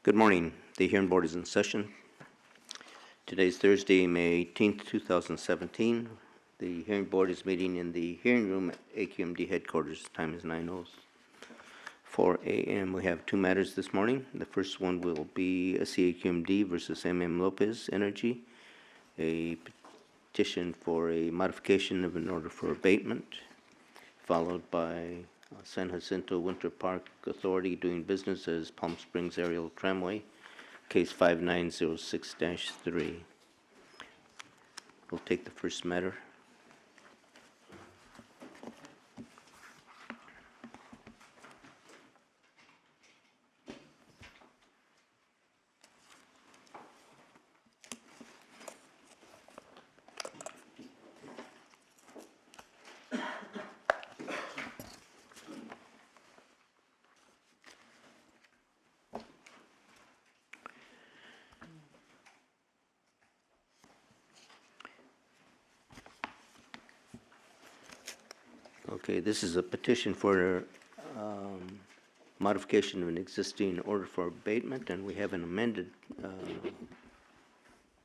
Good morning. The hearing board is in session. Today is Thursday, May 18th, 2017. The hearing board is meeting in the hearing room at SCAQMD headquarters. Time is 9:04 a.m. We have two matters this morning. The first one will be SCAQMD versus Lopez Energy, a petition for a modification of an order for abatement, followed by San Jacinto Winter Park Authority doing business as Palm Springs Aerial Tramway, case 5906-3. We'll take the first matter. Okay, this is a petition for modification of an existing order for abatement, and we have an amended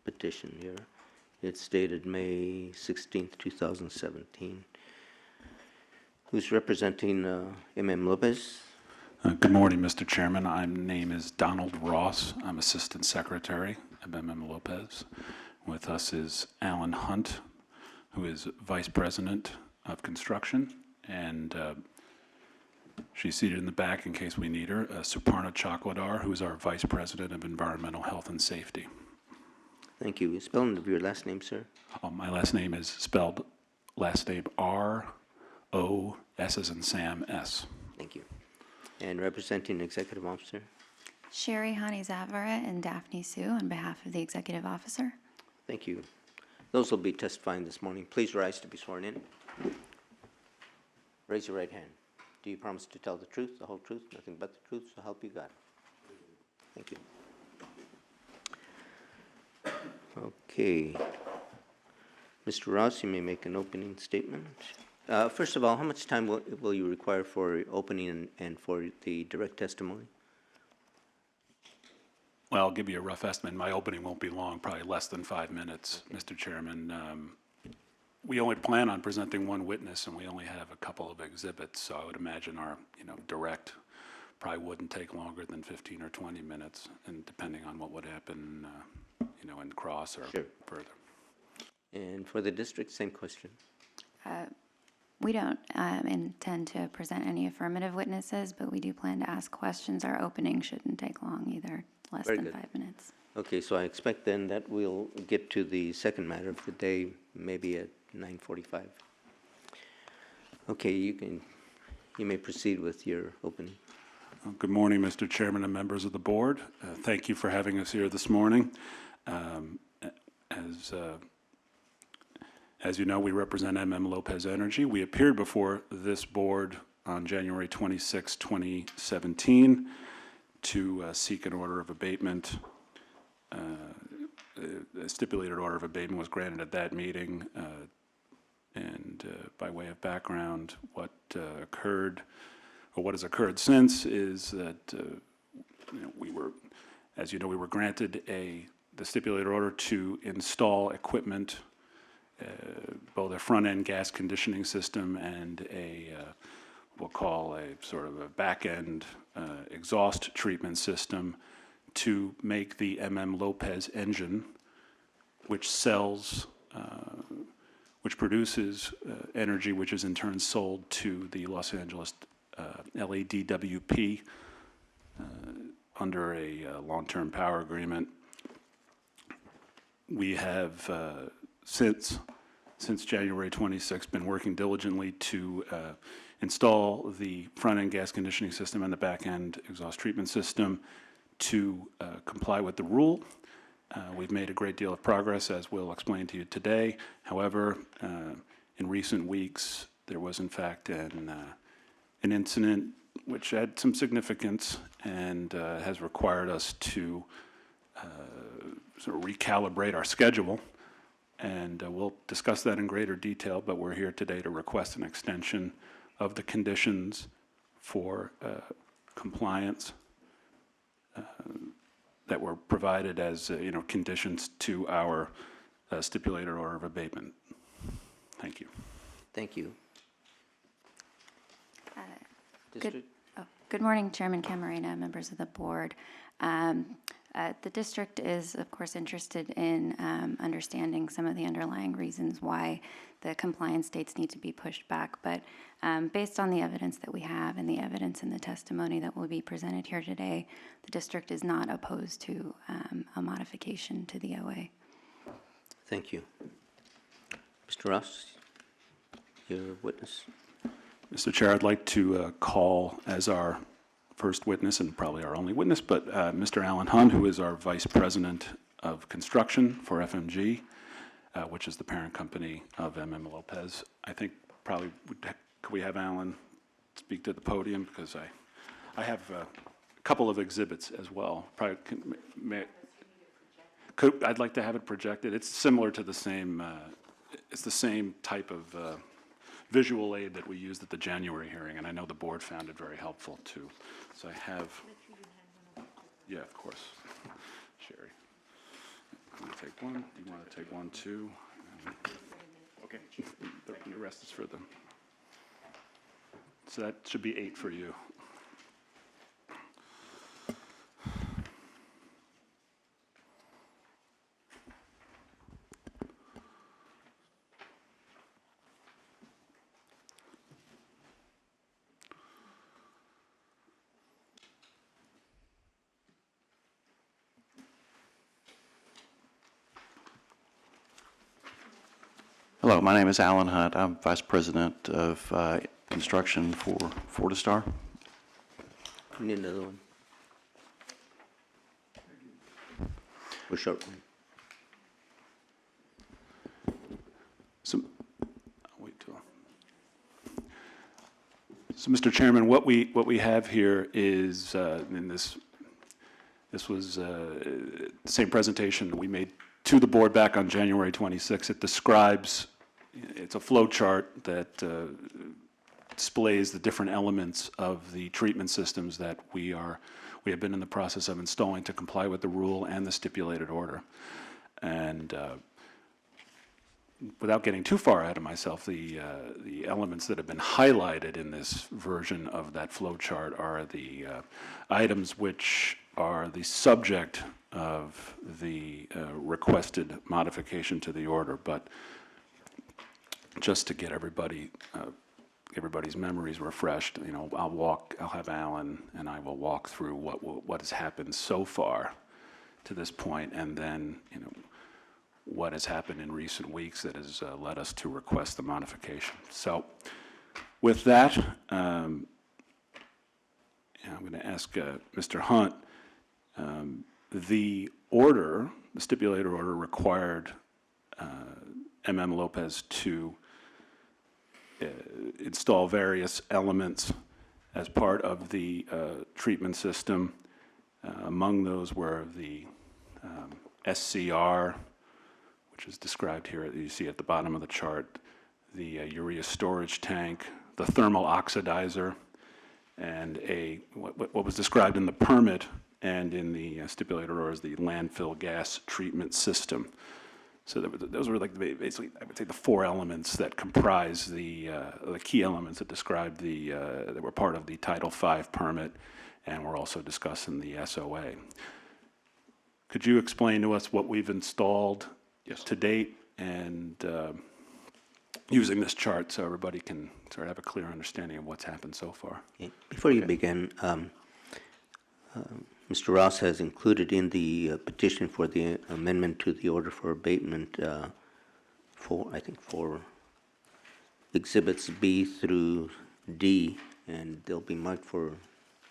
petition here. It's dated May 16th, 2017. Who's representing Lopez? Good morning, Mr. Chairman. My name is Donald Ross. I'm Assistant Secretary of Lopez. With us is Alan Hunt, who is Vice President of Construction, and she's seated in the back in case we need her, Suparna Chakwadar, who is our Vice President of Environmental Health and Safety. Thank you. Spelling of your last name, sir? My last name is spelled last name R-O-S as in Sam, S. Thank you. And representing Executive Officer? Sherry Hani-Zavara and Daphne Sue on behalf of the Executive Officer. Thank you. Those will be testifying this morning. Please rise to be sworn in. Raise your right hand. Do you promise to tell the truth, the whole truth, nothing but the truth, so help you God? Thank you. Okay. Mr. Ross, you may make an opening statement. First of all, how much time will you require for opening and for the direct testimony? Well, I'll give you a rough estimate. My opening won't be long, probably less than 5 minutes, okay. Mr. Chairman. We only plan on presenting one witness, and we only have a couple of exhibits, so I would imagine our direct probably wouldn't take longer than 15 or 20 minutes, and depending on what would happen, in cross or Sure. further. And for the district, same question. We don't intend to present any affirmative witnesses, but we do plan to ask questions. Our opening shouldn't take long either, less Very than good. 5 minutes. Okay, so I expect then that we'll get to the second matter of the day, maybe at 9:45. Okay, you may proceed with your opening. Good morning, Mr. Chairman and members of the board. Thank you for having us here this morning. As you know, we represent Lopez Energy. We appeared before this board on January 26, 2017 to seek an order of abatement. A stipulated order of abatement was granted at that meeting. By way of background, what occurred, or what has occurred since, is that we were granted the stipulated order to install equipment, both a front-end gas conditioning system and we'll call a sort of a back-end exhaust treatment system to make the Lopez engine, which produces energy, which is in turn sold to the Los Angeles LADWP under a long-term power agreement. We have since January 26 been working diligently to install the front-end gas conditioning system and the back-end exhaust treatment system to comply with the rule. We've made a great deal of progress, as we'll explain to you today. However, in recent weeks, there was in fact an incident which had some significance and has required us to sort of recalibrate our schedule. And we'll discuss that in greater detail, but we're here today to request an extension of the conditions for compliance provided as, conditions to our stipulated order of abatement. Thank you. Thank you. Good, District? good morning, Chairman Camarena, members of the board. The district is, of course, interested in understanding some of the underlying reasons why the compliance dates need to be pushed back. But based on the evidence that we have and the evidence in the testimony that will be presented here today, the district is not opposed to a modification to the OA. Thank you. Mr. Ross, your witness. Mr. Chair, I'd like to call as our first witness, and probably our only witness, but Mr. Alan Hunt, who is our Vice President of Construction for FMG, which is the parent company of MM Lopez. I think probably, could we have Alan speak to the podium? Because I have a couple of exhibits as well. Probably, I'd like to have it projected. It's similar to the same, it's the same type of visual aid that we used at the January hearing, and I know the board found it very helpful too. So I have, yeah, of course. Sherry, I'm going to take one. Do you want to take one too? Okay, the rest is for them. So that should be 8 for you. Hello, my name is Alan Hunt. I'm Vice President of Construction for Fortistar. We need another one. Or short one. So, I'll wait till. So, Mr. Chairman, what we have here is, and this was the same presentation that we made to the board back on January 26th. It describes, it's a flow chart that displays the different elements of the treatment systems that we have been in the process of installing to comply with the rule and the stipulated order. And without getting too far ahead of myself, the elements that have been highlighted in this version of that flow chart are the items which are the subject of the requested modification to the order. But just to get everybody's memories refreshed, I'll have Alan and I will walk through what has happened so far to this point, and then what has happened in recent weeks that has led us to request the modification. So with that, I'm going to ask Mr. Hunt. The stipulated order required MM Lopez to install various elements as part of the treatment system. Among those were the SCR, which is described here, you see at the bottom of the chart, the urea storage tank, the thermal oxidizer, and what was described in the permit and in the stipulated order as the landfill gas treatment system. So those were like basically, I would say, the 4 elements that comprise the key elements that describe that were part of the Title V permit, and were also discussed in the SOA. Could you explain to us what we've installed to date, and using this chart so everybody can sort of have a clear understanding of what's happened so far? Okay. Before you begin, Mr. Ross has included in the petition for the amendment to the order for abatement four exhibits B through D, and they'll be marked for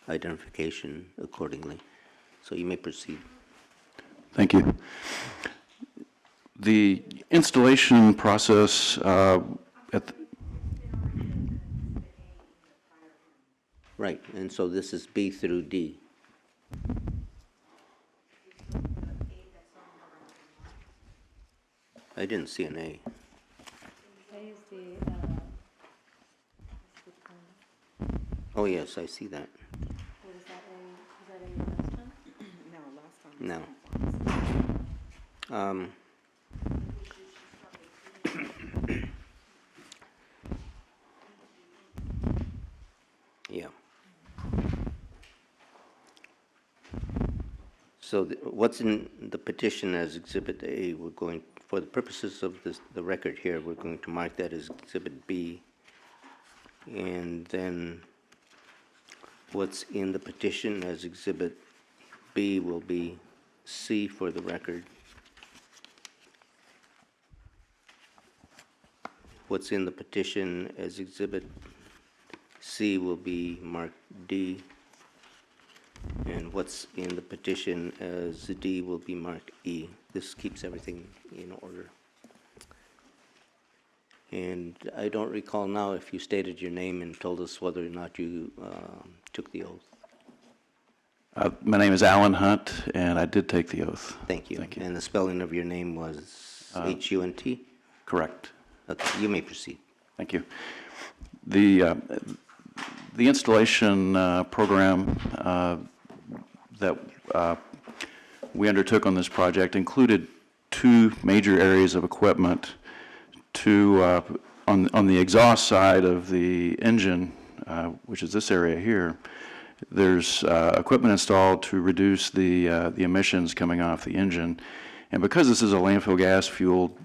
identification accordingly. So you may proceed. Thank you. The installation process Right, and so this is B through D. I didn't see an A. Oh, yes, I see that. Was that a last time? No, last time. No. Um, Yeah. So what's in the petition as Exhibit A, we're going, for the purposes of this, the record here, we're going to mark that as Exhibit B. And then what's in the petition as Exhibit B will be C for the record. What's in the petition as Exhibit C will be marked D. And what's in the petition as D will be marked E. This keeps everything in order. And I don't recall now if you stated your name and told us whether or not you took the oath. My name is Alan Hunt, and I did take the oath. Thank you. Thank you. And the spelling of your name was H-U-N-T? Correct. Okay, you may proceed. Thank you. The installation program that we undertook on this project included two major areas of equipment. On the exhaust side of the engine, which is this area here, there's equipment installed to reduce the emissions coming off the engine. And because this is a landfill gas-fueled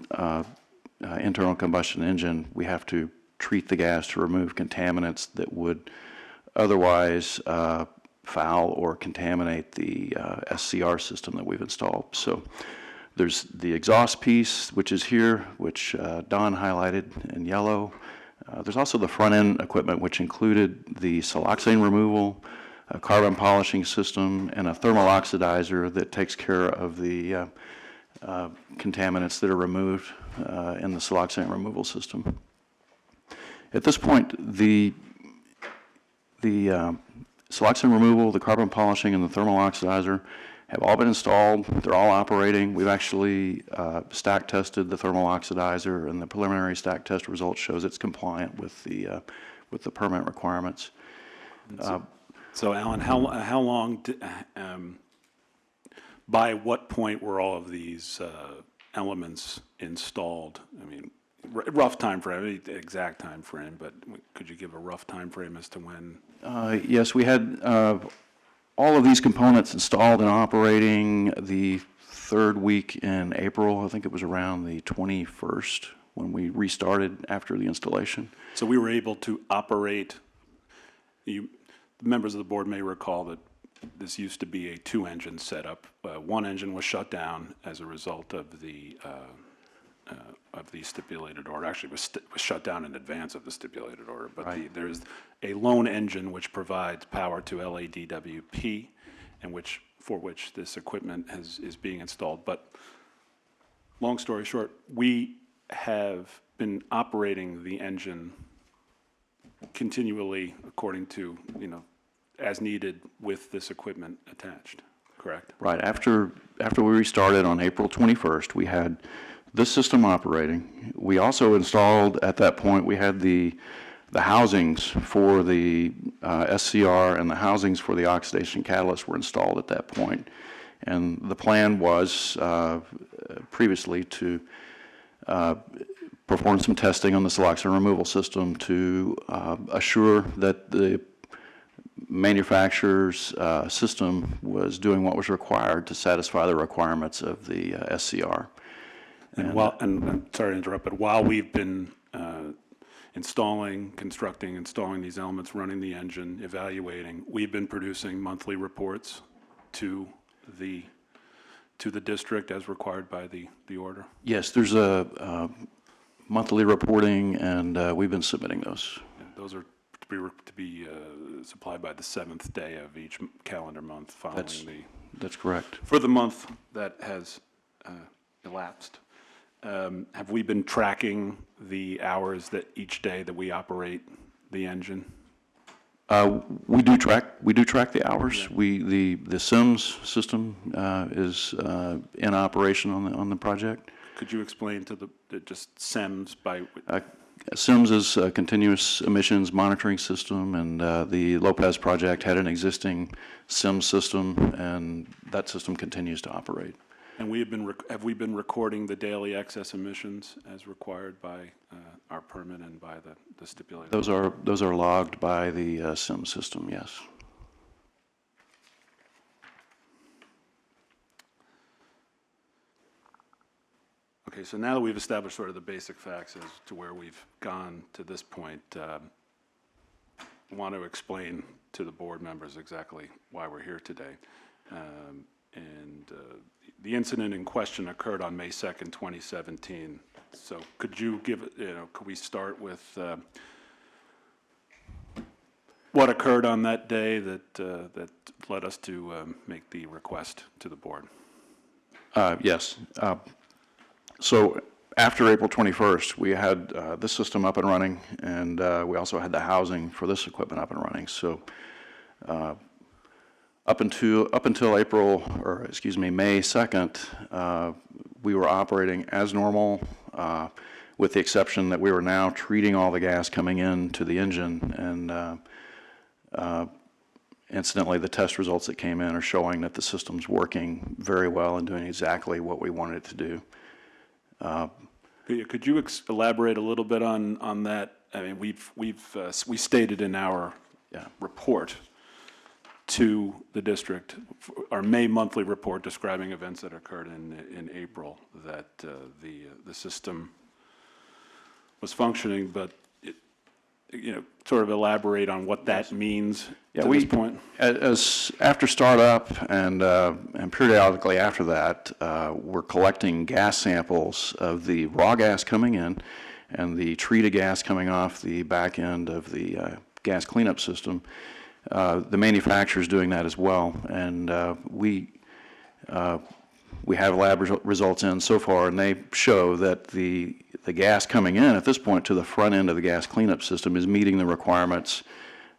internal combustion engine, we have to treat the gas to remove contaminants that would otherwise foul or contaminate the SCR system that we've installed. So there's the exhaust piece, which is here, which Don highlighted in yellow. There's also the front-end equipment, which included the siloxane removal, a carbon polishing system, and a thermal oxidizer that takes care of the contaminants that are removed in the siloxane removal system. At this point, the siloxane removal, the carbon polishing, and the thermal oxidizer have all been installed. They're all operating. We've actually stack tested the thermal oxidizer, and the preliminary stack test result shows it's compliant with the permit requirements. So Alan, how long, by what point were all of these elements installed? I mean, rough time frame, exact time frame, but could you give a rough time frame as to when? Yes, we had all of these components installed and operating the third week in April. I think it was around the 21st when we restarted after the installation. So we were able to operate, members of the board may recall that this used to be a two-engine setup. One engine was shut down as a result of the stipulated order. Actually, was shut down in advance of the stipulated order. But Right. there's a lone engine which provides power to LADWP, and for which this equipment is being installed. But long story short, we have been operating the engine continually according to, as needed with this equipment attached, correct? Right. After we restarted on April 21st, we had this system operating. We also installed, at that point, we had the housings for the SCR and the housings for the oxidation catalyst were installed at that point. And the plan was previously to perform some testing on the siloxane removal system to assure that the manufacturer's system was doing what was required to satisfy the requirements of the SCR. And I'm sorry to interrupt, but while we've been installing these elements, running the engine, evaluating, we've been producing monthly reports to the district as required by the order. Yes, there's a monthly reporting, and we've been submitting those. And those are to be supplied by the 7th day of each calendar month following That's correct. for the month that has elapsed. Have we been tracking the hours that each day that we operate the engine? We do track the hours. Yeah. The SIMS system is in operation on the project. Could you explain to just SEMS by? SIMS is a continuous emissions monitoring system, and the Lopez project had an existing SIMS system, and that system continues to operate. And have we been recording the daily excess emissions as required by our permit and by the stipulated? Those are logged by the SIM system, yes. Okay, so now that we've established sort of the basic facts as to where we've gone to this point, I want to explain to the board members exactly why we're here today. The incident in question occurred on May 2nd, 2017. So could you could we start with what occurred on that day that led us to make the request to the board? Yes. So after April 21st, we had this system up and running, and we also had the housing for this equipment up and running. So up until May 2nd, we were operating as normal, with the exception that we were now treating all the gas coming into the engine, and incidentally, the test results that came in are showing that the system's working very well and doing exactly what we wanted it to do. Could you elaborate a little bit on that? I mean, we stated in our report to the district, our May monthly report describing events that occurred in April, that the system was functioning, but sort of elaborate on what that means at this point. As after startup and periodically after that, we're collecting gas samples of the raw gas coming in and the treated gas coming off the back end of the gas cleanup system. The manufacturer's doing that as well, and we have lab results in so far, and they show that the gas coming in at this point to the front end of the gas cleanup system is meeting the requirements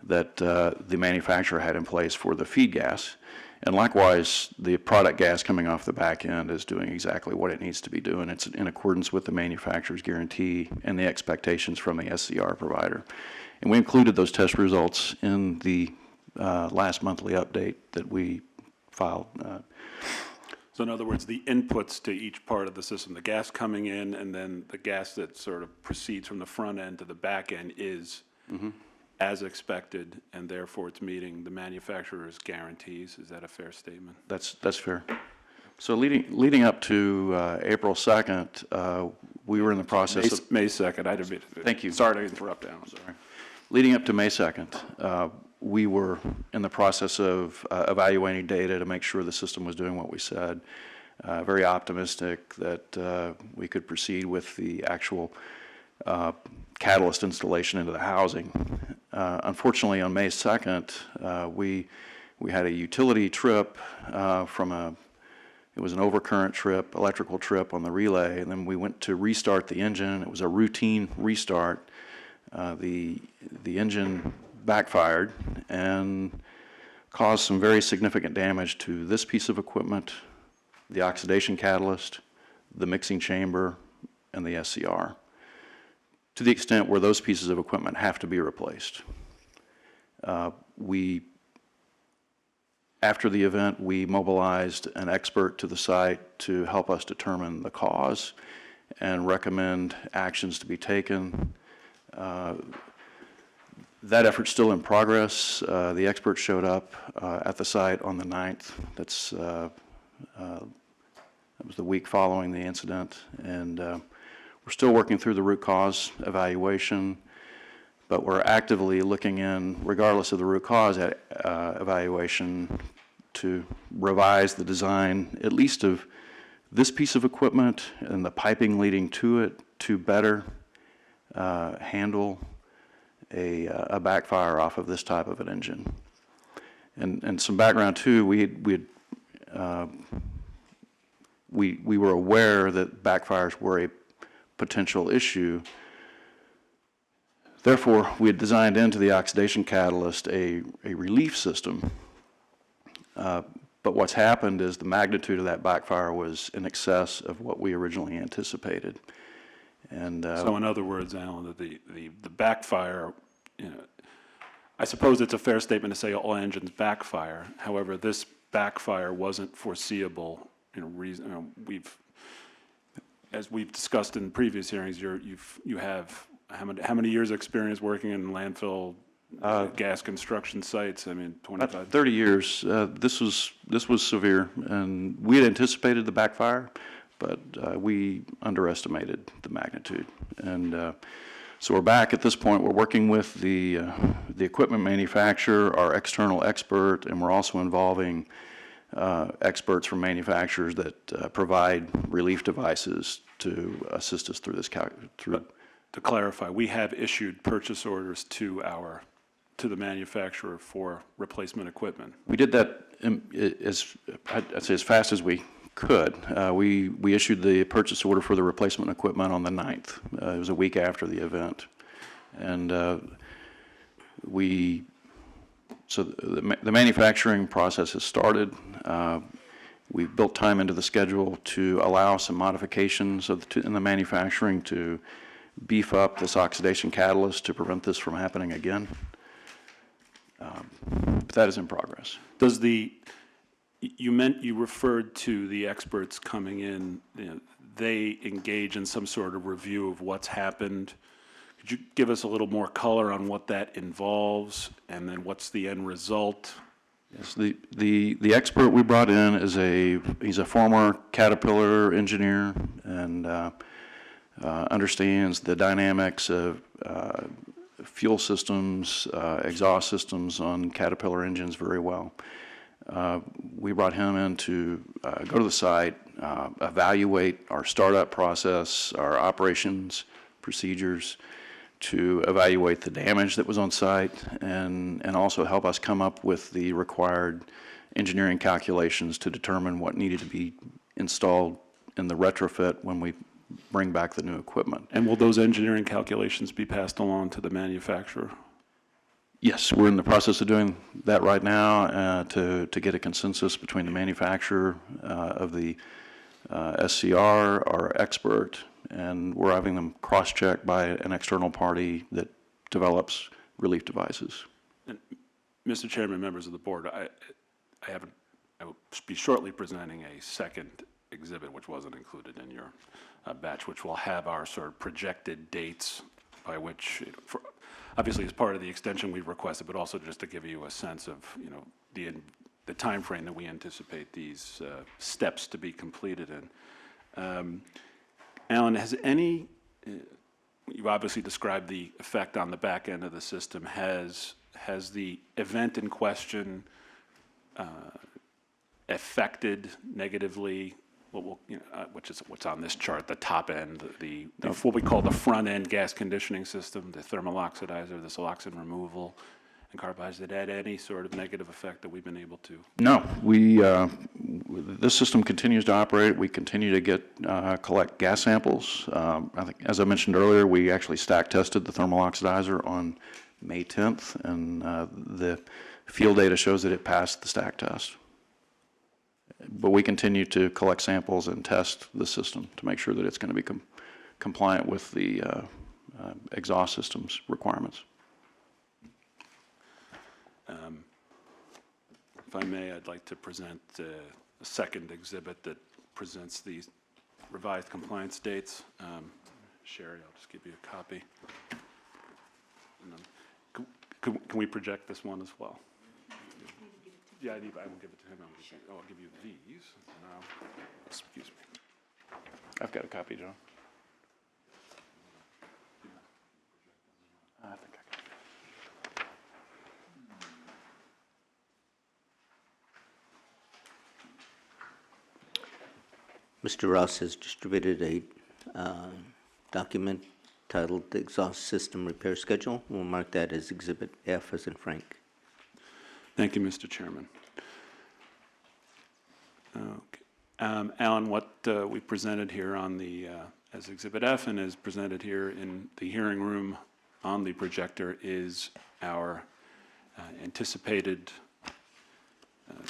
that the manufacturer had in place for the feed gas. And likewise, the product gas coming off the back end is doing exactly what it needs to be doing. It's in accordance with the manufacturer's guarantee and the expectations from the SCR provider. And we included those test results in the last monthly update that we filed. So in other words, the inputs to each part of the system, the gas coming in and then the gas that sort of proceeds from the front end to the back end is as expected, and therefore it's meeting the manufacturer's guarantees. Is that a fair statement? That's fair. So leading up to April 2nd, we were in the process of... May 2nd, I didn't... Thank you. Sorry to interrupt, Alan. Sorry. Leading up to May 2nd, we were in the process of evaluating data to make sure the system was doing what we said. Very optimistic that we could proceed with the actual catalyst installation into the housing. Unfortunately, on May 2nd, we had a utility trip it was an overcurrent trip, electrical trip on the relay, and then we went to restart the engine. It was a routine restart. The engine backfired and caused some very significant damage to this piece of equipment, the oxidation catalyst, the mixing chamber, and the SCR, to the extent where those pieces of equipment have to be replaced. After the event, we mobilized an expert to the site to help us determine the cause and recommend actions to be taken. That effort's still in progress. The expert showed up at the site on the 9th. That was the week following the incident, and we're still working through the root cause evaluation, but we're actively looking in, regardless of the root cause evaluation, to revise the design, at least of this piece of equipment and the piping leading to it, to better handle a backfire off of this type of an engine. And some background too, we were aware that backfires were a potential issue. Therefore, we had designed into the oxidation catalyst a relief system. But what's happened is the magnitude of that backfire was in excess of what we originally anticipated. And so in other words, Alan, the backfire, I suppose it's a fair statement to say all engines backfire. However, this backfire wasn't foreseeable as we've discussed in previous hearings, you have how many years' experience working in landfill gas construction sites? I mean, 25. 30 years. This was severe, and we had anticipated the backfire, but we underestimated the magnitude. And so we're back at this point. We're working with the equipment manufacturer, our external expert, and we're also involving experts from manufacturers that provide relief devices to assist us through this. To clarify, we have issued purchase orders to the manufacturer for replacement equipment. We did that I'd say as fast as we could. We issued the purchase order for the replacement equipment on the 9th. It was a week after the event. And so the manufacturing process has started. We've built time into the schedule to allow some modifications in the manufacturing to beef up this oxidation catalyst to prevent this from happening again. But that is in progress. Does you referred to the experts coming in, they engage in some sort of review of what's happened. Could you give us a little more color on what that involves, and then what's the end result? Yes, the expert we brought in he's a former Caterpillar engineer and understands the dynamics of fuel systems, exhaust systems on Caterpillar engines very well. We brought him in to go to the site, evaluate our startup process, our operations procedures, to evaluate the damage that was on site, and also help us come up with the required engineering calculations to determine what needed to be installed in the retrofit when we bring back the new equipment. And will those engineering calculations be passed along to the manufacturer? Yes, we're in the process of doing that right now to get a consensus between the manufacturer of the SCR, our expert, and we're having them cross-checked by an external party that develops relief devices. And Mr. Chairman, members of the board, I will be shortly presenting a second exhibit, which wasn't included in your batch, which will have our sort of projected dates by which, obviously as part of the extension we've requested, but also just to give you a sense of, the time frame that we anticipate these steps to be completed in. Alan, you obviously described the effect on the back end of the system. Has the event in question affected negatively which is what's on this chart, the top end, what we call the front end gas conditioning system, the thermal oxidizer, the siloxane removal, and carbides, that had any sort of negative effect that we've been able to? No, this system continues to operate. We continue to collect gas samples. I think, as I mentioned earlier, we actually stack tested the thermal oxidizer on May 10th, and the field data shows that it passed the stack test. But we continue to collect samples and test the system to make sure that it's going to be compliant with the exhaust system's requirements. If I may, I'd like to present a second exhibit that presents the revised compliance dates. Sherry, I'll just give you a copy. And then, can we project this one as well? Yeah, I will give it to him. I'll give you these. Excuse me. I've got a copy, John. I think I can. Mr. Ross has distributed a document titled the Exhaust System Repair Schedule. We'll mark that as Exhibit F as in Frank. Thank you, Mr. Chairman. Okay. Alan, what we presented here on as Exhibit F and is presented here in the hearing room on the projector is our anticipated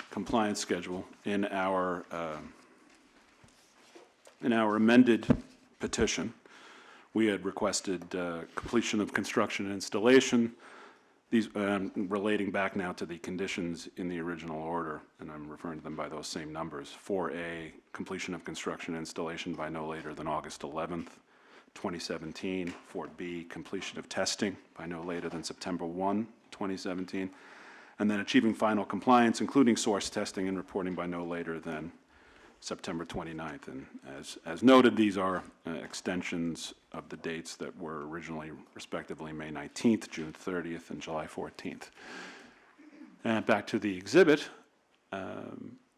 compliance schedule. In our amended petition, we had requested completion of construction and installation. These, relating back now to the conditions in the original order, and I'm referring to them by those same numbers. 4A, completion of construction and installation by no later than August 11th, 2017. 4B, completion of testing by no later than September 1, 2017. And then achieving final compliance, including source testing and reporting by no later than September 29th. And as noted, these are extensions of the dates that were originally respectively May 19th, June 30th, and July 14th. And back to the exhibit,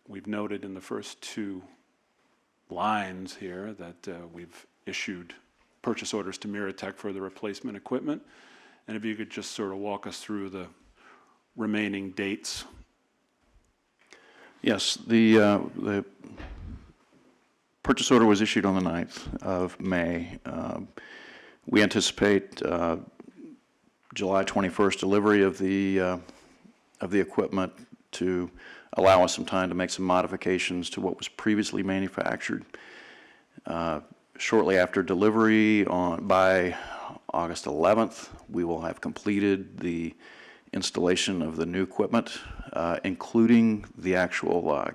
we've noted in the first two lines here that we've issued purchase orders to Miratech for the replacement equipment. And if you could just sort of walk us through the remaining dates. Yes, the purchase order was issued on the 9th of May. We anticipate July 21st delivery of the equipment to allow us some time to make some modifications to what was previously manufactured. Shortly after delivery by August 11th, we will have completed the installation of the new equipment, including the actual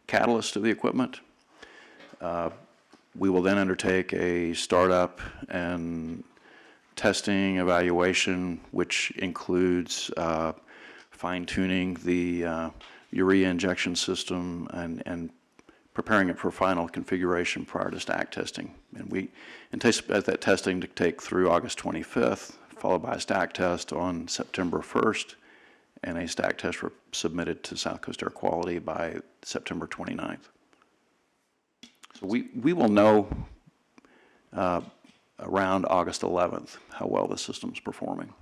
catalyst of the equipment. We will then undertake a startup and testing evaluation, which includes fine-tuning the urea injection system and preparing it for final configuration prior to stack testing. And we anticipate that testing to take through August 25th, followed by a stack test on September 1st, and a stack test submitted to South Coast Air Quality by September 29th. So we will know around August 11th how well the system's performing.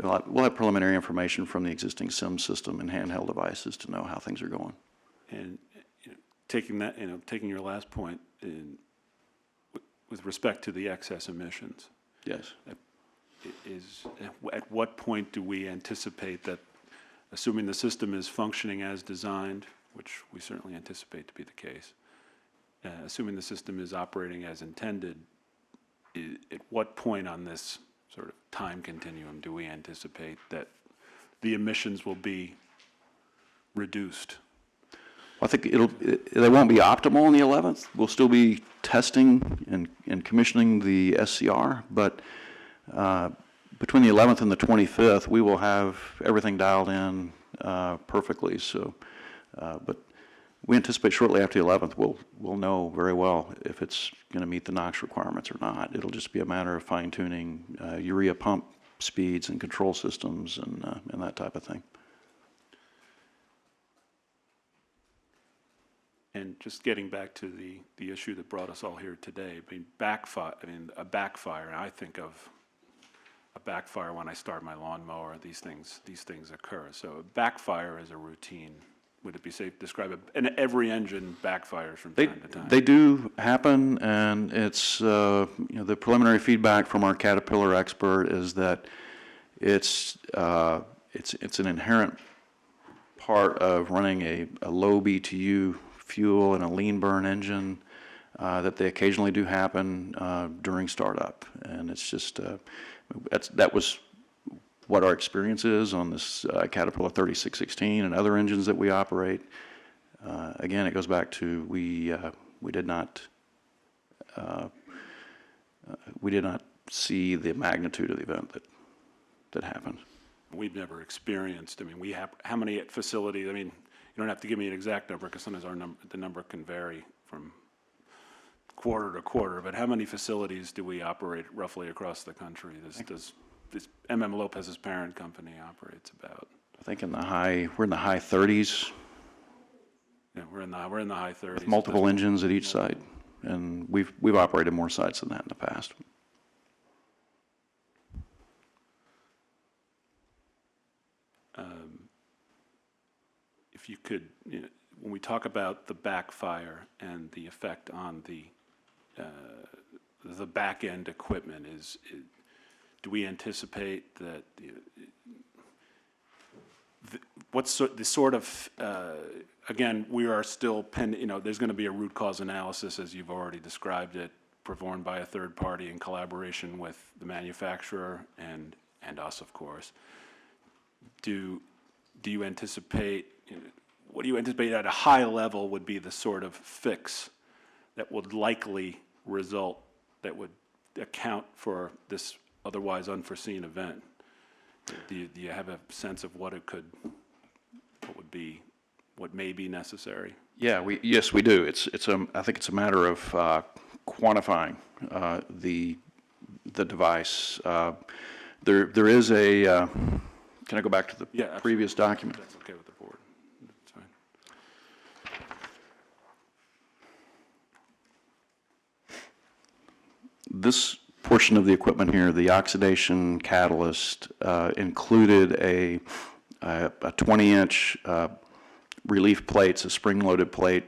We'll have preliminary information from the existing SIM system and handheld devices to know how things are going. And taking your last point with respect to the excess emissions. Yes. At what point do we anticipate that, assuming the system is functioning as designed, which we certainly anticipate to be the case, assuming the system is operating as intended, at what point on this sort of time continuum do we anticipate that the emissions will be reduced? I think they won't be optimal on the 11th. We'll still be testing and commissioning the SCR, but between the 11th and the 25th, we will have everything dialed in perfectly. So, but we anticipate shortly after the 11th, we'll know very well if it's going to meet the NOx requirements or not. It'll just be a matter of fine-tuning urea pump speeds and control systems and that type of thing. And just getting back to the issue that brought us all here today, a backfire, and I think of a backfire when I start my lawnmower, these things occur. So a backfire is a routine. Would it be safe to describe it? And every engine backfires from time to time. They do happen, and it's the preliminary feedback from our Caterpillar expert is that it's an inherent part of running a low BTU fuel and a lean burn engine that they occasionally do happen during startup, and it's just that was what our experience is on this Caterpillar 3616 and other engines that we operate. Again, it goes back to we did not see the magnitude of the event that happened. We've never experienced. I mean, we have how many facilities? I mean, you don't have to give me an exact number because sometimes the number can vary from quarter to quarter. But how many facilities do we operate roughly across the country? This MM Lopez's parent company operates about. I think we're in the high 30s. Yeah, we're in the high 30s. With multiple engines at each site, and we've operated more sites than that in the past. If you could, when we talk about the backfire and the effect on the back end equipment, do we anticipate that what's the sort of again, we are still pending, there's going to be a root cause analysis, as you've already described it, performed by a third party in collaboration with the manufacturer and us, of course. do you anticipate, what do you anticipate at a high level would be the sort of fix that would likely result, that would account for this otherwise unforeseen event? Do you have a sense of what what may be necessary? Yeah, yes, we do. I think it's a matter of quantifying the device. There is a, can I go back to the Yeah, absolutely. previous document? That's okay with the board. That's fine. This portion of the equipment here, the oxidation catalyst, included a 20-inch relief plates, a spring-loaded plate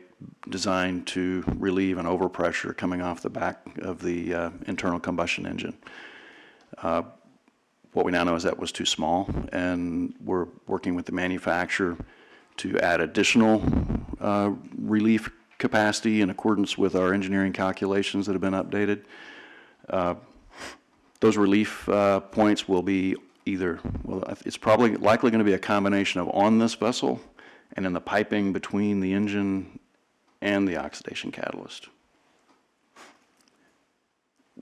designed to relieve an overpressure coming off the back of the internal combustion engine. What we now know is that was too small, and we're working with the manufacturer to add additional relief capacity in accordance with our engineering calculations that have been updated. Those relief points will be either, well, it's probably likely going to be a combination of on this vessel and in the piping between the engine and the oxidation catalyst.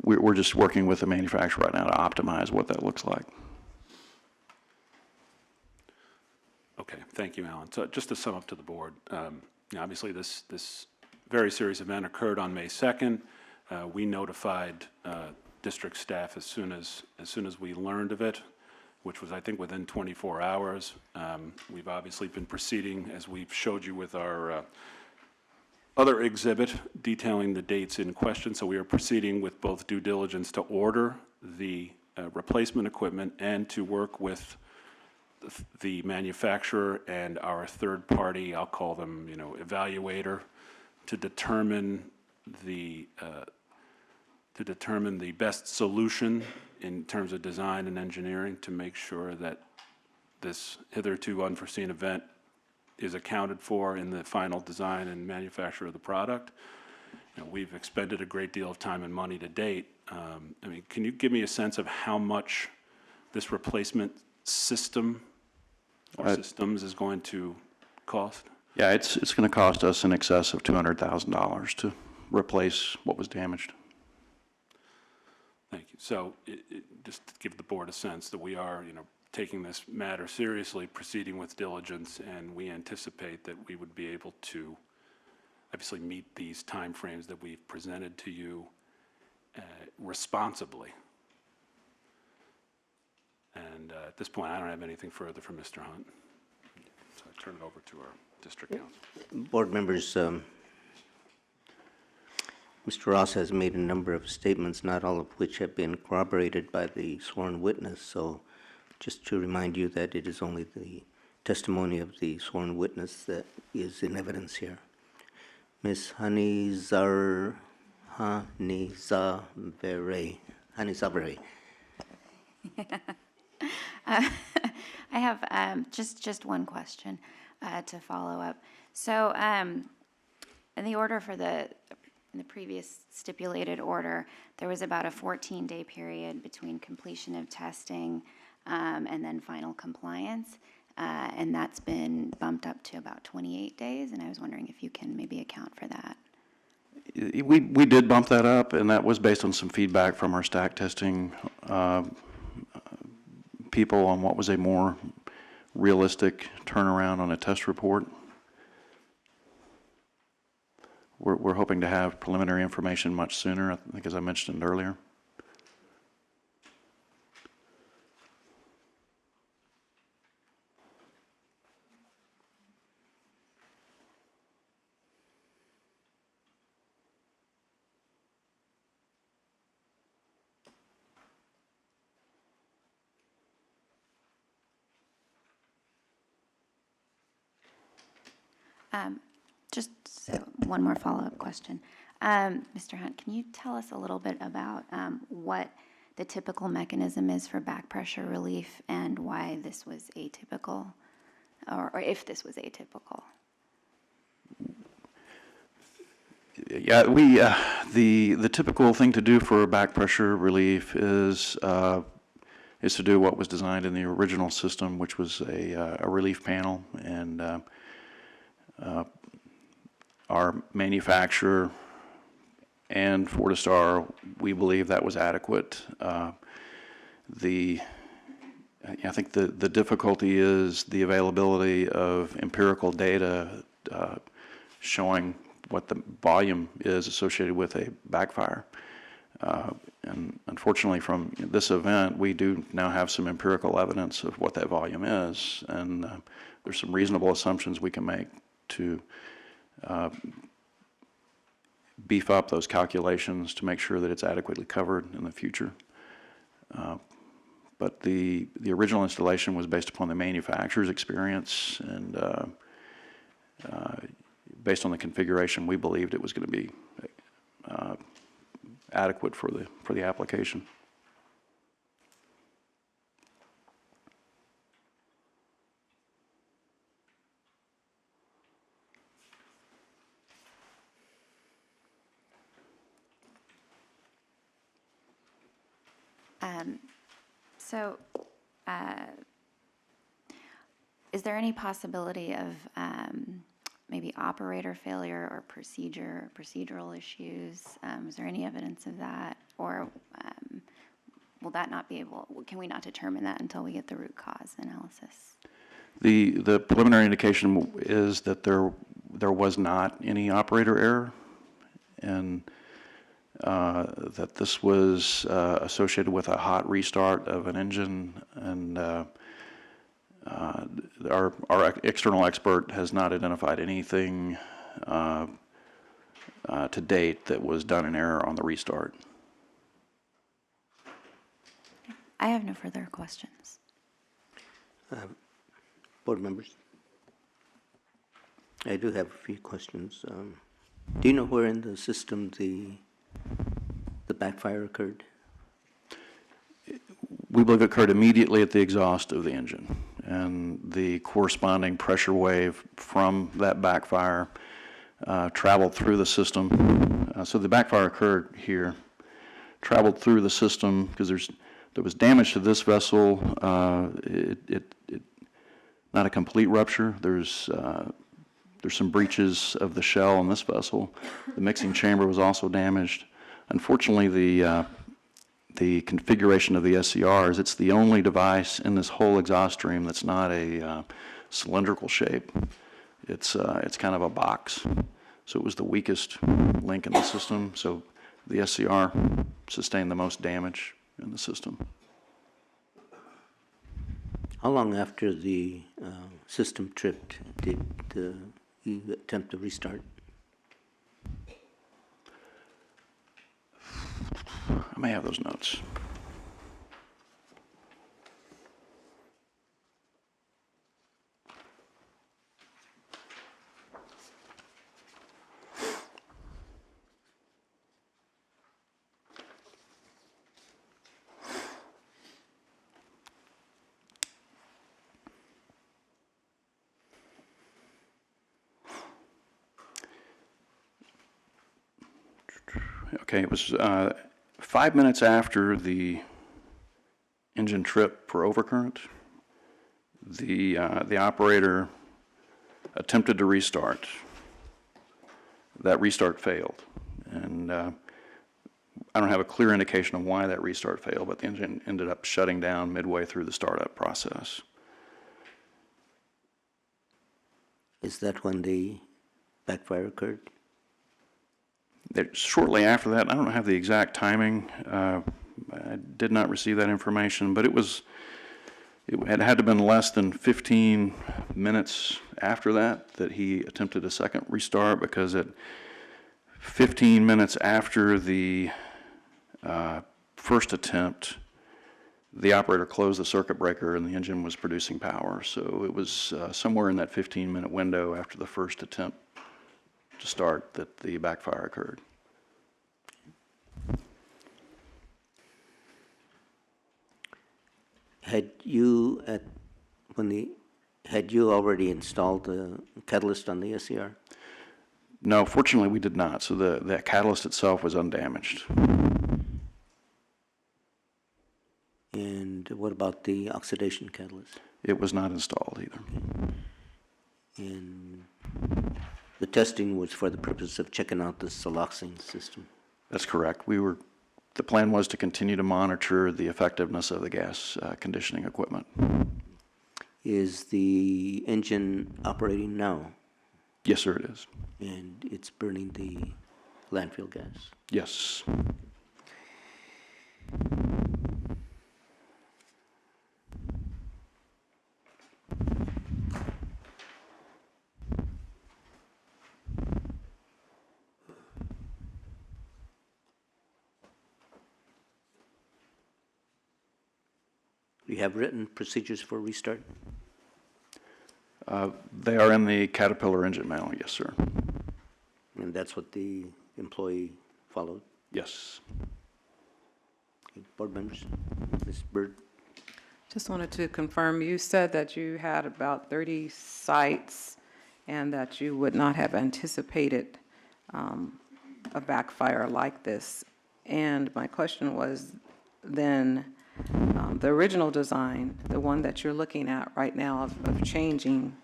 We're just working with the manufacturer right now to optimize what that looks like. Okay, thank you, Alan. So just to sum up to the board, obviously this very serious event occurred on May 2nd. We notified district staff as soon as we learned of it, which was, I think, within 24 hours. We've obviously been proceeding, as we've showed you with our other exhibit detailing the dates in question. So we are proceeding with both due diligence to order the replacement equipment and to work with the manufacturer and our third party, I'll call them, evaluator, to determine the best solution in terms of design and engineering to make sure that this hitherto unforeseen event is accounted for in the final design and manufacture of the product. We've expended a great deal of time and money to date. Can you give me a sense of how much this replacement system or systems is going to cost? Yeah, it's going to cost us in excess of $200,000 to replace what was damaged. Thank you. So just to give the board a sense that we are, taking this matter seriously, proceeding with diligence, and we anticipate that we would be able to obviously meet these timeframes that we've presented to you responsibly. And at this point, I don't have anything further from Mr. Hunt. So I turn it over to our district counsel. Board members, Mr. Ross has made a number of statements, not all of which have been corroborated by the sworn witness. So just to remind you that it is only the testimony of the sworn witness that is in evidence here. Ms. Hanizabare. I have just one question to follow up. So in the order for in the previous stipulated order, there was about a 14-day period between completion of testing and then final compliance, and that's been bumped up to about 28 days, and I was wondering if you can maybe account for that. We did bump that up, and that was based on some feedback from our stack testing people on what was a more realistic turnaround on a test report. We're hoping to have preliminary information much sooner, I think, as I mentioned earlier. Just one more follow-up question. Mr. Hunt, can you tell us a little bit about what the typical mechanism is for back pressure relief and why this was atypical, or if this was atypical? Yeah, the typical thing to do for back pressure relief is is to do what was designed in the original system, which was a relief panel, and our manufacturer and Fortistar, we believe that was adequate. I think the difficulty is the availability of empirical data showing what the volume is associated with a backfire. And unfortunately, from this event, we do now have some empirical evidence of what that volume is, and there's some reasonable assumptions we can make to beef up those calculations to make sure that it's adequately covered in the future. But the original installation was based upon the manufacturer's experience, and based on the configuration, we believed it was going to be adequate for the application. So, is there any possibility of maybe operator failure or procedural issues? Is there any evidence of that, or will that not be able? Can we not determine that until we get the root cause analysis? The preliminary indication is that there was not any operator error, and that this was associated with a hot restart of an engine, and our external expert has not identified anything to date that was done in error on the restart. I have no further questions. Board members? I do have a few questions. Do you know where in the system the backfire occurred? We believe it occurred immediately at the exhaust of the engine, and the corresponding pressure wave from that backfire traveled through the system. So the backfire occurred here, traveled through the system because there was damage to this vessel. Not a complete rupture. There's some breaches of the shell in this vessel. The mixing chamber was also damaged. Unfortunately, the configuration of the SCRs, it's the only device in this whole exhaust stream that's not a cylindrical shape. It's kind of a box. So it was the weakest link in the system. So the SCR sustained the most damage in the system. How long after the system tripped did you attempt to restart? I may have those notes. Okay, it was 5 minutes after the engine trip for overcurrent. The operator attempted to restart. That restart failed, and I don't have a clear indication of why that restart failed, but the engine ended up shutting down midway through the startup process. Is that when the backfire occurred? Shortly after that, I don't have the exact timing. I did not receive that information, but it had to have been less than 15 minutes after that he attempted a second restart, because at 15 minutes after the first attempt, the operator closed the circuit breaker and the engine was producing power. So it was somewhere in that 15-minute window after the first attempt to start that the backfire occurred. Had you already installed the catalyst on the SCR? No, fortunately we did not. So the catalyst itself was undamaged. And what about the oxidation catalyst? It was not installed either. And the testing was for the purpose of checking out the siloxane system. That's correct. The plan was to continue to monitor the effectiveness of the gas conditioning equipment. Is the engine operating now? Yes, sir, it is. And it's burning the landfill gas? Yes. Do you have written procedures for restart? They are in the Caterpillar engine manual, yes, sir. And that's what the employee followed? Yes. Okay, board members, Ms. Byrd? Just wanted to confirm, you said that you had about 30 sites and that you would not have anticipated a backfire like this. And my question was then, the original design, the one that you're looking at right now of changing,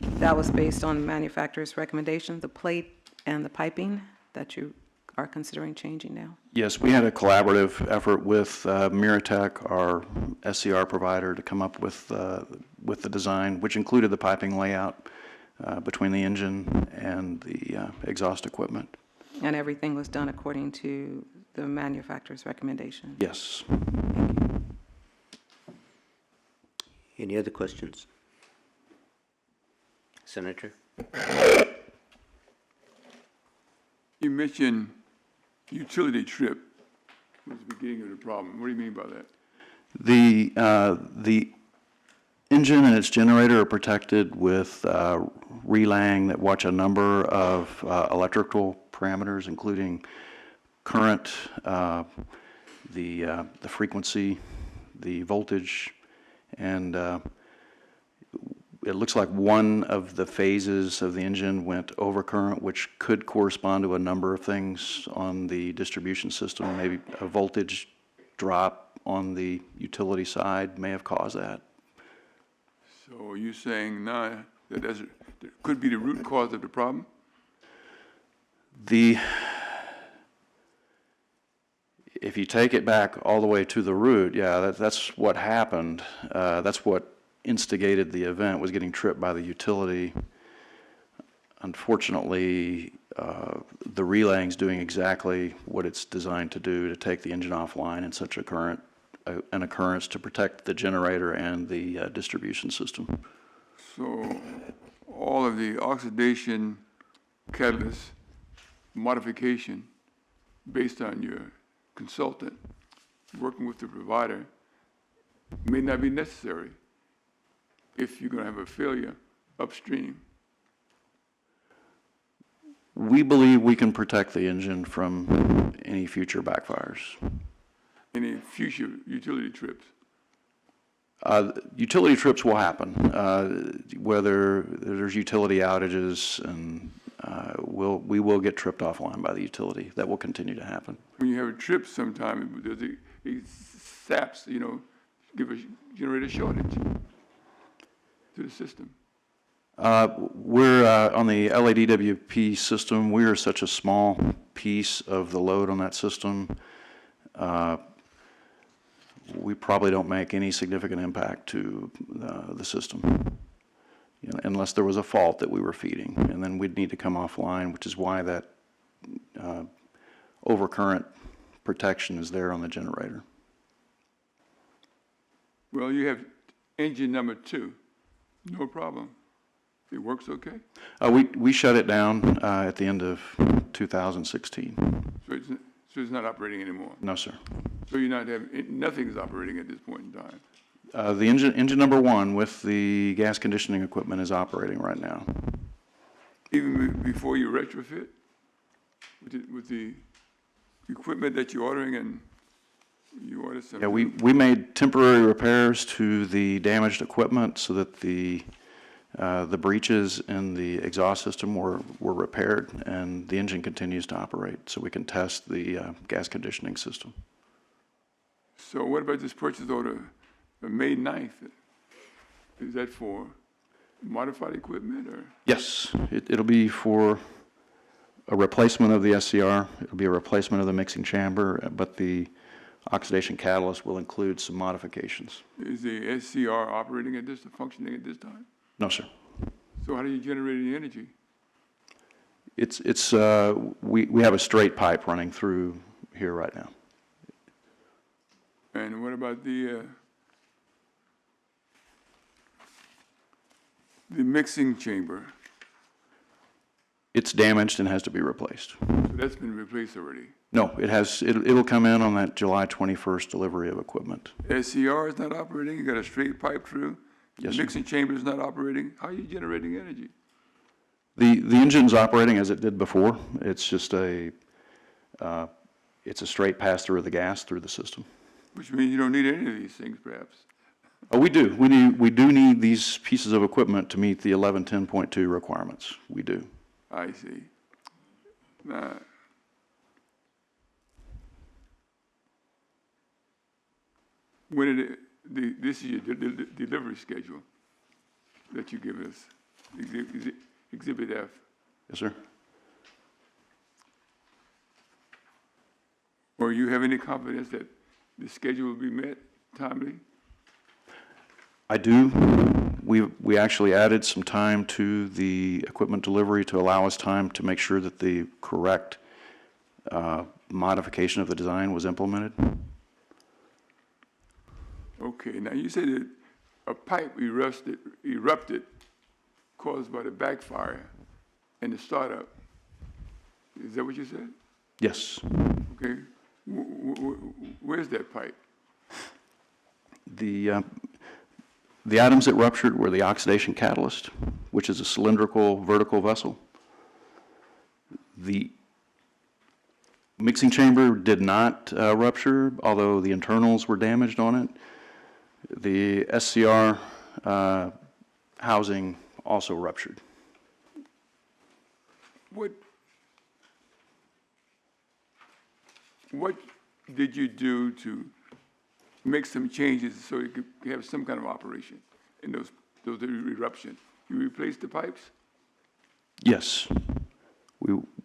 that was based on manufacturer's recommendation, the plate and the piping that you are considering changing now? Yes, we had a collaborative effort with Miratech, our SCR provider, to come up with the design, which included the piping layout between the engine and the exhaust equipment. And everything was done according to the manufacturer's recommendation? Yes. Any other questions? Senator? You mentioned utility trip was the beginning of the problem. What do you mean by that? The engine and its generator are protected with relaying that watch a number of electrical parameters, including current, the frequency, the voltage, and it looks like one of the phases of the engine went overcurrent, which could correspond to a number of things on the distribution system. Maybe a voltage drop on the utility side may have caused that. So you're saying now that that could be the root cause of the problem? If you take it back all the way to the root, yeah, that's what happened. That's what instigated the event, was getting tripped by the utility. Unfortunately, the relaying is doing exactly what it's designed to do, to take the engine offline in such an occurrence to protect the generator and the distribution system. So all of the oxidation catalyst modification based on your consultant working with the provider may not be necessary if you're going to have a failure upstream. We believe we can protect the engine from any future backfires. Any future utility trips? Utility trips will happen, whether there's utility outages, and we will get tripped offline by the utility. That will continue to happen. When you have a trip sometime, it saps, give a generator shortage to the system. We're on the LADWP system. We are such a small piece of the load on that system. We probably don't make any significant impact to the system, unless there was a fault that we were feeding, and then we'd need to come offline, which is why that overcurrent protection is there on the generator. Well, you have engine number 2, no problem. It works okay? We shut it down at the end of 2016. So it's not operating anymore? No, sir. So you're not having, nothing's operating at this point in time? The engine number 1 with the gas conditioning equipment is operating right now. Even before you retrofit? With the equipment that you're ordering, and you order some? Yeah, we made temporary repairs to the damaged equipment so that the breaches in the exhaust system were repaired, and the engine continues to operate, so we can test the gas conditioning system. So what about this purchase order, May 9th? Is that for modified equipment or? Yes, it'll be for a replacement of the SCR. It'll be a replacement of the mixing chamber, but the oxidation catalyst will include some modifications. Is the SCR operating at this, functioning at this time? No, sir. So how do you generate the energy? We have a straight pipe running through here right now. And what about the mixing chamber? It's damaged and has to be replaced. So that's been replaced already. No, it'll come in on that July 21st delivery of equipment. SCR is not operating, you got a straight pipe through? Yes, The sir. mixing chamber is not operating, how are you generating energy? The engine's operating as it did before. It's just it's a straight pass-through of the gas through the system. Which means you don't need any of these things, perhaps. Oh, we do. We do need these pieces of equipment to meet the 1110.2 requirements. We do. I see. Now, when this is your delivery schedule that you give us, Exhibit F. Yes, sir. Or you have any confidence that the schedule will be met timely? I do. We actually added some time to the equipment delivery to allow us time to make sure that the correct modification of the design was implemented. Okay, now you said that a pipe erupted caused by the backfire and the startup. Is that what you said? Yes. Okay. Where's that pipe? The items that ruptured were the oxidation catalyst, which is a cylindrical vertical vessel. The mixing chamber did not rupture, although the internals were damaged on it. The SCR housing also ruptured. What did you do to make some changes so you could have some kind of operation in those eruptions? You replaced the pipes? Yes.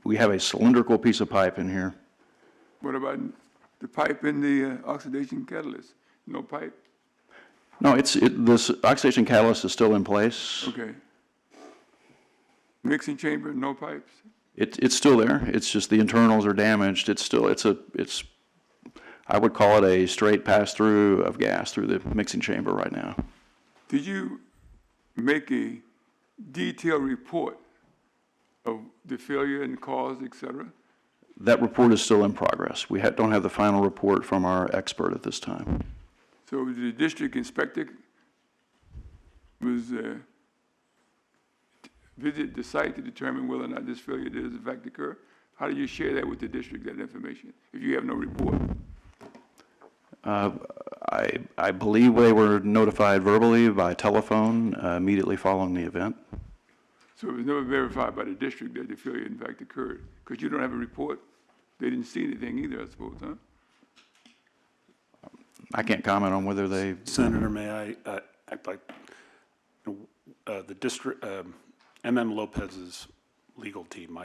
We have a cylindrical piece of pipe in here. What about the pipe in the oxidation catalyst? No pipe? No, this oxidation catalyst is still in place. Okay. Mixing chamber, no pipes? It's still there. It's just the internals are damaged. I would call it a straight pass-through of gas through the mixing chamber right now. Did you make a detailed report of the failure and cause, et cetera? That report is still in progress. We don't have the final report from our expert at this time. So the district inspector visit the site to determine whether or not this failure does in fact occur? How do you share that with the district, that information, if you have no report? I believe they were notified verbally by telephone immediately following the event. So it was never verified by the district that the failure in fact occurred? Because you don't have a report? They didn't see anything either, I suppose, huh? I can't comment on whether they... Senator, may I, I'd like, the district, M.M. Lopez's legal team,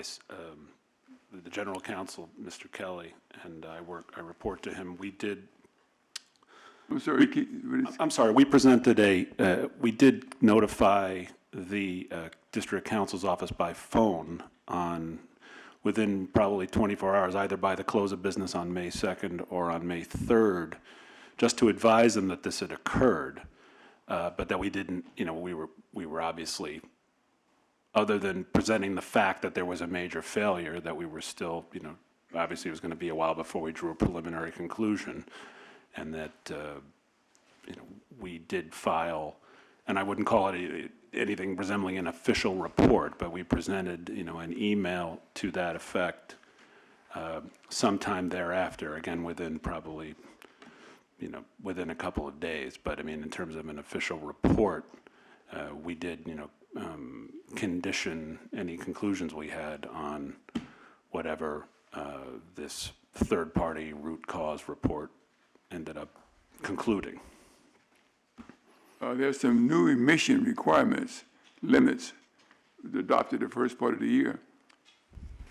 the general counsel, Mr. Kelly, and I report to him. We did... I'm sorry, I'm sorry, we did notify the district counsel's office by phone within probably 24 hours, either by the close of business on May 2nd or on May 3rd, just to advise them that this had occurred, but that we didn't, we were obviously, other than presenting the fact that there was a major failure, that we were still, obviously it was going to be a while before we drew a preliminary conclusion, and that, we did file, and I wouldn't call it anything resembling an official report, but we presented, an email to that effect sometime thereafter, again, within probably, within a couple of days. But, in terms of an official report, we did, condition any conclusions we had on whatever this third-party root cause report ended up concluding. There's some new emission requirements, limits, adopted the first part of the year.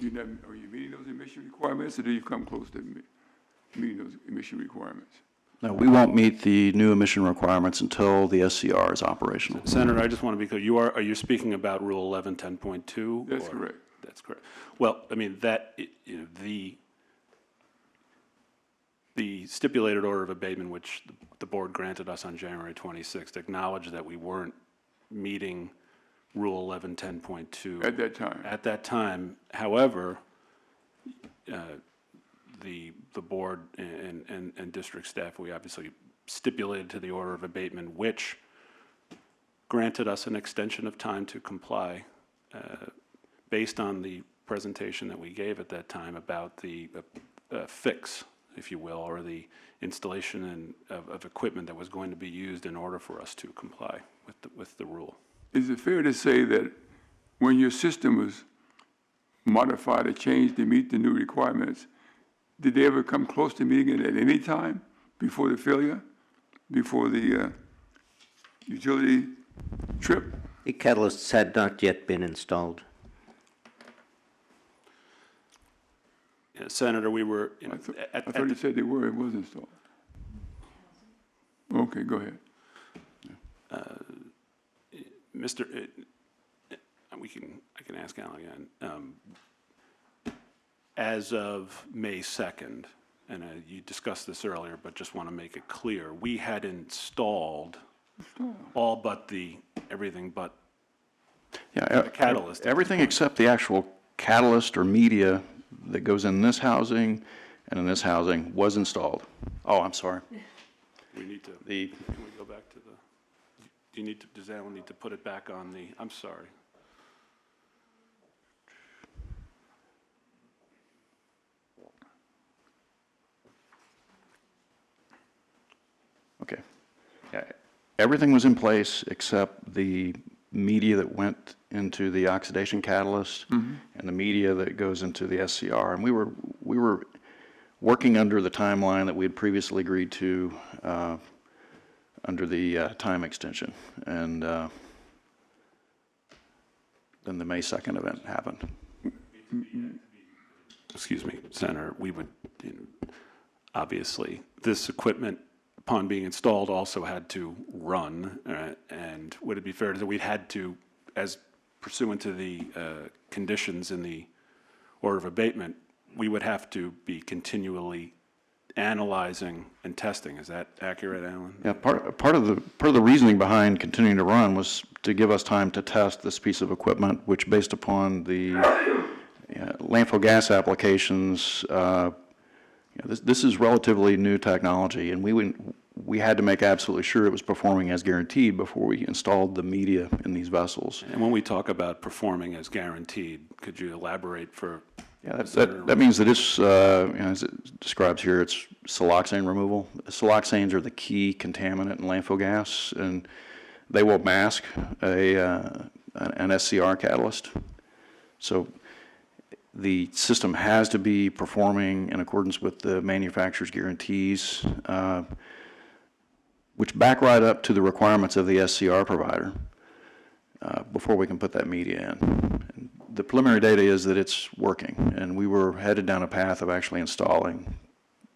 Are you meeting those emission requirements, or do you come close to meeting those emission requirements? No, we won't meet the new emission requirements until the SCR is operational. Senator, I just want to be clear, are you speaking about Rule 1110.2? That's correct. That's correct. Well, I mean, the stipulated order of abatement, which the board granted us on January 26th, acknowledged that we weren't meeting Rule 1110.2. At that time. At that time, however, the board and district staff, we obviously stipulated to the order of abatement, which granted us an extension of time to comply based on the presentation that we gave at that time about the fix, if you will, or the installation of equipment that was going to be used in order for us to comply with the rule. Is it fair to say that when your system was modified or changed to meet the new requirements, did they ever come close to meeting it at any time before the failure, before the utility trip? The catalysts had not yet been installed. Yeah, Senator, we were, I thought you said they were, it was installed. Okay, go ahead. Mr., I can ask Alan again. As of May 2nd, and you discussed this earlier, but just want to make it clear, we had installed all but everything but Yeah, the catalyst. everything except the actual catalyst or media that goes in this housing and in this housing was installed. Oh, I'm sorry. We need to, The, can we go back to does Alan need to put it back on I'm sorry. okay. Yeah, everything was in place except the media that went into the oxidation catalyst and the media that goes into the SCR. And we were working under the timeline that we had previously agreed to under the time extension. And then the May 2nd event happened. Excuse me, Senator, we would, obviously, this equipment, upon being installed, also had to run, and would it be fair to say we'd had to, as pursuant to the conditions in the order of abatement, we would have to be continually analyzing and testing. Is that accurate, Alan? Yeah, part of the reasoning behind continuing to run was to give us time to test this piece of equipment, which, based upon the landfill gas applications, this is relatively new technology, and we had to make absolutely sure it was performing as guaranteed before we installed the media in these vessels. And when we talk about performing as guaranteed, could you elaborate for? Yeah, that means that it's, as it describes here, it's siloxane removal. Siloxanes are the key contaminant in landfill gas, and they will mask an SCR catalyst. So the system has to be performing in accordance with the manufacturer's guarantees, which back right up to the requirements of the SCR provider before we can put that media in. And the preliminary data is that it's working, and we were headed down a path of actually installing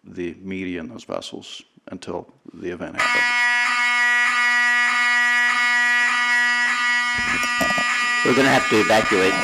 the media in those vessels until the event happened. We're going to have to evacuate.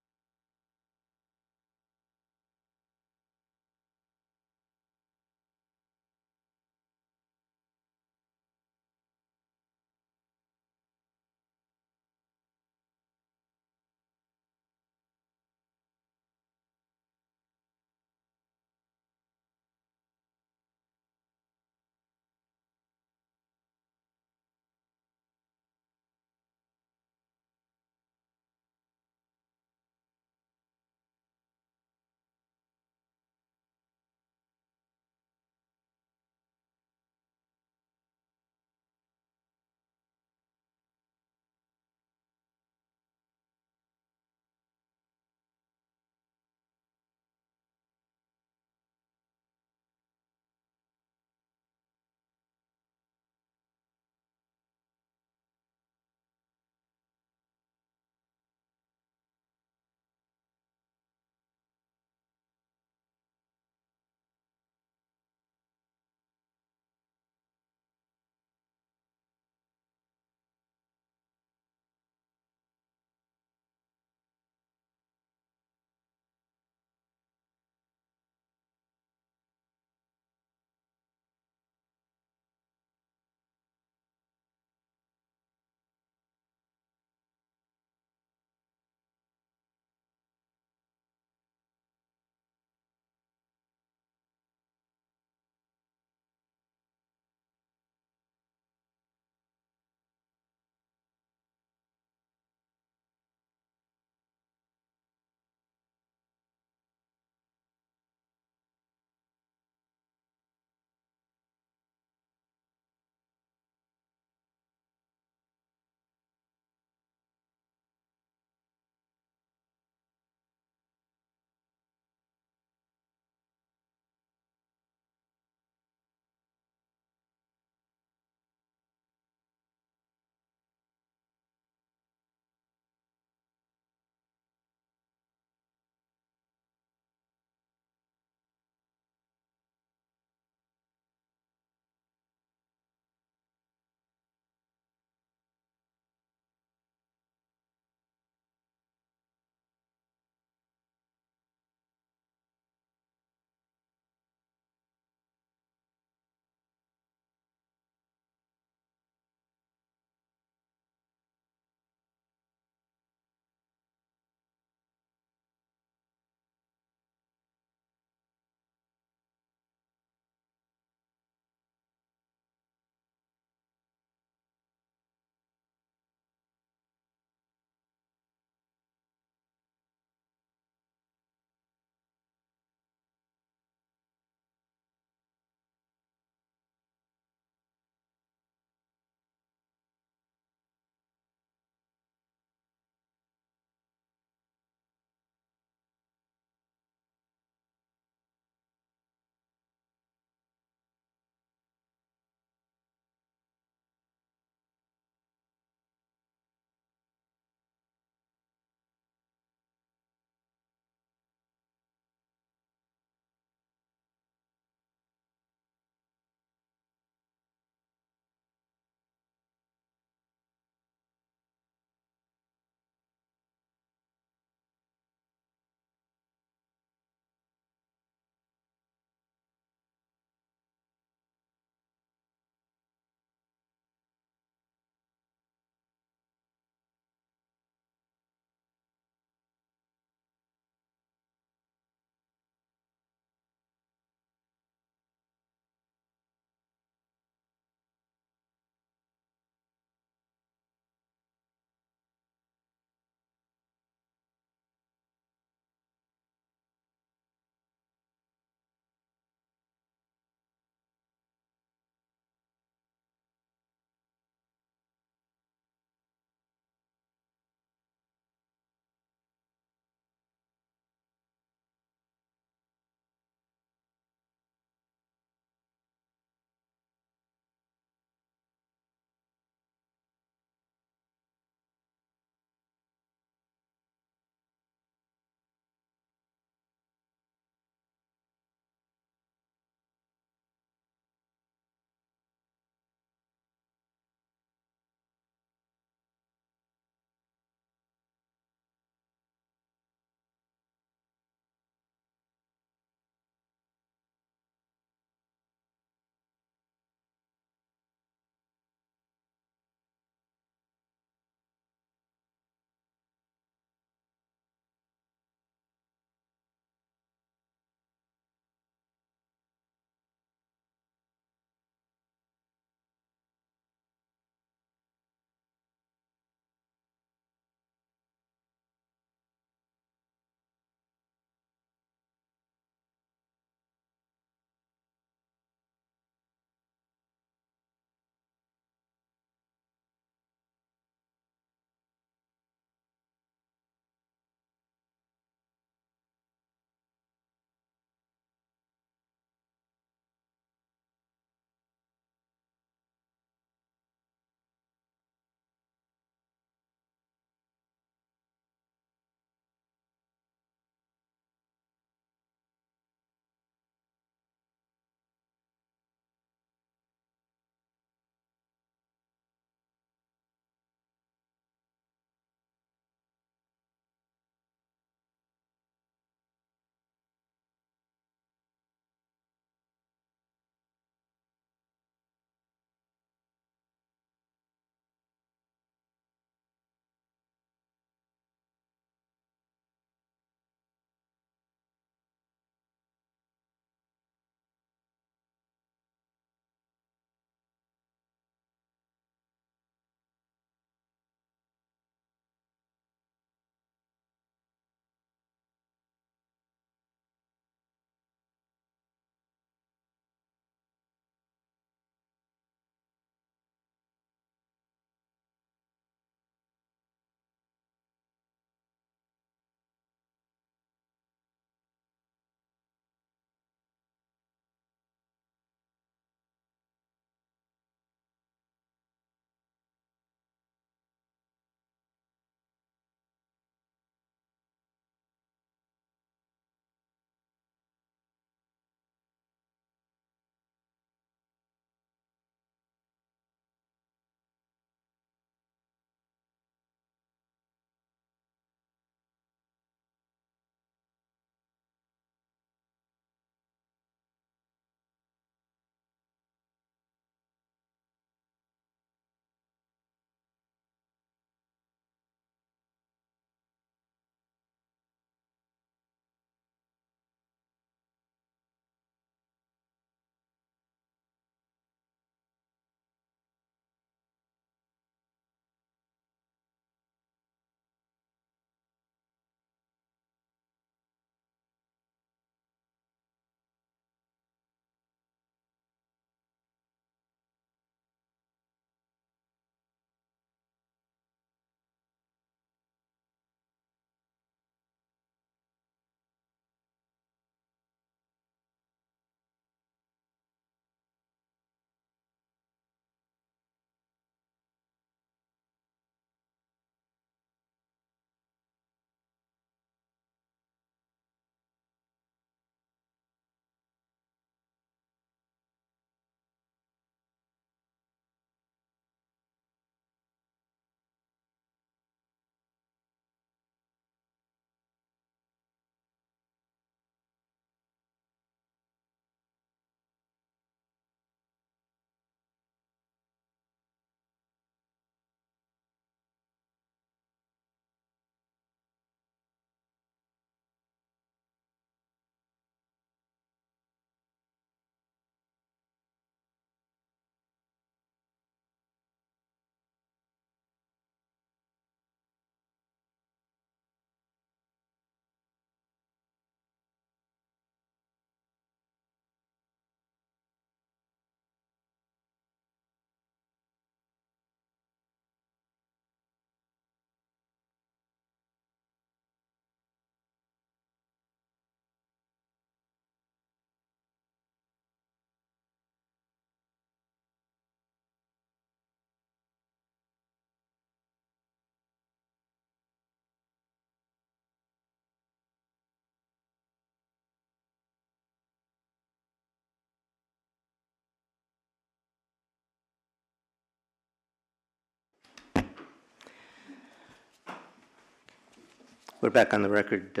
We're back on the record.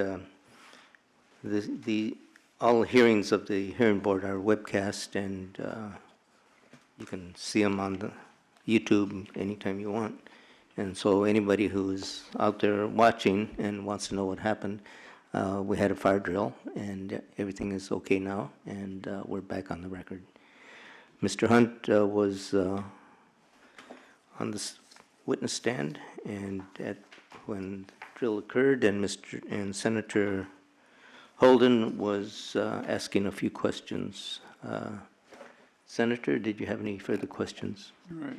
All hearings of the hearing board are webcast, and you can see them on the YouTube anytime you want. And so anybody who's out there watching and wants to know what happened, we had a fire drill, and everything is okay now, and we're back on the record. Mr. Hunt was on the witness stand, and when the drill occurred, and Senator Holden was asking a few questions. Senator, did you have any further questions? Right.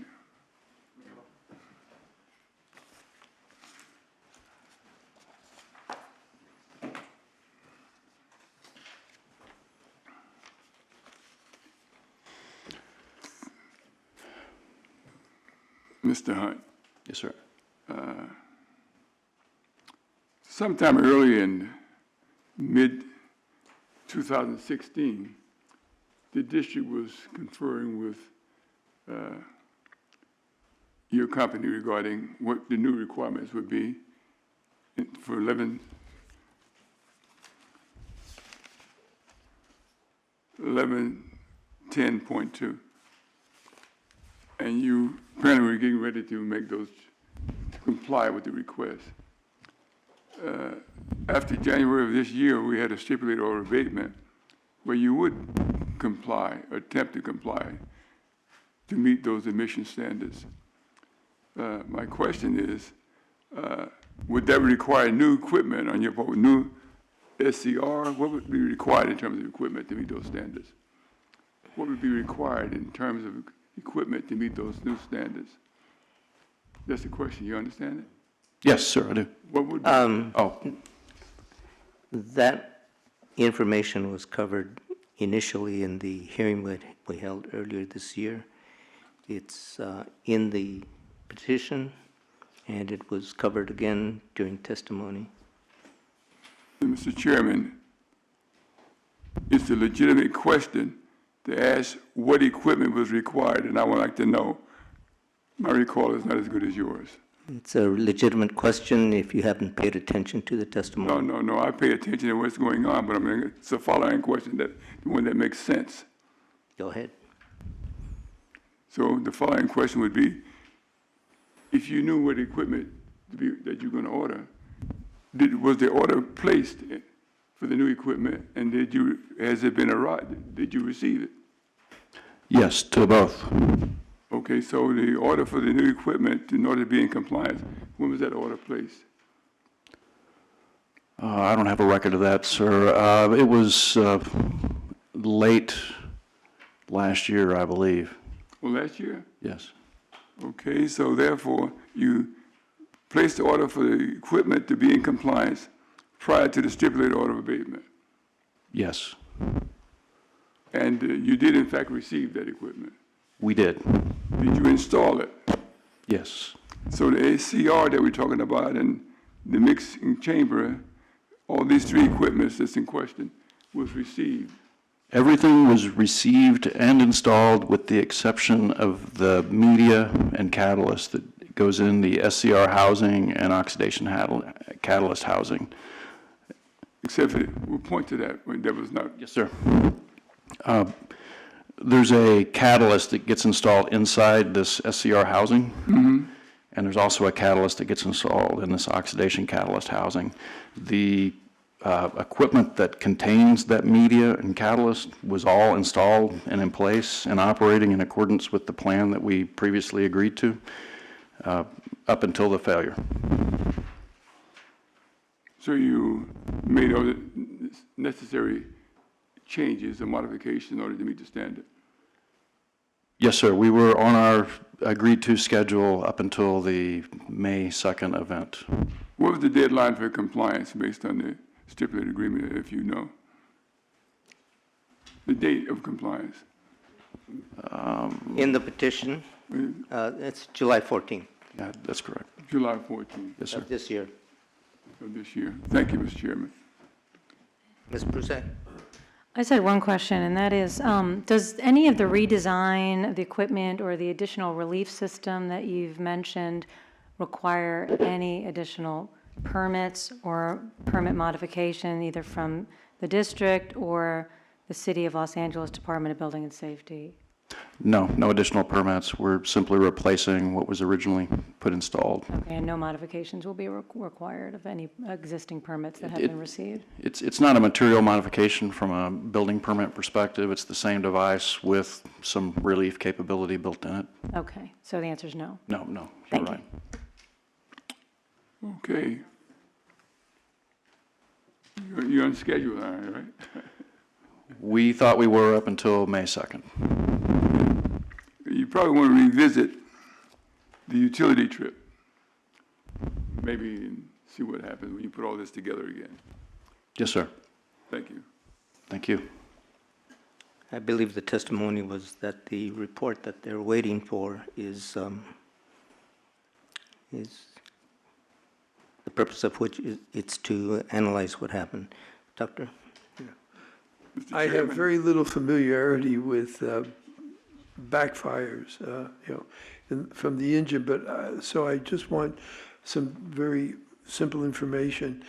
Mr. Hunt, Yes, sir. sometime early in mid-2016, the district was conferring with your company regarding what the new requirements would be for 1110.2. And you apparently were getting ready to make those, to comply with the request. After January of this year, we had a stipulated order of abatement where you would comply, attempt to comply, to meet those emission standards. My question is, would that require new equipment on your part, new SCR? What would be required in terms of equipment to meet those standards? What would be required in terms of equipment to meet those new standards? That's the question. You understand it? Yes, sir, I do. What would be? That information was covered initially in the hearing we held earlier this year. It's in the petition, and it was covered again during testimony. Mr. Chairman, it's a legitimate question to ask what equipment was required, and I would like to know. My recall is not as good as yours. It's a legitimate question if you haven't paid attention to the testimony. No, I pay attention to what's going on, but I mean, it's a following question, the one that makes sense. Go ahead. So the following question would be, if you knew what equipment that you're going to order, was the order placed for the new equipment, and has it been arrived? Did you receive it? Yes, to both. Okay, so the order for the new equipment, in order to be in compliance, when was that order placed? I don't have a record of that, sir. It was late last year, I believe. Well, last year? Yes. Okay, so therefore, you placed the order for the equipment to be in compliance prior to the stipulated order of abatement. Yes, And you did in fact receive that equipment. we did. Did you install it? Yes. So the ACR that we're talking about and the mixing chamber, all these three equipments that's in question, was received. Everything was received and installed with the exception of the media and catalyst that goes in the SCR housing and oxidation catalyst housing. Except for, we'll point to that, when that was not. Yes, sir. There's a catalyst that gets installed inside this SCR housing. And there's also a catalyst that gets installed in this oxidation catalyst housing. The equipment that contains that media and catalyst was all installed and in place and operating in accordance with the plan that we previously agreed to up until the failure. So you made all the necessary changes and modifications in order to meet the standard? Yes, sir. We were on our agreed-to schedule up until the May 2nd event. What was the deadline for compliance based on the stipulated agreement, if you know? The date of compliance? In the petition, it's July 14th Yeah, that's correct. July 14th Yes, sir. of this year. of this year. Thank you, Mr. Chairman. Ms. Brusette? I just had one question, and that is, does any of the redesign of the equipment or the additional relief system that you've mentioned require any additional permits or permit modification either from the district or the City of Los Angeles Department of Building and Safety? No, no additional permits. We're simply replacing what was originally put installed. Okay, and no modifications will be required of any existing permits that have been received? It's not a material modification from a building permit perspective. It's the same device with some relief capability built in it. Okay, so the answer is no. No, you're Thank right. Okay. You're on schedule, all right? We thought we were up until May 2nd. You probably want to revisit the utility trip, maybe, and see what happens when you put all this together again. Yes, sir. Thank you. Thank you. I believe the testimony was that the report that they're waiting for is the purpose of which it's to analyze what happened. Doctor? I have very little familiarity with backfires, from the engine, but, so I just want some very simple information.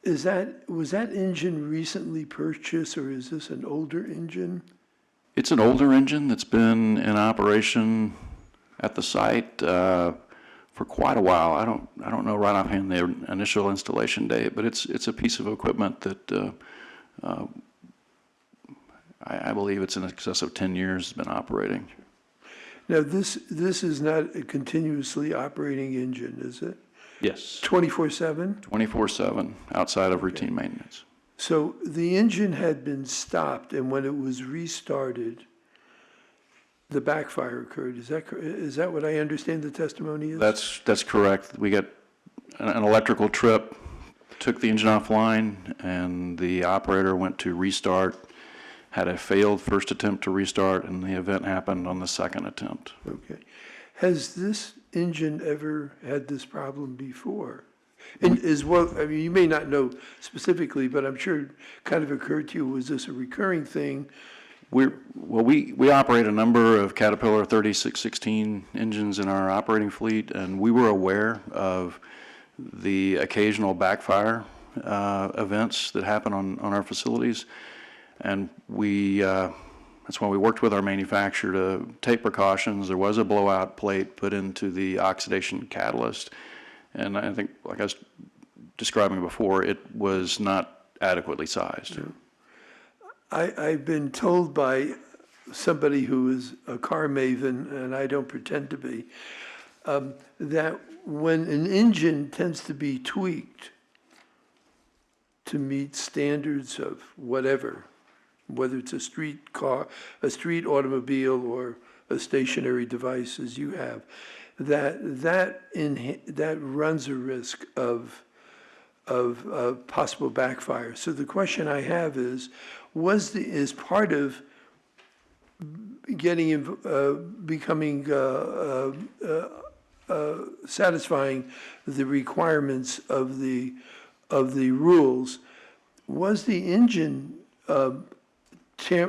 Was that engine recently purchased, or is this an older engine? It's an older engine that's been in operation at the site for quite a while. I don't know right offhand the initial installation date, but it's a piece of equipment that I believe it's in excess of 10 years it's been operating. Now, this is not a continuously operating engine, is it? Yes. 24/7? 24/7 outside of routine maintenance. So the engine had been stopped, and when it was restarted, the backfire occurred. Is that what I understand the testimony is? That's correct. We got an electrical trip, took the engine offline, and the operator went to restart, had a failed first attempt to restart, and the event happened on the second attempt. Okay. Has this engine ever had this problem before? And as well, I mean, you may not know specifically, but I'm sure it kind of occurred to you, was this a recurring thing? We operate a number of Caterpillar 3616 engines in our operating fleet, and we were aware of the occasional backfire events that happen on our facilities. And that's when we worked with our manufacturer to take precautions. There was a blowout plate put into the oxidation catalyst. And I think, like I was describing before, it was not adequately sized. I've been told by somebody who is a car maven, and I don't pretend to be, that when an engine tends to be tweaked to meet standards of whatever, whether it's a street car, a street automobile, or a stationary device as you have, that runs a risk of possible backfire. So the question I have is part of becoming satisfying the requirements of the rules, was the engine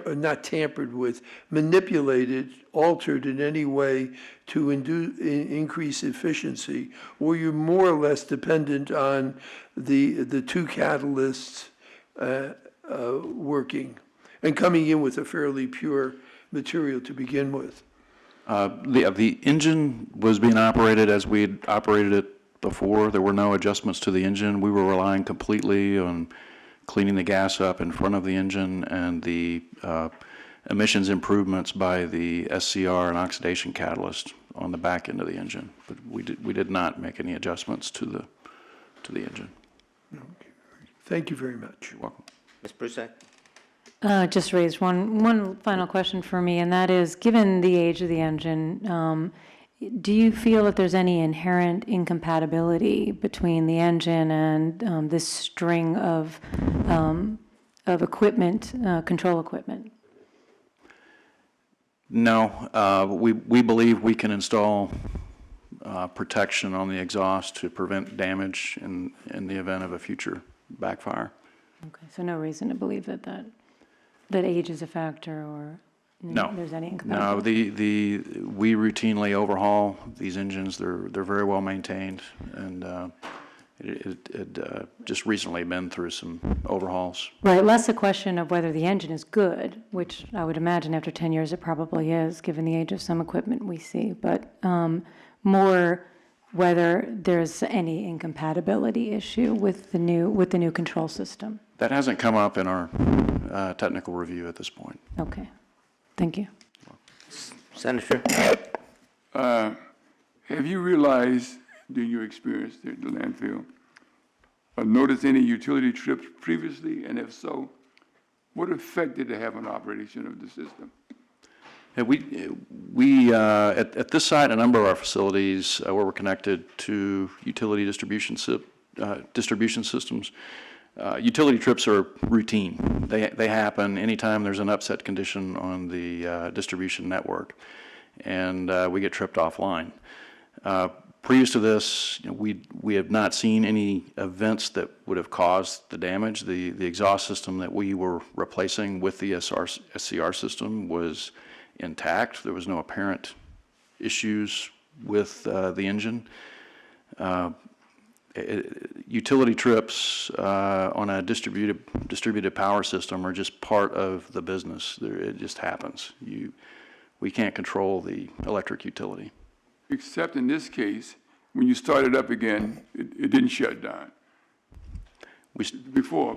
not tampered with, manipulated, altered in any way to increase efficiency? Or you're more or less dependent on the two catalysts working and coming in with a fairly pure material to begin with? The engine was being operated as we had operated it before. There were no adjustments to the engine. We were relying completely on cleaning the gas up in front of the engine and the emissions improvements by the SCR and oxidation catalyst on the back end of the engine. But we did not make any adjustments to the engine. Okay. Thank you very much. You're welcome. Ms. Prusak? Just raised one final question for me, and that is, given the age of the engine, do you feel that there's any inherent incompatibility between the engine and this string of equipment, control equipment? No, we believe we can install protection on the exhaust to prevent damage in the event of a future backfire. Okay, so no reason to believe that age is a factor, or No. there's any No, incompatibility? we routinely overhaul these engines. They're very well maintained, and It had just recently been through some overhauls. Right, less a question of whether the engine is good, which I would imagine after 10 years it probably is, given the age of some equipment we see, but more whether there's any incompatibility issue with the new control system. That hasn't come up in our technical review at this point. Okay, thank you. Senator? Have you realized during your experience at the landfill, or noticed any utility trips previously? And if so, what effect did it have on operation of the system? Yeah, we at this site, a number of our facilities where we're connected to utility distribution systems, utility trips are routine. They happen anytime there's an upset condition on the distribution network, and we get tripped offline. Previous to this, we have not seen any events that would have caused the damage. The exhaust system that we were replacing with the SCR system was intact. There was no apparent issues with the engine. Utility trips on a distributed power system are just part of the business. It just happens. We can't control the electric utility. Except in this case, when you started up again, it didn't shut down.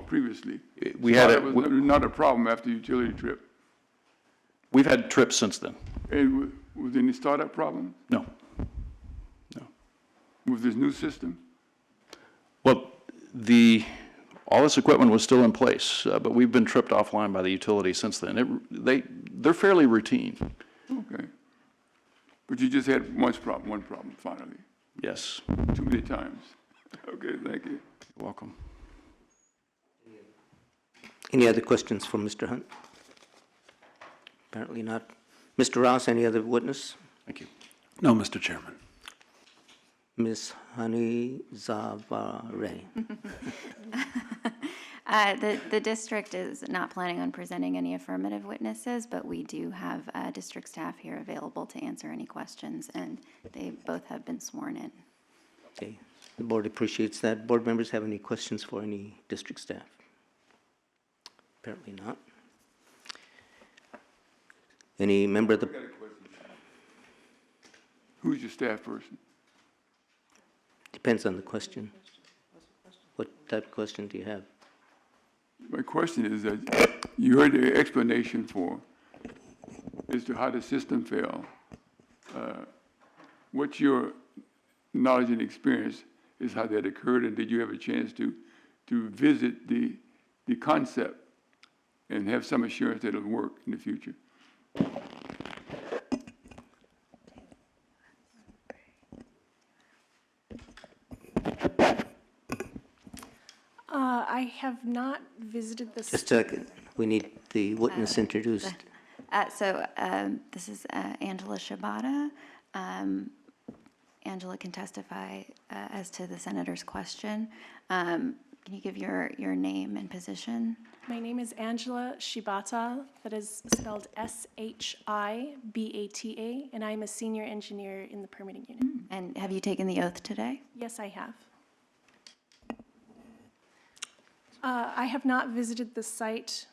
Previously. It was not a problem after utility trip. We've had trips since then. And was there any startup problem No. with this new system? Well, all this equipment was still in place, but we've been tripped offline by the utility since then. They're fairly routine. Okay. But you just had one problem finally. Yes. Too many times. Okay, thank you. You're welcome. Any other questions for Mr. Hunt? Apparently not. Mr. Ross, any other witness? Thank you. No, Mr. Chairman. Ms. Hani Zavare. The district is not planning on presenting any affirmative witnesses, but we do have district staff here available to answer any questions, and they both have been sworn in. Okay, the board appreciates that. Board members have any questions for any district staff? Apparently not. Any member of the, Who's your staff person? depends on the question. What type of question do you have? My question is that you heard the explanation as to how the system fell. What's your knowledge and experience is how that occurred, and did you have a chance to visit the concept and have some assurance that it'll work in the future? I have not visited this. Just a second, we need the witness introduced. This is Angela Shibata. Angela can testify as to the senator's question. Can you give your name and position? My name is Angela Shibata, that is spelled S-H-I-B-A-T-A, and I'm a senior engineer in the permitting unit. And have you taken the oath today? Yes, I have. I have not visited the site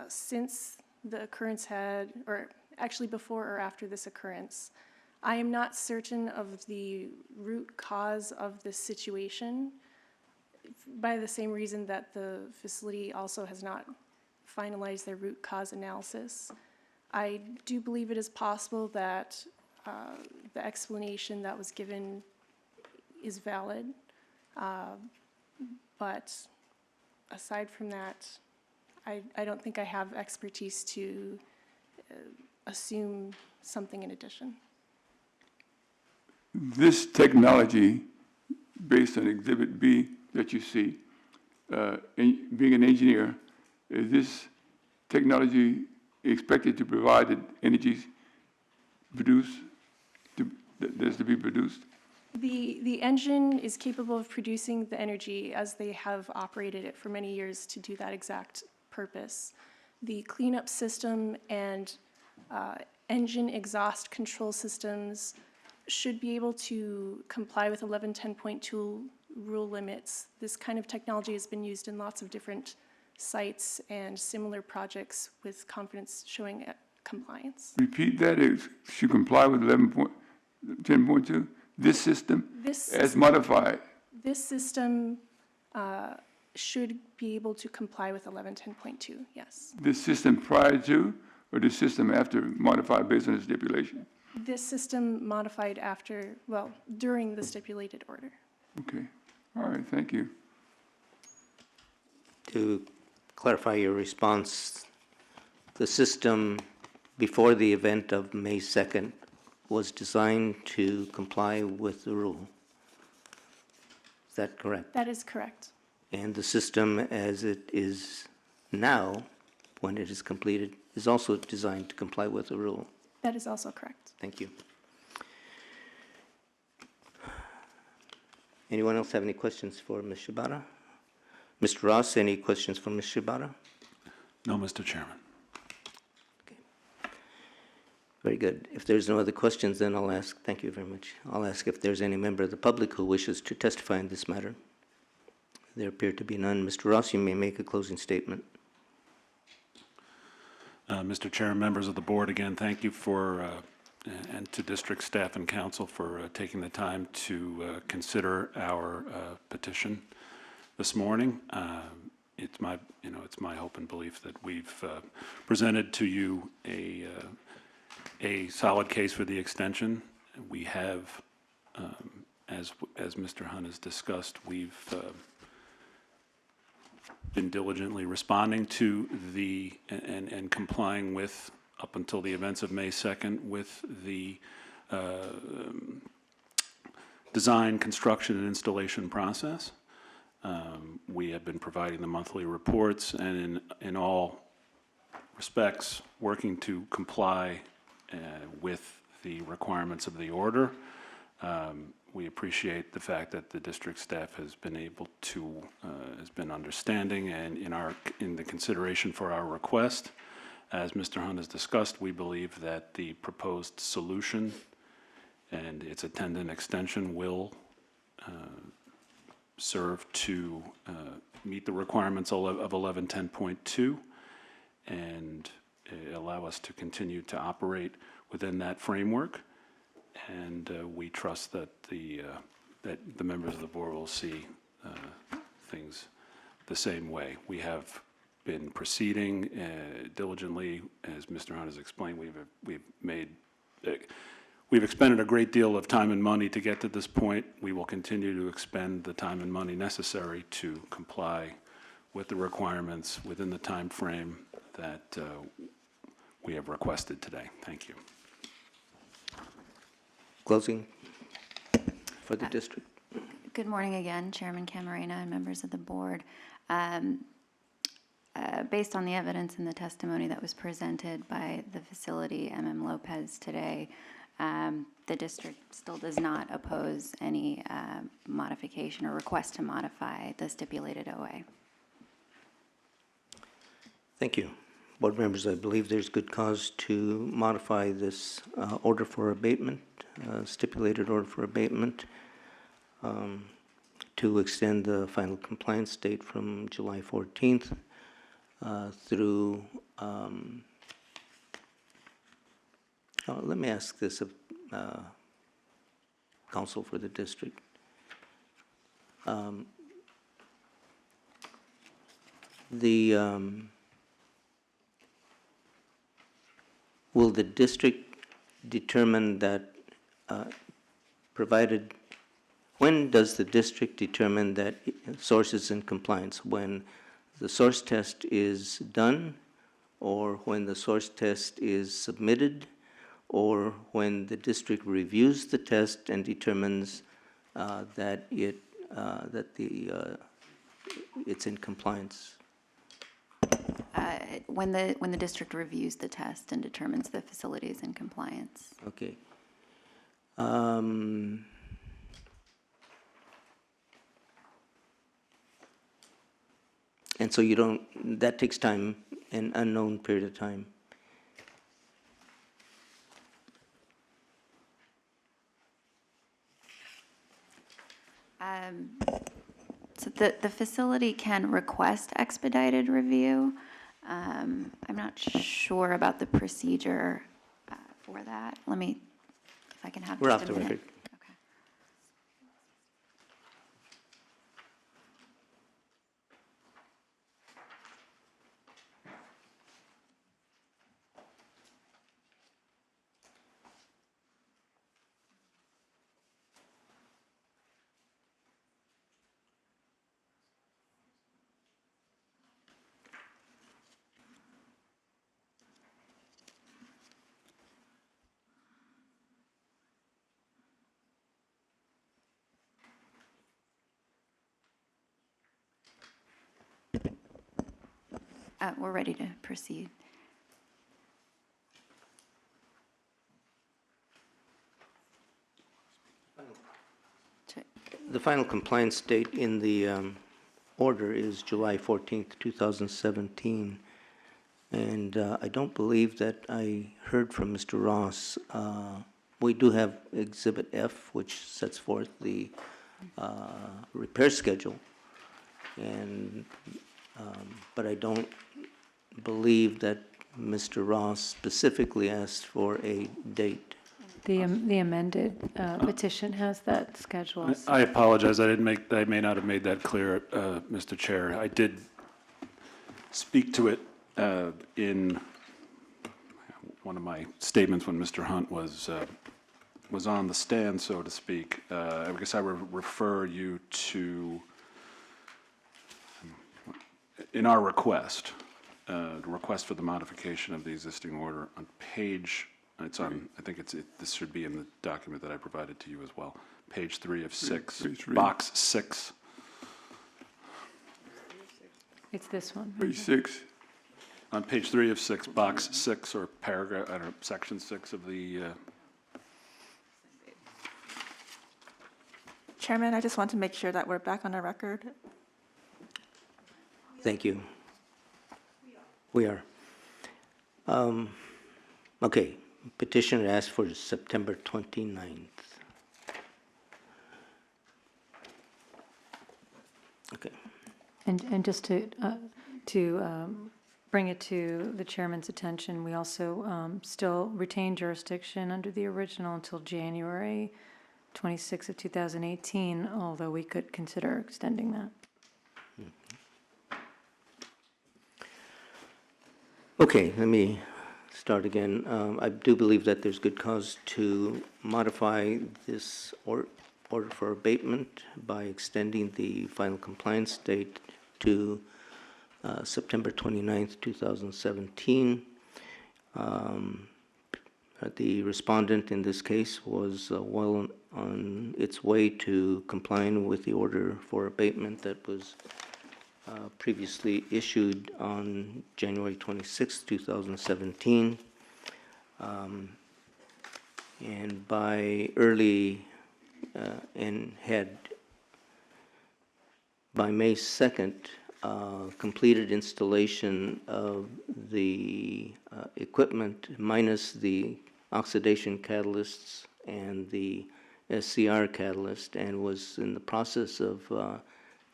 since the occurrence or actually before or after this occurrence. I am not certain of the root cause of this situation, by the same reason that the facility also has not finalized their root cause analysis. I do believe it is possible that the explanation that was given is valid, but aside from that, I don't think I have expertise to assume something in addition. This technology, based on Exhibit B that you see, being an engineer, is this technology expected to provide the energy that's to be produced? The engine is capable of producing the energy as they have operated it for many years to do that exact purpose. The cleanup system and engine exhaust control systems should be able to comply with 1110.2 rule limits. This kind of technology has been used in lots of different sites and similar projects with confidence showing compliance. Repeat that, it should comply with 10.2? This system, as modified, This system should be able to comply with 1110.2, yes. this system prior to, or the system after modified based on the stipulation? This system modified after, well, during the stipulated order. Okay, all right, thank you. To clarify your response, the system before the event of May 2nd was designed to comply with the rule. Is that correct? That is correct. And the system as it is now, when it is completed, is also designed to comply with the rule. That is also correct. Thank you. Anyone else have any questions for Ms. Shibata? Mr. Ross, any questions for Ms. Shibata? No, Mr. Chairman. Okay. Very good. If there's no other questions, then I'll ask, thank you very much. I'll ask if there's any member of the public who wishes to testify in this matter. There appear to be none. Mr. Ross, you may make a closing statement. Mr. Chair, members of the board, again, thank you for, and to district staff and council for taking the time to consider our petition this morning. It's my, it's my hope and belief that we've presented to you a solid case for the extension. We have, as Mr. Hunt has discussed, we've been diligently responding to the, and complying with, up until the events of May 2nd, with the design, construction, and installation process. We have been providing the monthly reports and in all respects, working to comply with the requirements of the order. We appreciate the fact that the district staff has been able to, has been understanding and in the consideration for our request. As Mr. Hunt has discussed, we believe that the proposed solution and its attendant extension will serve to meet the requirements of 1110.2 and allow us to continue to operate within that framework. And we trust that the members of the board will see things the same way. We have been proceeding diligently, as Mr. Hunt has explained. We've expended a great deal of time and money to get to this point. We will continue to expend the time and money necessary to comply with the requirements within the time frame that we have requested today. Thank you. Closing for the district. Good morning again, Chairman Camarena and members of the board. Based on the evidence and the testimony that was presented by the facility, MM Lopez, today, the district still does not oppose any modification or request to modify the stipulated OA. Thank you. Board members, I believe there's good cause to modify this order for abatement, stipulated order for abatement, to extend the final compliance date from July 14th through, let me ask this of counsel for the district. Will the district determine that, when does the district determine that source is in compliance? When the source test is done, or when the source test is submitted, or when the district reviews the test and determines that it's in compliance? When the district reviews the test and determines the facility is in compliance. Okay. And so you don't, that takes time, an unknown period of time. The facility can request expedited review. I'm not sure about the procedure for that. Let me, if I can have We're just off a the minute. record. Okay. We're ready to proceed. The final compliance date in the order is July 14th, 2017. And I don't believe that I heard from Mr. Ross. We do have Exhibit F, which sets forth the repair schedule. And, but I don't believe that Mr. Ross specifically asked for a date. The amended petition has that schedule. I apologize, I may not have made that clear, Mr. Chair. I did speak to it in one of my statements when Mr. Hunt was on the stand, so to speak. I guess I would refer you to, in our request, the request for the modification of the existing order on page, it's on, I think this should be in the document that I provided to you as well. Page 3 of 6, Page 3. box 6. It's this one. Page 6. On page 3 of 6, box 6, or paragraph, I don't know, section 6 of the, Chairman, I just want to make sure that we're back on our record. Thank you. We are. Okay, petitioner asked for September 29th. Okay. And just to bring it to the chairman's attention, we also still retain jurisdiction under the original until January 26th of 2018, although we could consider extending that. Okay, let me start again. I do believe that there's good cause to modify this order for abatement by extending the final compliance date to September 29th, 2017. The respondent in this case was well on its way to complying with the order for abatement that was previously issued on January 26, 2017. And by early and had by May 2nd completed installation of the equipment minus the oxidation catalysts and the SCR catalyst, and was in the process of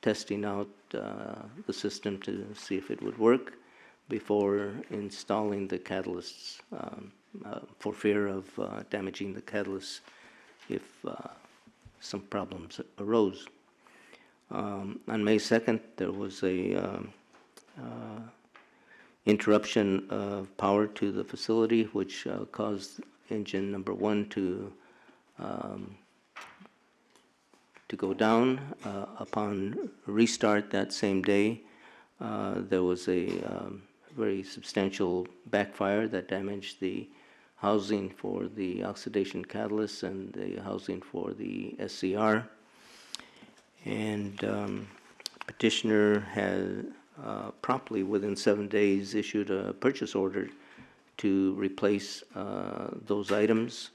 testing out the system to see if it would work before installing the catalysts for fear of damaging the catalysts if some problems arose. On May 2nd, there was a interruption of power to the facility, which caused engine number 1 to go down. Upon restart that same day, there was a very substantial backfire that damaged the housing for the oxidation catalyst and the housing for the SCR. And petitioner has promptly, within 7 days, issued a purchase order to replace those items.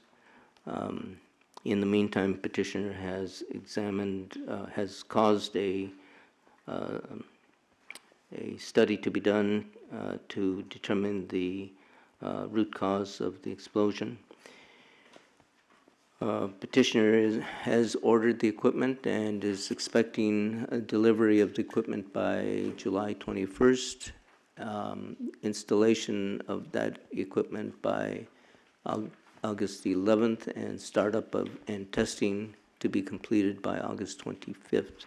In the meantime, petitioner has examined, has caused a study to be done to determine the root cause of the explosion. Has ordered the equipment and is expecting a delivery of the equipment by July 21st. Installation of that equipment by August 11th, and startup of and testing to be completed by August 25th.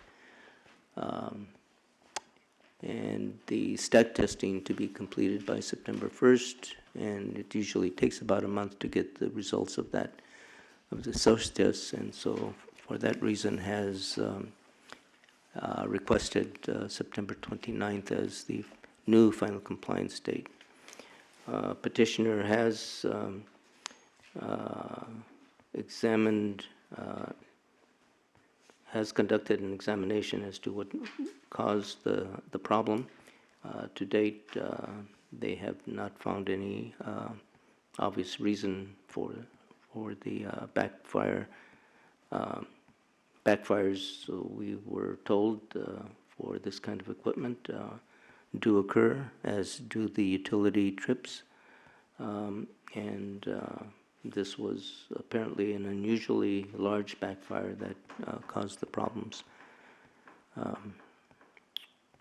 And the stack testing to be completed by September 1st, and it usually takes about a month to get the results of that, of the source tests, and so for that reason has requested September 29th as the new final compliance date. Petitioner has has conducted an examination as to what caused the problem. To date, they have not found any obvious reason for the backfires. So we were told for this kind of equipment do occur, as do the utility trips, and this was apparently an unusually large backfire that caused the problems.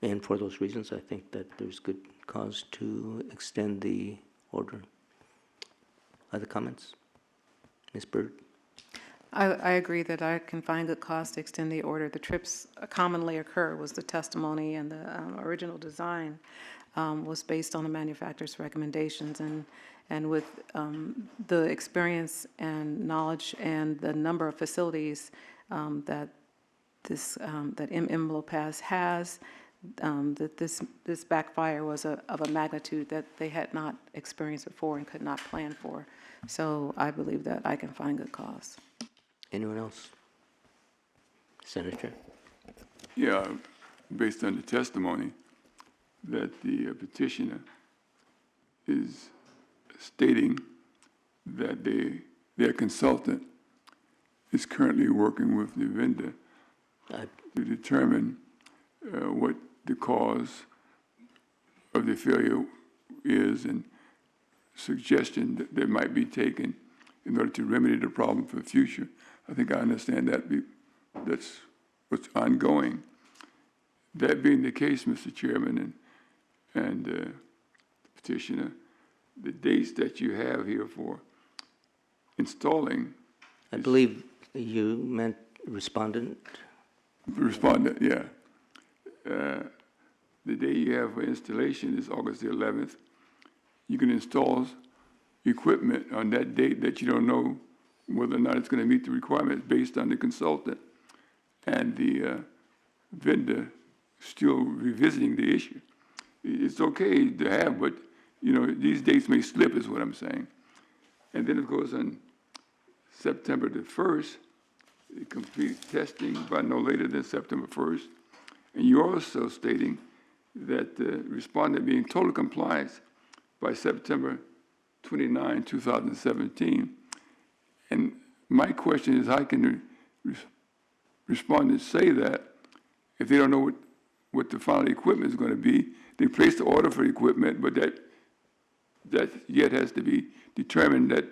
And for those reasons, I think that there's good cause to extend the order. Other comments? Ms. Byrd? I agree that I can find good cause to extend the order. The trips commonly occur was the testimony, and the original design was based on the manufacturer's recommendations, and with the experience and knowledge and the number of facilities that Lopez has, that this backfire was of a magnitude that they had not experienced before and could not plan for. So I believe that I can find good cause. Anyone else? Senator? Yeah, based on the testimony that the petitioner is stating that their consultant is currently working with the vendor to determine what the cause of the failure is, and suggestion that they might be taken in order to remedy the problem for the future. I think I understand that that's what's ongoing. That being the case, Mr. Chairman and petitioner, the dates that you have here for installing. I believe you meant respondent? Respondent, yeah. The day you have for installation is August the 11th. You can install equipment on that date that you don't know whether or not it's going to meet the requirements based on the consultant and the vendor still revisiting the issue. It's okay to have, but these dates may slip, is what I'm saying. And then it goes on September the 1st, complete testing by no later than September 1st. And you're also stating that the respondent be in total compliance by September 29, 2017. And my question is, how can the respondents say that if they don't know what the final equipment is going to be? They place the order for equipment, but that yet has to be determined that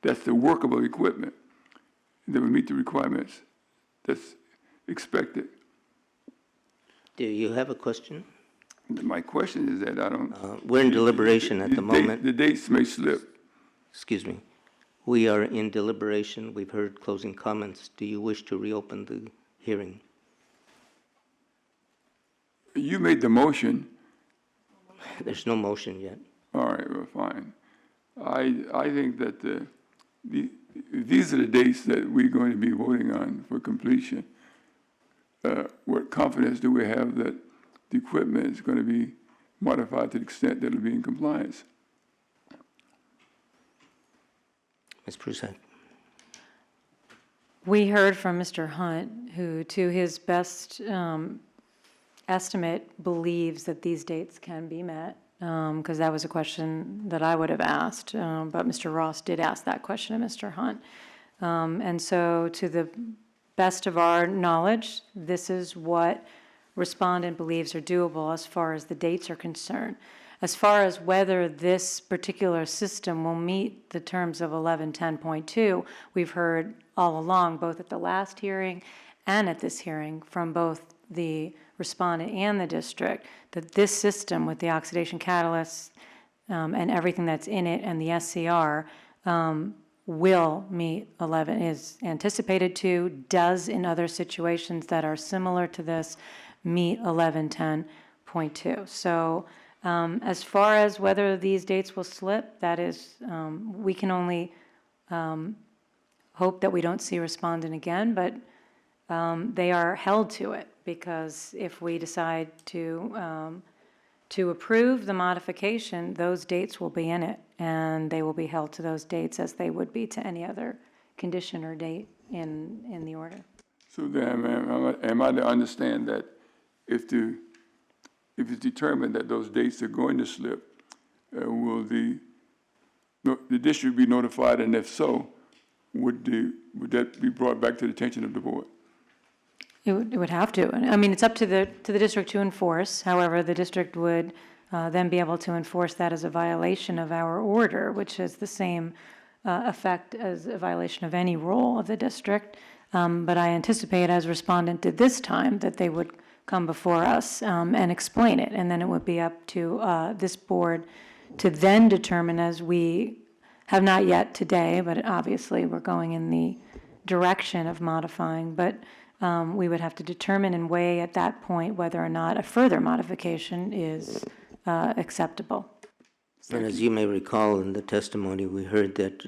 that's the workable equipment that will meet the requirements that's expected. Do you have a question? My question is that I don't... We're in deliberation at the moment. The dates may slip. Excuse me. We are in deliberation. We've heard closing comments. Do you wish to reopen the hearing? You made the motion. There's no motion yet. All right, well, fine. I think that these are the dates that we're going to be voting on for completion. What confidence do we have that the equipment is going to be modified to the extent that it'll be in compliance? Ms. Prusak? We heard from Mr. Hunt, who, to his best estimate, believes that these dates can be met, because that was a question that I would have asked, but Mr. Ross did ask that question of Mr. Hunt. And so, to the best of our knowledge, this is what respondent believes are doable as far as the dates are concerned. As far as whether this particular system will meet the terms of 1110.2, we've heard all along, both at the last hearing and at this hearing, from both the respondent and the district, that this system with the oxidation catalyst and everything that's in it and the SCR will meet 11, is anticipated to, does in other situations that are similar to this, meet 1110.2. So as far as whether these dates will slip, that is, we can only hope that we don't see respondent again, but they are held to it, because if we decide to approve the modification, those dates will be in it, and they will be held to those dates as they would be to any other condition or date in the order. So then, am I to understand that if it's determined that those dates are going to slip, will the district be notified, and if so, would that be brought back to the attention of the board? It would have to. I mean, it's up to the district to enforce. However, the district would then be able to enforce that as a violation of our order, which has the same effect as a violation of any rule of the district. But I anticipate, as respondent did this time, that they would come before us and explain it. And then it would be up to this board to then determine, as we have not yet today, but obviously we're going in the direction of modifying, but we would have to determine and weigh at that point whether or not a further modification is acceptable. And as you may recall in the testimony, we heard that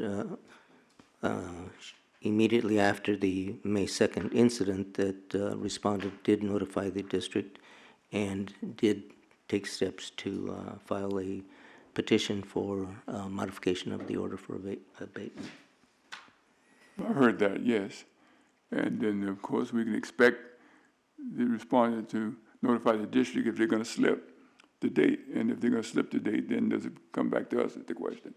immediately after the May 2nd incident, that respondent did notify the district and did take steps to file a petition for modification of the order for abatement. I heard that, yes. And then, of course, we can expect the respondent to notify the district if they're going to slip the date. And if they're going to slip the date, then does it come back to us is the question.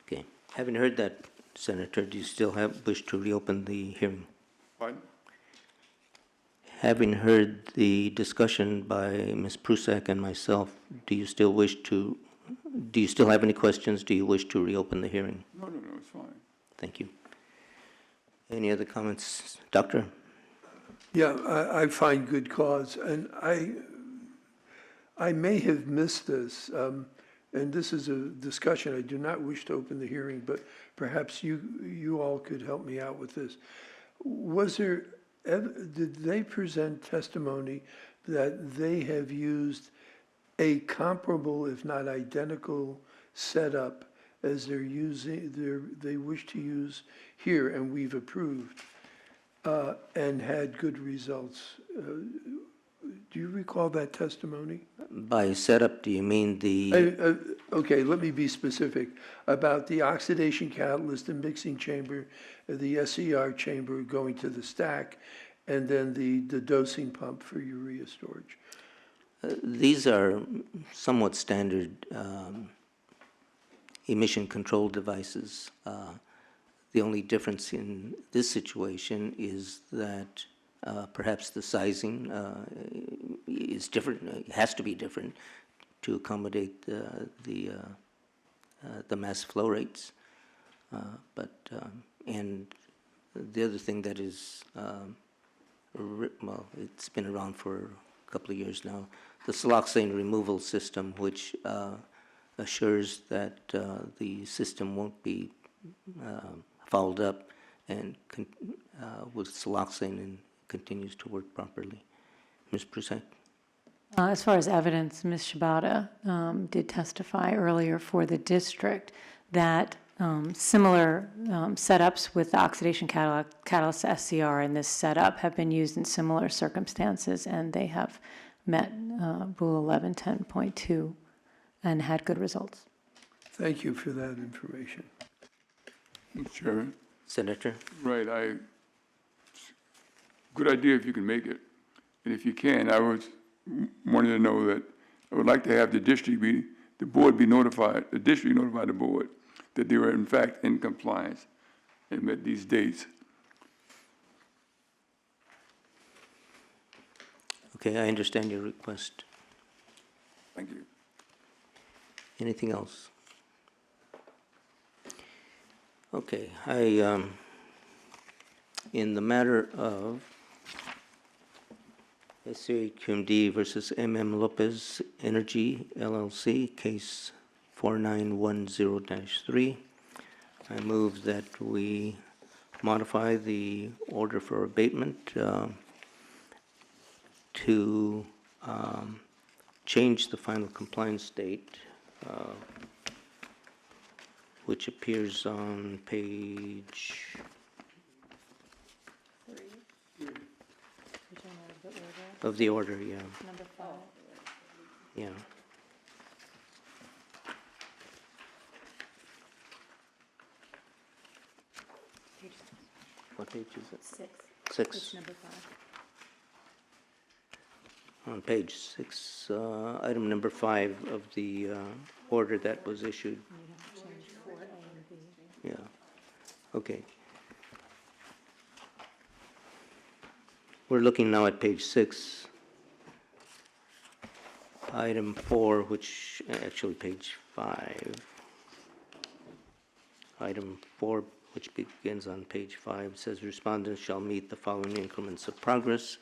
Okay. Having heard that, Senator, do you still wish to reopen the hearing? Pardon? Having heard the discussion by Ms. Prusak and myself, do you still have any questions? Do you wish to reopen the hearing? No, it's fine. Thank you. Any other comments? Doctor? Yeah, I find good cause, and I may have missed this, and this is a discussion. I do not wish to open the hearing, but perhaps you all could help me out with this. Did they present testimony that they have used a comparable, if not identical, setup as they wish to use here, and we've approved, and had good results? Do you recall that testimony? By setup, do you mean the... Okay, let me be specific about the oxidation catalyst and mixing chamber, the SCR chamber going to the stack, and then the dosing pump for urea storage. These are somewhat standard emission control devices. The only difference in this situation is that perhaps the sizing is different, it has to be different to accommodate the mass flow rates. And the other thing that is, well, it's been around for a couple of years now, the siloxane removal system, which assures that the system won't be fouled up and with siloxane and continues to work properly. Ms. Prusak? As far as evidence, Ms. Shibata did testify earlier for the district that similar setups with the oxidation catalyst SCR and this setup have been used in similar circumstances, and they have met Rule 1110.2 and had good results. Thank you for that information. Mr. Chairman? Senator? Right, good idea if you can make it. And if you can, I was wanting to know that I would like to have the board be notified, the district notify the board that they were in fact in compliance and met these dates. Okay, I understand your request. Thank you. Anything else? Okay, in the matter of SCAQMD versus MM Lopez Energy LLC, case 4910-3, I move that we modify the order for abatement to change the final compliance date, which appears on page of the order, yeah. Number 5. Yeah. What page is it? 6. 6. It's number 5. On page 6, item number 5 of the order that was issued. You have to change 4A and B. Yeah. Okay. We're looking now at page 6. Item 4, which, actually page 5. Item 4, which begins on page 5, says respondents shall meet the following increments of progress.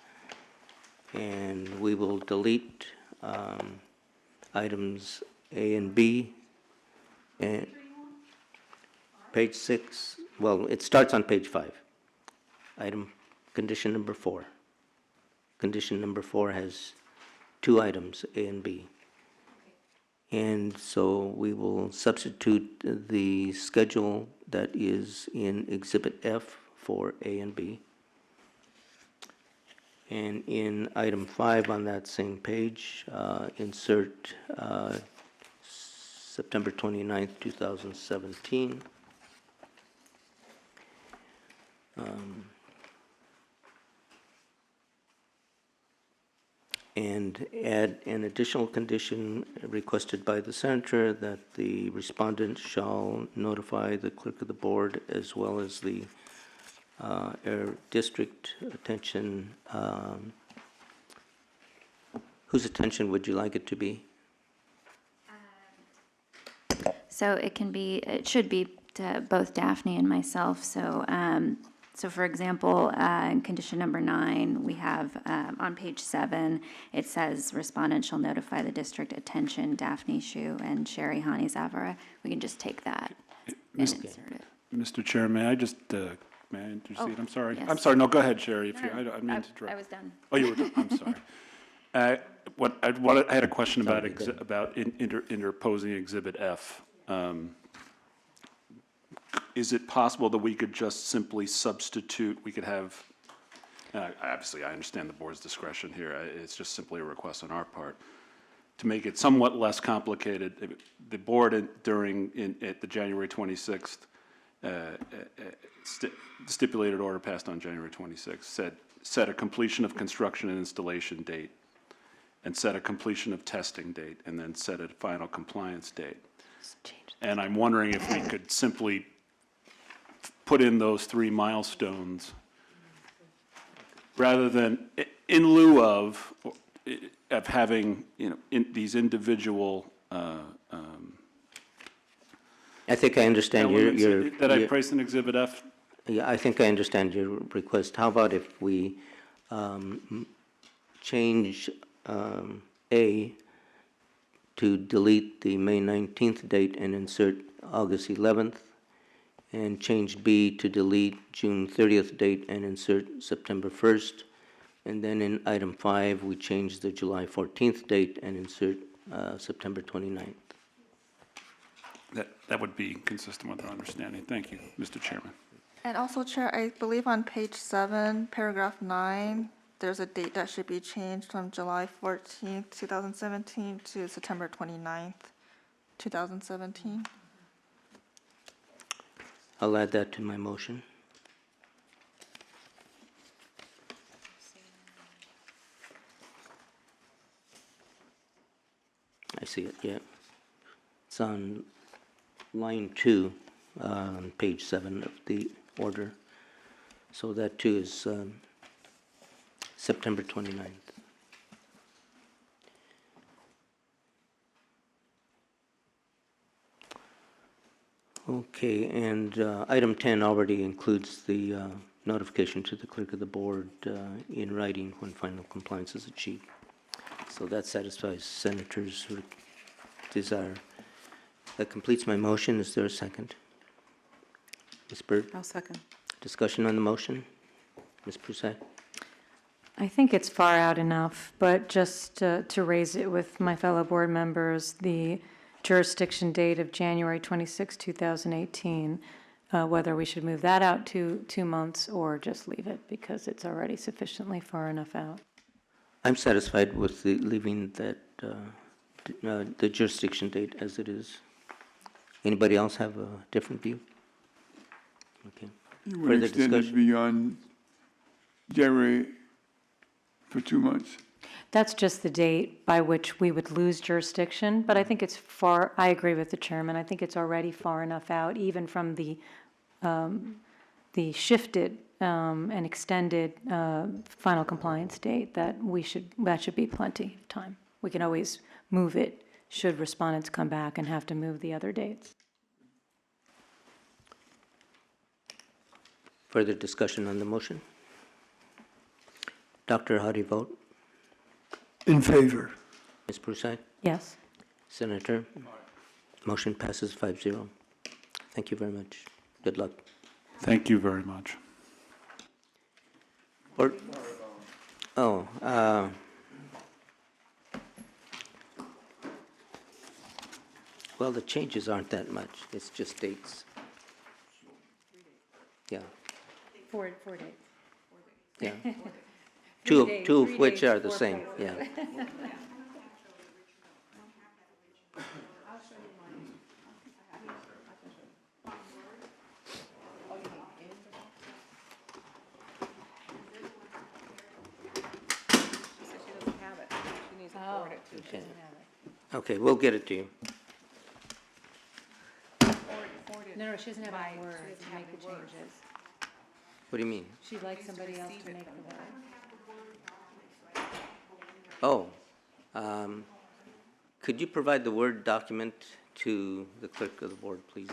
And we will delete items A and B. And page 6, well, it starts on page 5. Condition number 4. Condition number 4 has 2 items, A and B. And so we will substitute the schedule that is in Exhibit F for A and B. And in item 5 on that same page, insert September 29th, 2017. And add an additional condition requested by the senator that the respondent shall notify the clerk of the board as well as the Air District attention. Whose attention would you like it to be? So it should be to both Daphne and myself. So, for example, in condition number 9, we have on page 7, it says respondent shall notify the district attention Daphne Shu and Sherry Hani Zavara. We can just take that and insert it. Mr. Chair, may I just, may I intercede? I'm sorry. yes. I'm sorry, no, go ahead, Sherry, if you, I mean to I interrupt. was done. Oh, you were done, I'm sorry. I had a question about, interposing Exhibit F. Is it possible that we could just simply substitute, we could have, obviously, I understand the board's discretion here, it's just simply a request on our part, to make it somewhat less complicated. The board at the January 26th, stipulated order passed on January 26th, set a completion of construction and installation date, and set a completion of testing date, and then set a final compliance date. And I'm wondering if we could simply put in those 3 milestones rather than in lieu of having, these individual I think I understand your that I placed in Exhibit F. Yeah, I think I understand your request. How about if we change A to delete the May 19th date and insert August 11th, and change B to delete June 30th date and insert September 1st, and then in item 5, we change the July 14th date and insert September 29th. That would be consistent with our understanding. Thank you, Mr. Chairman. And also, Chair, I believe on page 7, paragraph 9, there's a date that should be changed from July 14th, 2017 to September 29th, 2017. I'll add that to my motion. I see it, yeah. It's on line 2 on page 7 of the order. So that too is September 29th. Okay, and item 10 already includes the notification to the clerk of the board in writing when final compliance is achieved. So that satisfies Senator's desire. That completes my motion. Is there a second? Ms. Byrd? I'll second. Discussion on the motion? Ms. Prusat? I think it's far out enough, but just to raise it with my fellow board members, the jurisdiction date of January 26, 2018, whether we should move that out to 2 months or just leave it because it's already sufficiently far enough out. I'm satisfied with leaving that, the jurisdiction date as it is. Anybody else have a different view? Okay. You want Further to extend it discussion? beyond January for 2 months? That's just the date by which we would lose jurisdiction, but I think it's far, I agree with the chairman, I think it's already far enough out, even from the shifted and extended final compliance date, that that should be plenty of time. We can always move it should respondents come back and have to move the other dates. Further discussion on the motion? Doctor, how do you vote? In favor. Ms. Prusat? Yes? Senator? Motion passes 5-0. Thank you very much. Good luck. Thank you very much. Or, oh, well, the changes aren't that much. It's just dates. Yeah, 4 dates. yeah. Two of which are the same, yeah. Okay. Okay, we'll get it to you. No, she doesn't have any words to make the changes. What do you mean? She'd like somebody else to make the words. Oh, could you provide the Word document to the clerk of the board, please?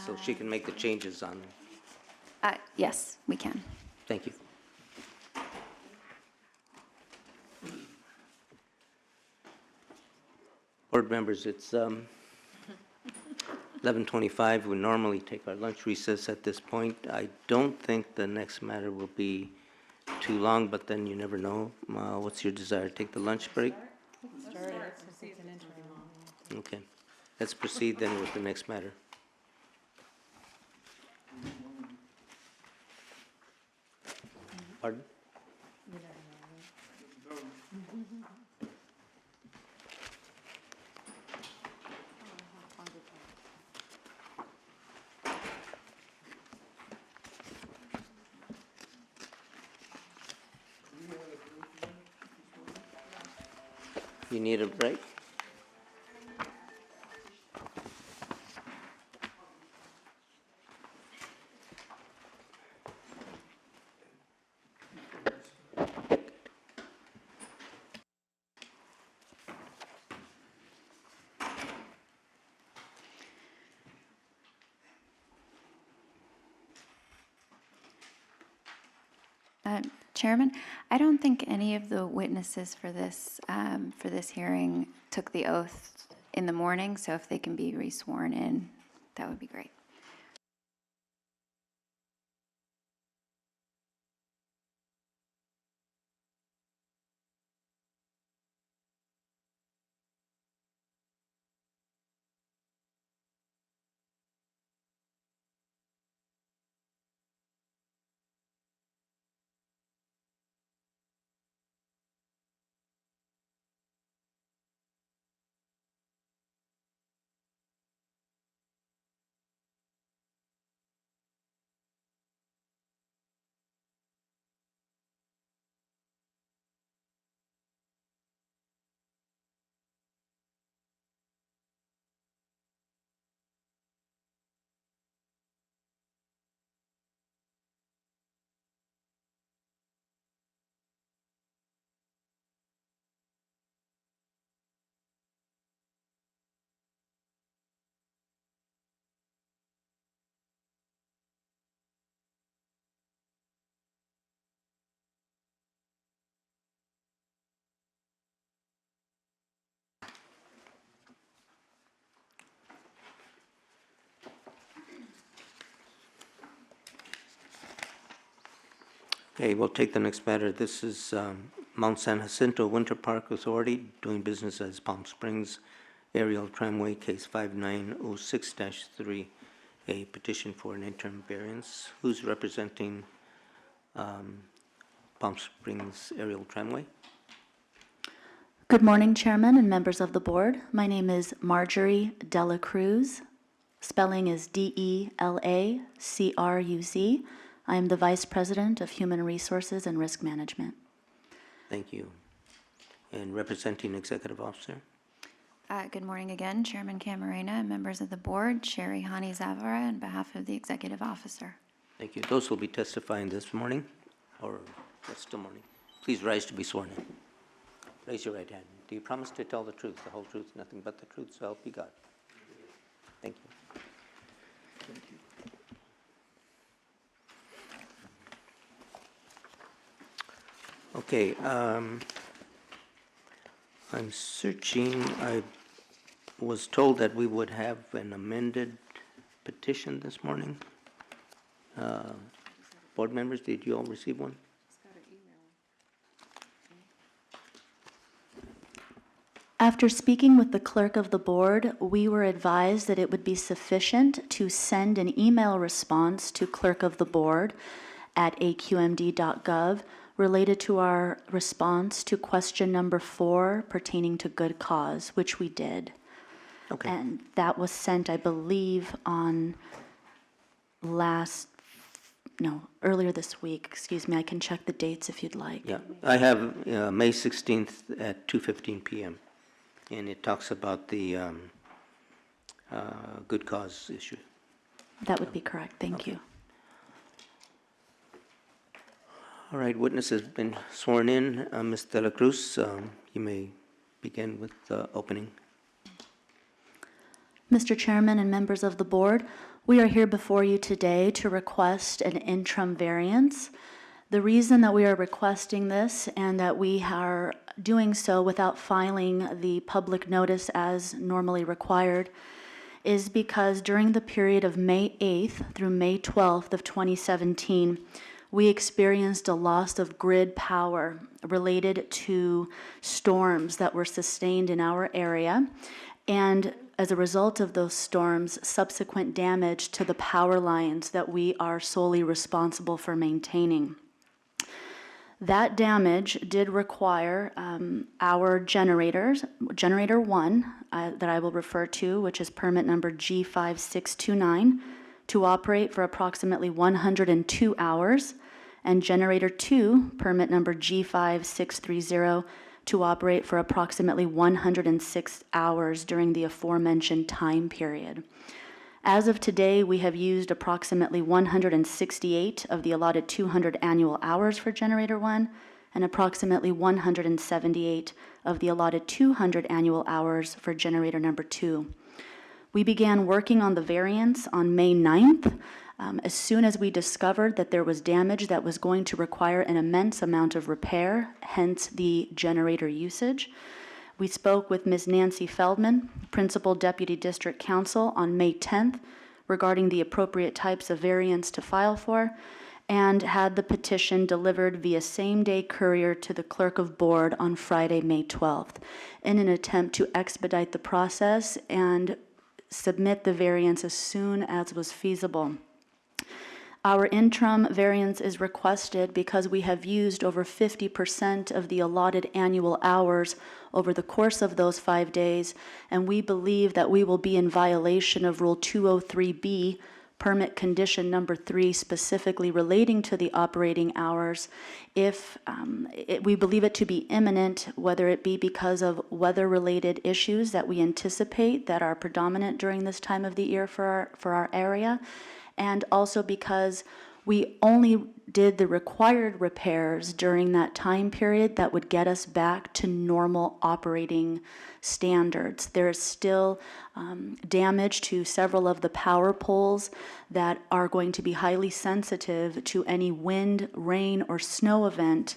So she can make the changes on, Yes, we can. thank you. Board members, it's 11:25. We normally take our lunch recess at this point. I don't think the next matter will be too long, but then you never know. What's your desire? Take the lunch break? Okay. Let's proceed then with the next matter. Pardon? You need a break? Chairman, I don't think any of the witnesses for this hearing took the oath in the morning, so if they can be resworn in, that would be great. Okay, we'll take the next matter. This is Mount San Jacinto Winter Park Authority doing business as Palm Springs Aerial Tramway, case 5906-3, a petition for an interim variance. Who's representing Palm Springs Aerial Tramway? Good morning, Chairman and members of the board. My name is Marjorie Dela Cruz. Spelling is Delacruz. I am the Vice President of Human Resources and Risk Management. Thank you. And representing Executive Officer? Good morning again, Chairman Camarena and members of the board. Sherry Hani Zavara on behalf of the Executive Officer. Thank you. Those will be testifying this morning, or that's still morning. Please rise to be sworn in. Raise your right hand. Do you promise to tell the truth, the whole truth, nothing but the truth, so help you God? Thank you. Okay, I'm searching. I was told that we would have an amended petition this morning. Board members, did you all receive one? After speaking with the clerk of the board, we were advised that it would be sufficient to send an email response to clerk of the board at aqmd.gov related to our response to question number 4 pertaining to good cause, which we did. Okay. And that was sent, I believe, on earlier this week. Excuse me, I can check the dates if you'd like. Yeah, I have May 16th at 2:15 p.m. And it talks about the good cause issue. That would be correct, thank you. All right, witness has been sworn in. Ms. De La Cruz, you may begin with the opening. Mr. Chairman and members of the board, we are here before you today to request an interim variance. The reason that we are requesting this and that we are doing so without filing the public notice as normally required is because during the period of May 8th through May 12th of 2017, we experienced a loss of grid power related to storms that were sustained in our area. And as a result of those storms, subsequent damage to the power lines that we are solely responsible for maintaining. That damage did require our generators, generator 1 that I will refer to, which is permit number G5629, to operate for approximately 102 hours, and generator 2, permit number G5630, to operate for approximately 106 hours during the aforementioned time period. As of today, we have used approximately 168 of the allotted 200 annual hours for generator 1 and approximately 178 of the allotted 200 annual hours for generator number 2. We began working on the variance on May 9th as soon as we discovered that there was damage that was going to require an immense amount of repair, hence the generator usage. We spoke with Ms. Nancy Feldman, Principal Deputy District Counsel, on May 10th regarding the appropriate types of variance to file for, and had the petition delivered via same-day courier to the Clerk of Board on Friday, May 12th, in an attempt to expedite the process and submit the variance as soon as was feasible. Our interim variance is requested because we have used over 50% of the allotted annual hours over the course of those 5 days, and we believe that we will be in violation of Rule 203B, permit condition number 3, specifically relating to the operating hours, if we believe it to be imminent, whether it be because of weather-related issues that we anticipate that are predominant during this time of the year for our area, and also because we only did the required repairs during that time period that would get us back to normal operating standards. There is still damage to several of the power poles that are going to be highly sensitive to any wind, rain, or snow event.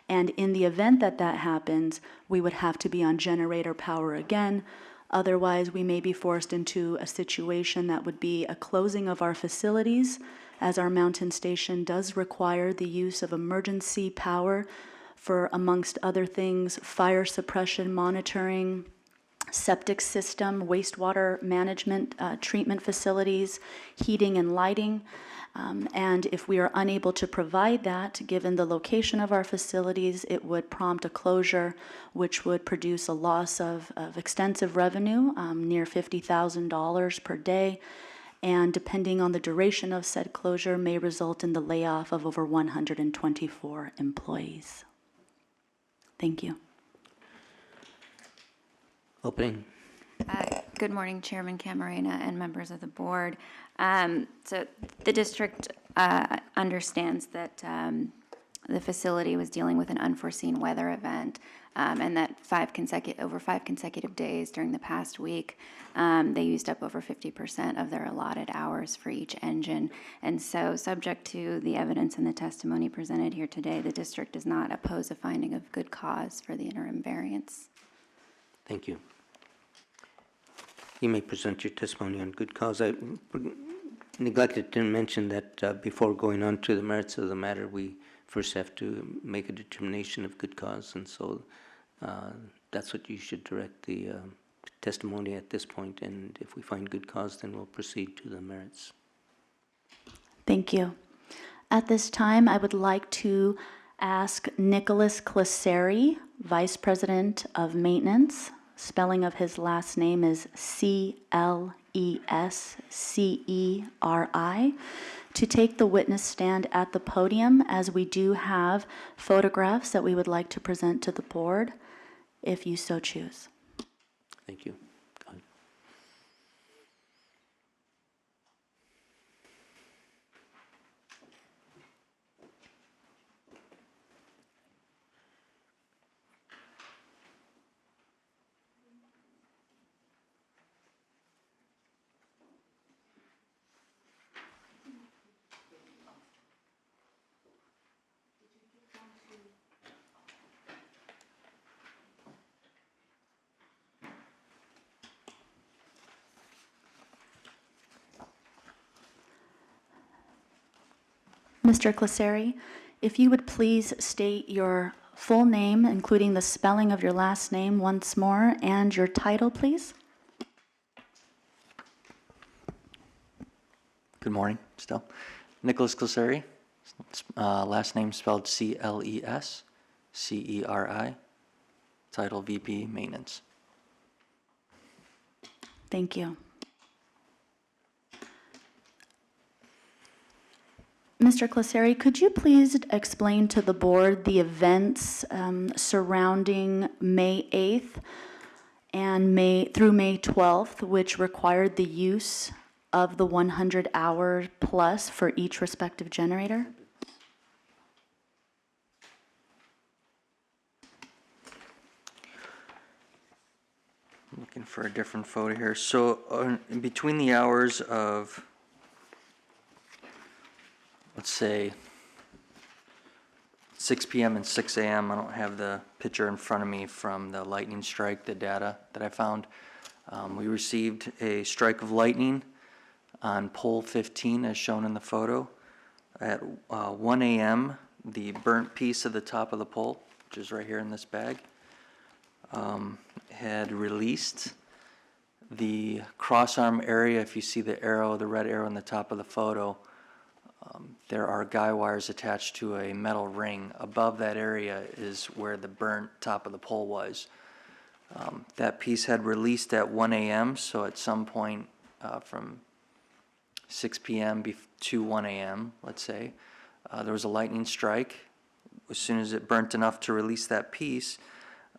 And in the event that that happens, we would have to be on generator power again. Otherwise, we may be forced into a situation that would be a closing of our facilities, as our mountain station does require the use of emergency power for, amongst other things, fire suppression monitoring, septic system, wastewater management, treatment facilities, heating and lighting. And if we are unable to provide that, given the location of our facilities, it would prompt a closure, which would produce a loss of extensive revenue, near $50,000 per day, and depending on the duration of said closure, may result in the layoff of over 124 employees. Thank you. Opening. Good morning, Chairman Camarena and members of the board. So the district understands that the facility was dealing with an unforeseen weather event, and that over 5 consecutive days during the past week, they used up over 50% of their allotted hours for each engine. And so, subject to the evidence and the testimony presented here today, the district does not oppose a finding of good cause for the interim variance. Thank you. You may present your testimony on good cause. I neglected to mention that before going on to the merits of the matter, we first have to make a determination of good cause, and so that's what you should direct the testimony at this point, and if we find good cause, then we'll proceed to the merits. Thank you. At this time, I would like to ask Nicholas Cleseri, Vice President of Maintenance. Spelling of his last name is C-L-E-S-C-E-R-I, to take the witness stand at the podium, as we do have photographs that we would like to present to the board, if you so choose. Thank you. Go ahead. Mr. Cleseri, if you would please state your full name, including the spelling of your last name once more, and your title, please. Good morning, still. Nicholas Cleseri, last name spelled C-L-E-S-C-E-R-I, title VP Maintenance. Thank you. Mr. Cleseri, could you please explain to the board the events surrounding May 8th and through May 12th, which required the use of the 100 hours plus for each respective generator? I'm looking for a different photo here. So in between the hours of, let's say, 6 p.m. and 6 a.m., I don't have the picture in front of me from the lightning strike, the data that I found. We received a strike of lightning on pole 15 as shown in the photo. At 1 a.m., the burnt piece of the top of the pole, which is right here in this bag, had released. The crossarm area, if you see the arrow, the red arrow in the top of the photo, there are guy wires attached to a metal ring. Above that area is where the burnt top of the pole was. That piece had released at 1 a.m., so at some point from 6 p.m. to 1 a.m., let's say, there was a lightning strike. As soon as it burnt enough to release that piece,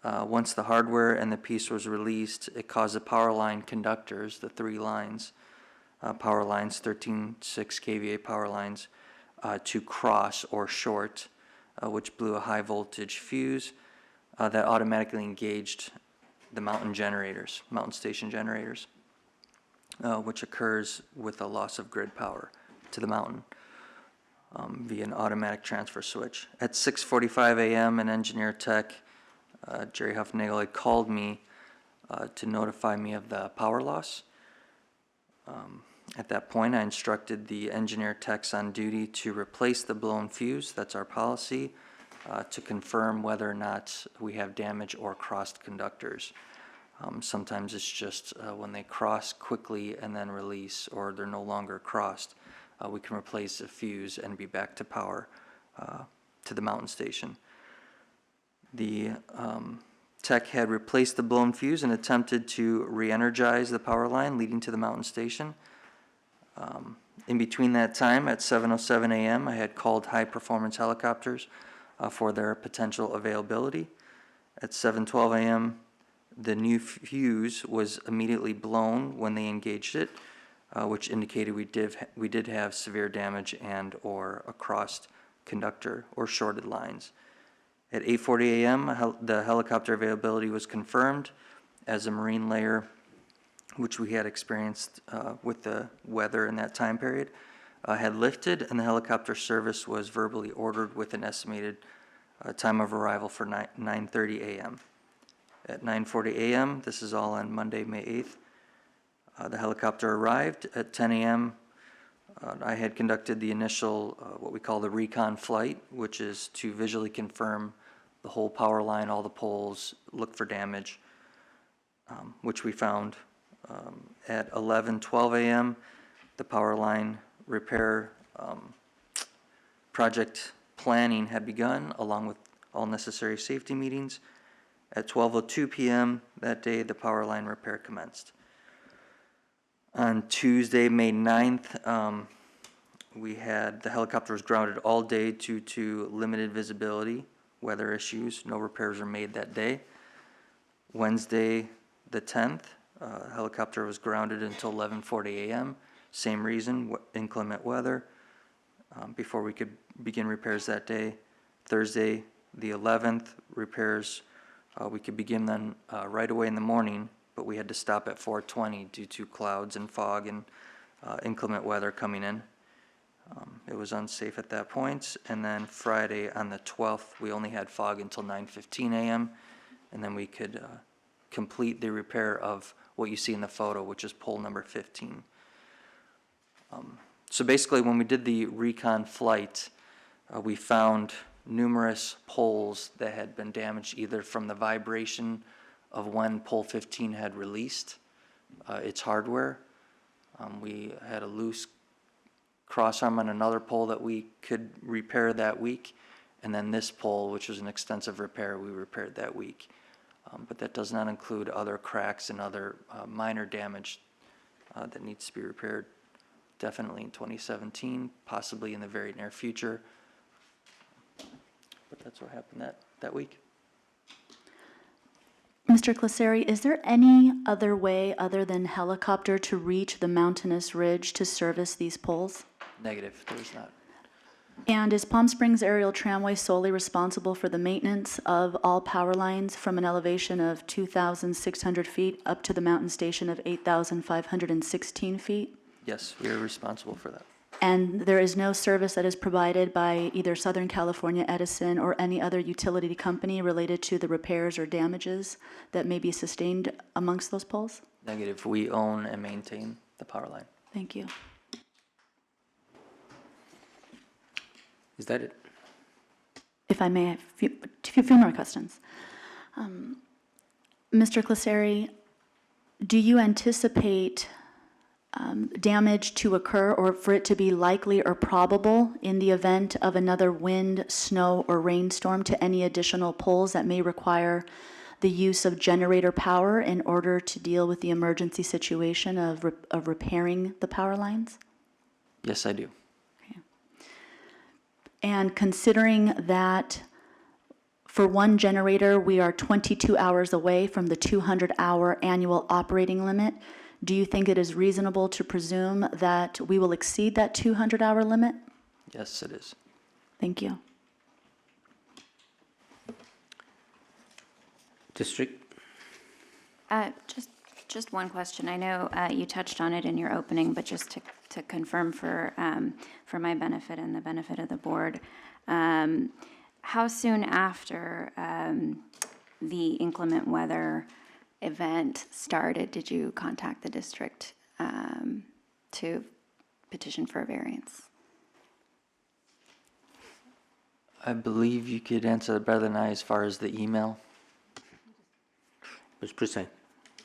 once the hardware and the piece was released, it caused the power line conductors, the 3 lines, power lines, 13.6 kVA power lines, to cross or short, which blew a high voltage fuse that automatically engaged the mountain station generators, which occurs with a loss of grid power to the mountain via an automatic transfer switch. At 6:45 a.m., an engineer tech, Jerry Huffnagel, had called me to notify me of the power loss. At that point, I instructed the engineer techs on duty to replace the blown fuse, that's our policy, to confirm whether or not we have damage or crossed conductors. Sometimes it's just when they cross quickly and then release, or they're no longer crossed, we can replace a fuse and be back to power to the mountain station. The tech had replaced the blown fuse and attempted to re-energize the power line leading to the mountain station. In between that time, at 7:07 a.m., I had called high-performance helicopters for their potential availability. At 7:12 a.m., the new fuse was immediately blown when they engaged it, which indicated we did have severe damage and or a crossed conductor or shorted lines. At 8:40 a.m., the helicopter availability was confirmed as a marine layer, which we had experienced with the weather in that time period, had lifted, and the helicopter service was verbally ordered with an estimated time of arrival for 9:30 a.m. At 9:40 a.m., this is all on Monday, May 8th, the helicopter arrived. At 10 a.m., I had conducted the initial, what we call the recon flight, which is to visually confirm the whole power line, all the poles, look for damage, which we found. At 11:12 a.m., the power line repair project planning had begun, along with all necessary safety meetings. At 12:02 p.m. that day, the power line repair commenced. On Tuesday, May 9th, the helicopter was grounded all day due to limited visibility, weather issues. No repairs were made that day. Wednesday, the 10th, helicopter was grounded until 11:40 a.m. Same reason, inclement weather, before we could begin repairs that day. Thursday, the 11th, repairs, we could begin then right away in the morning, but we had to stop at 4:20 due to clouds and fog and inclement weather coming in. It was unsafe at that point. And then Friday on the 12th, we only had fog until 9:15 a.m. and then we could complete the repair of what you see in the photo, which is pole number 15. So basically, when we did the recon flight, we found numerous poles that had been damaged either from the vibration of when pole 15 had released its hardware. We had a loose crossarm on another pole that we could repair that week, and then this pole, which was an extensive repair, we repaired that week. But that does not include other cracks and other minor damage that needs to be repaired. Definitely in 2017, possibly in the very near future. But that's what happened that week. Mr. Claseri, is there any other way other than helicopter to reach the mountainous ridge to service these poles? Negative, there is not. And is Palm Springs Aerial Tramway solely responsible for the maintenance of all power lines from an elevation of 2,600 feet up to the mountain station of 8,516 feet? Yes, we are responsible for that. And there is no service that is provided by either Southern California Edison or any other utility company related to the repairs or damages that may be sustained amongst those poles? Negative, we own and maintain the power line. Thank you. Is that it? If I may, a few more questions. Mr. Claseri, do you anticipate damage to occur or for it to be likely or probable in the event of another wind, snow, or rainstorm to any additional poles that may require the use of generator power in order to deal with the emergency situation of repairing the power lines? Yes, I do. Okay. And considering that for one generator, we are 22 hours away from the 200-hour annual operating limit, do you think it is reasonable to presume that we will exceed that 200-hour limit? Yes, it is. Thank you. District? Just one question. I know you touched on it in your opening, but just to confirm for my benefit and the benefit of the board, how soon after the inclement weather event started did you contact the district to petition for a variance? I believe you could answer that better than I as far as the email. Ms. Present.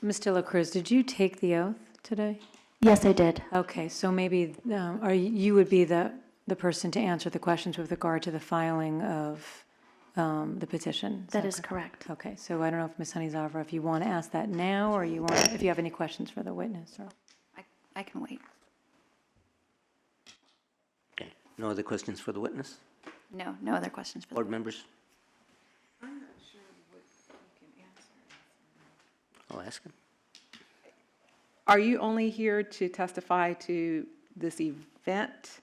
Ms. De La Cruz, did you take the oath today? Yes, I did. Okay, so maybe you would be the person to answer the questions with regard to the filing of the petition? That is correct. Okay, so I don't know if Ms. Honeyzava, if you want to ask that now, or if you have any questions for the witness, or... I can wait. Okay. No other questions for the witness? No, no other questions for the Board members? I'll ask him. Are you only here to testify to this event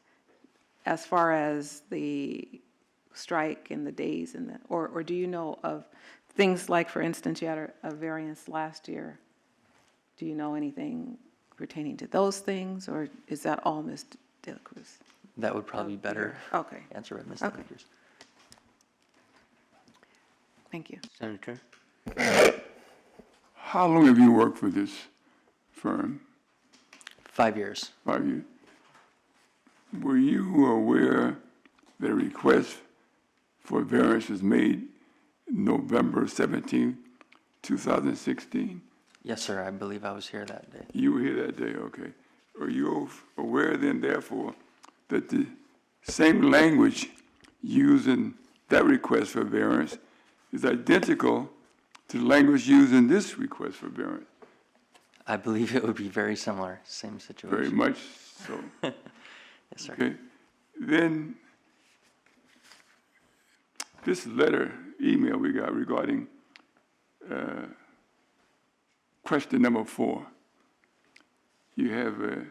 as far as the strike and the days and or do you know of things like, for instance, you had a variance last year? Do you know anything pertaining to those things, or is that all Ms. De La Cruz? That would probably be better Okay, answer by Ms. De La Okay. Cruz. thank you. Senator? How long have you worked for this firm? 5 years. 5 years. Were you aware that a request for variance was made November 17, 2016? Yes, sir, I believe I was here that day. You were here that day, okay. Are you aware then, therefore, that the same language used in that request for variance is identical to the language used in this request for variance? I believe it would be very similar, same situation. Very much so. Yes, sir. Okay. Then this email we got regarding question number 4. You have a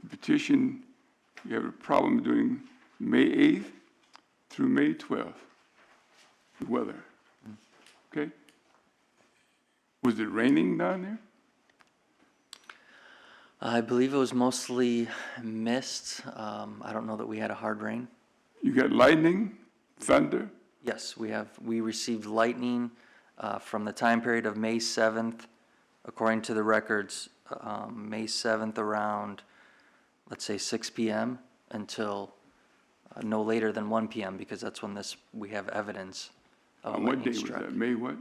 petition, you have a problem during May 8th through May 12th, the weather. Okay? Was it raining down there? I believe it was mostly mist. I don't know that we had a hard rain. You got lightning, thunder? Yes, we received lightning from the time period of May 7th, according to the records, May 7th around, let's say 6 p.m. until no later than 1 p.m. because that's when we have evidence of On what lightning day was struck. that? May what?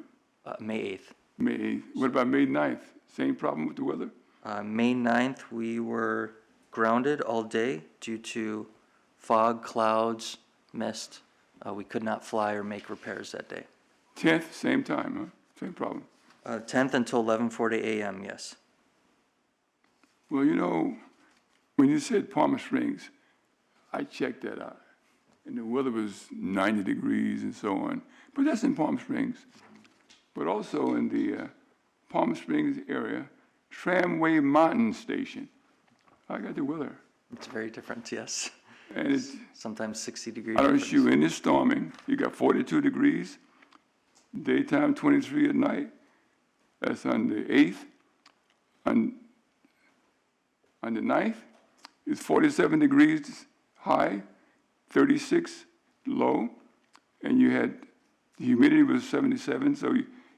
May 8th. May 8th. What about May 9th? Same problem with the weather? May 9th, we were grounded all day due to fog, clouds, mist. We could not fly or make repairs that day. 10th, same time, huh? Same problem. 10th until 11:40 a.m., yes. Well, you know, when you said Palm Springs, I checked that out. And the weather was 90 degrees and so on. But that's in Palm Springs. But also in the Palm Springs area, Tramway Mountain Station. I got the weather. It's very different, yes. And it's, Sometimes 60 degrees. I don't shoot in this storming. You got 42 degrees, daytime 23 at night. That's on the 8th. On the 9th, it's 47 degrees high, 36 low, and you had, the humidity was 77, so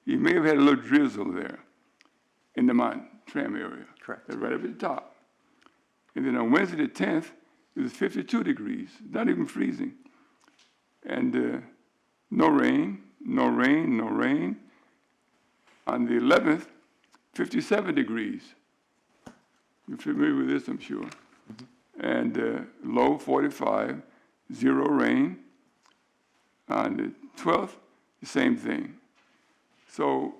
you may have had a little drizzle there in the mountain tram area. Correct. That's right up at the top. And then on Wednesday the 10th, it was 52 degrees, not even freezing. And no rain, no rain, no rain. On the 11th, 57 degrees. You're familiar with this, I'm sure. And low 45, 0 rain. On the 12th, the same thing. So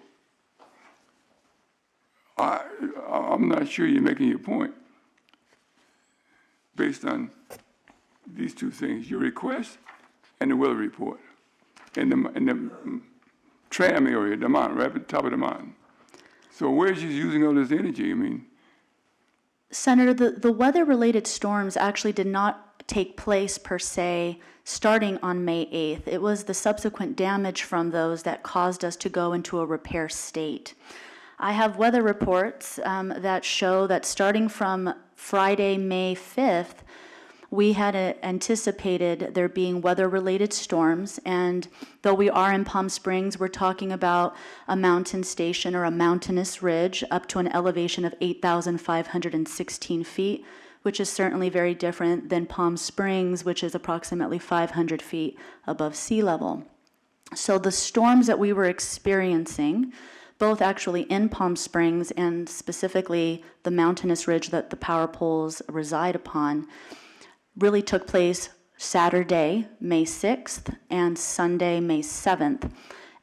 I'm not sure you're making your point based on these two things, your request and the weather report. And the tram area, the mountain, right at the top of the mountain. So where's you using all this energy? I mean, Senator, the weather-related storms actually did not take place per se starting on May 8th. It was the subsequent damage from those that caused us to go into a repair state. I have weather reports that show that starting from Friday, May 5th, we had anticipated there being weather-related storms, and though we are in Palm Springs, we're talking about a mountain station or a mountainous ridge up to an elevation of 8,516 feet, which is certainly very different than Palm Springs, which is approximately 500 feet above sea level. So the storms that we were experiencing, both actually in Palm Springs and specifically the mountainous ridge that the power poles reside upon, really took place Saturday, May 6th, and Sunday, May 7th.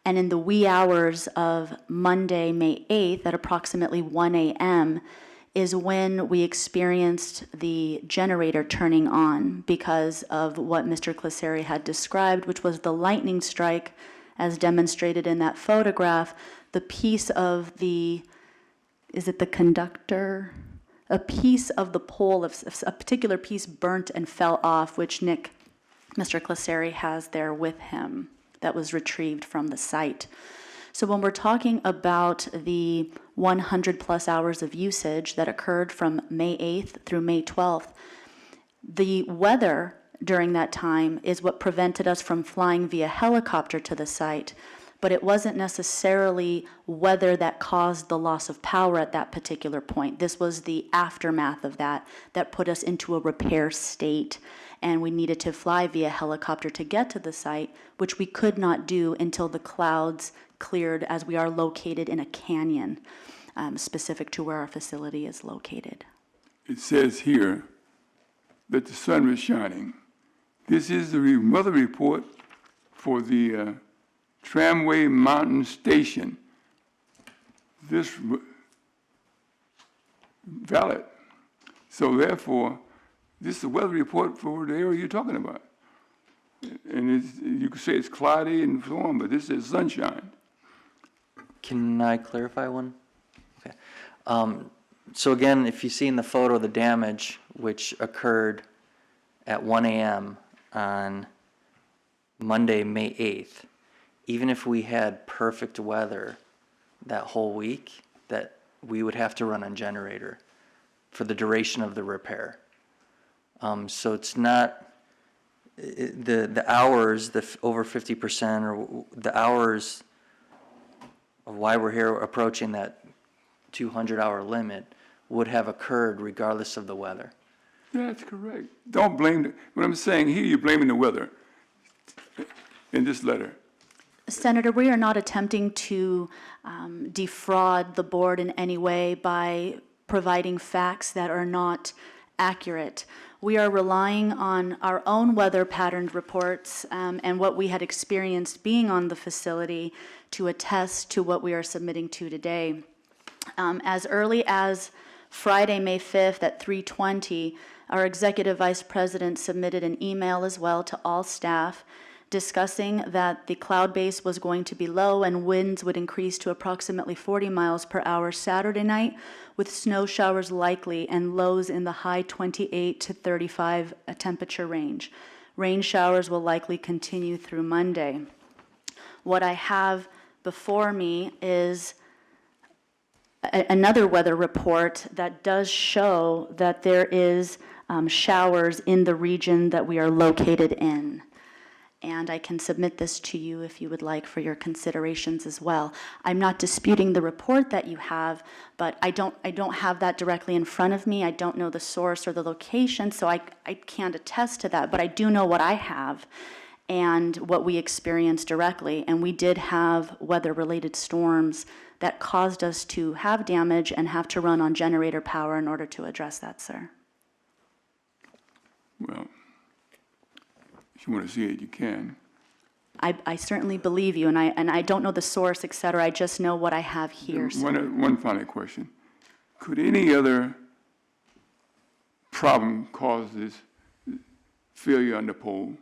And in the wee hours of Monday, May 8th, at approximately 1 a.m., is when we experienced the generator turning on because of what Mr. Cliseri had described, which was the lightning strike, as demonstrated in that photograph. The piece of the, is it the conductor? A piece of the pole, of a particular piece burnt and fell off, which Mr. Cliseri has there with him, that was retrieved from the site. So when we're talking about the 100 plus hours of usage that occurred from May 8th through May 12th, the weather during that time is what prevented us from flying via helicopter to the site, but it wasn't necessarily weather that caused the loss of power at that particular point. This was the aftermath of that put us into a repair state, and we needed to fly via helicopter to get to the site, which we could not do until the clouds cleared, as we are located in a canyon specific to where our facility is located. It says here that the sun was shining. This is the weather report for the Tramway Mountain Station. This valid. So therefore, this is the weather report for the area you're talking about. And you could say it's cloudy and so on, but this is sunshine. Can I clarify one? Okay. So again, if you see in the photo the damage which occurred at 1 a.m. on Monday, May 8th, even if we had perfect weather that whole week, that we would have to run on generator for the duration of the repair. So it's not the hours, over 50%, or the hours of why we're here approaching that 200-hour limit would have occurred regardless of the weather. That's correct. Don't blame, what I'm saying here, you're blaming the weather in this letter. Senator, we are not attempting to defraud the board in any way by providing facts that are not accurate. We are relying on our own weather pattern reports and what we had experienced being on the facility to attest to what we are submitting to today. As early as Friday, May 5th at 3:20, our Executive Vice President submitted an email as well to all staff discussing that the cloud base was going to be low and winds would increase to approximately 40 miles per hour Saturday night, with snow showers likely and lows in the high 28 to 35 temperature range. Rain showers will likely continue through Monday. What I have before me is another weather report that does show that there is showers in the region that we are located in. And I can submit this to you if you would like for your considerations as well. I'm not disputing the report that you have, but I don't have that directly in front of me. I don't know the source or the location, so I can't attest to that, but I do know what I have and what we experienced directly. And we did have weather-related storms that caused us to have damage and have to run on generator power in order to address that, sir. Well, if you want to see it, you can. I certainly believe you, and I don't know the source, et cetera. I just know what I have here. One final question. Could any other problem cause this failure on the pole?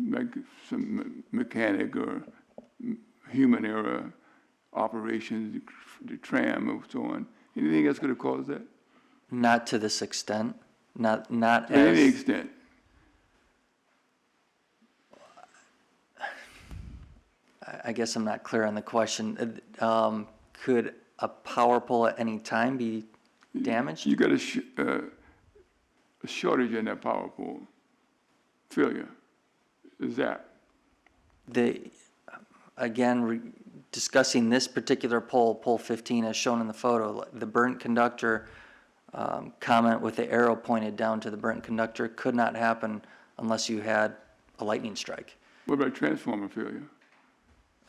Like some mechanic or human error operations, the tram or so on. Anything else could have caused that? Not to this extent. Not To any extent. I guess I'm not clear on the question. Could a power pole at any time be damaged? You got a shortage in that power pole failure? Is that? Discussing this particular pole, pole 15 as shown in the photo, the burnt conductor comment with the arrow pointed down to the burnt conductor could not happen unless you had a lightning strike. What about transformer failure?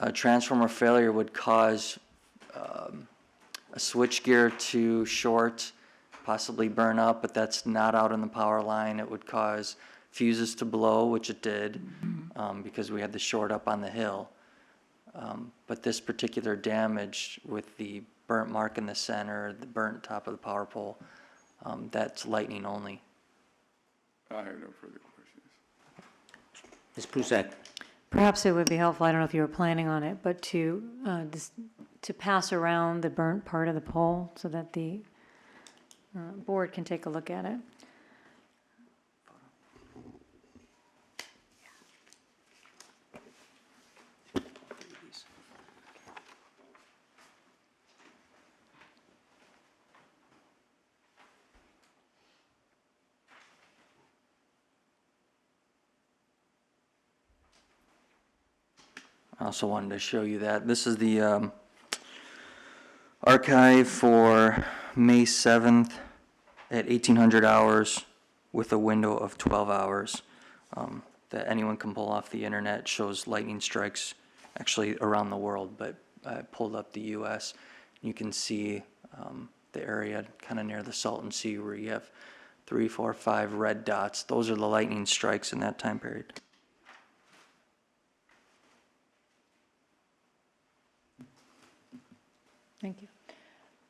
A transformer failure would cause a switchgear to short, possibly burn up, but that's not out in the power line. It would cause fuses to blow, which it did, because we had the short up on the hill. But this particular damage with the burnt mark in the center, the burnt top of the power pole, that's lightning only. I have no further questions. Ms. Prusak? Perhaps it would be helpful, I don't know if you were planning on it, but to pass around the burnt part of the pole so that the board can take a look at it. I also wanted to show you that. This is the archive for May 7th at 1800 hours with a window of 12 hours that anyone can pull off the internet. It shows lightning strikes actually around the world, but I pulled up the US. You can see the area kind of near the Salton Sea where you have 3, 4, 5 red dots. Those are the lightning strikes in that time period. Thank you.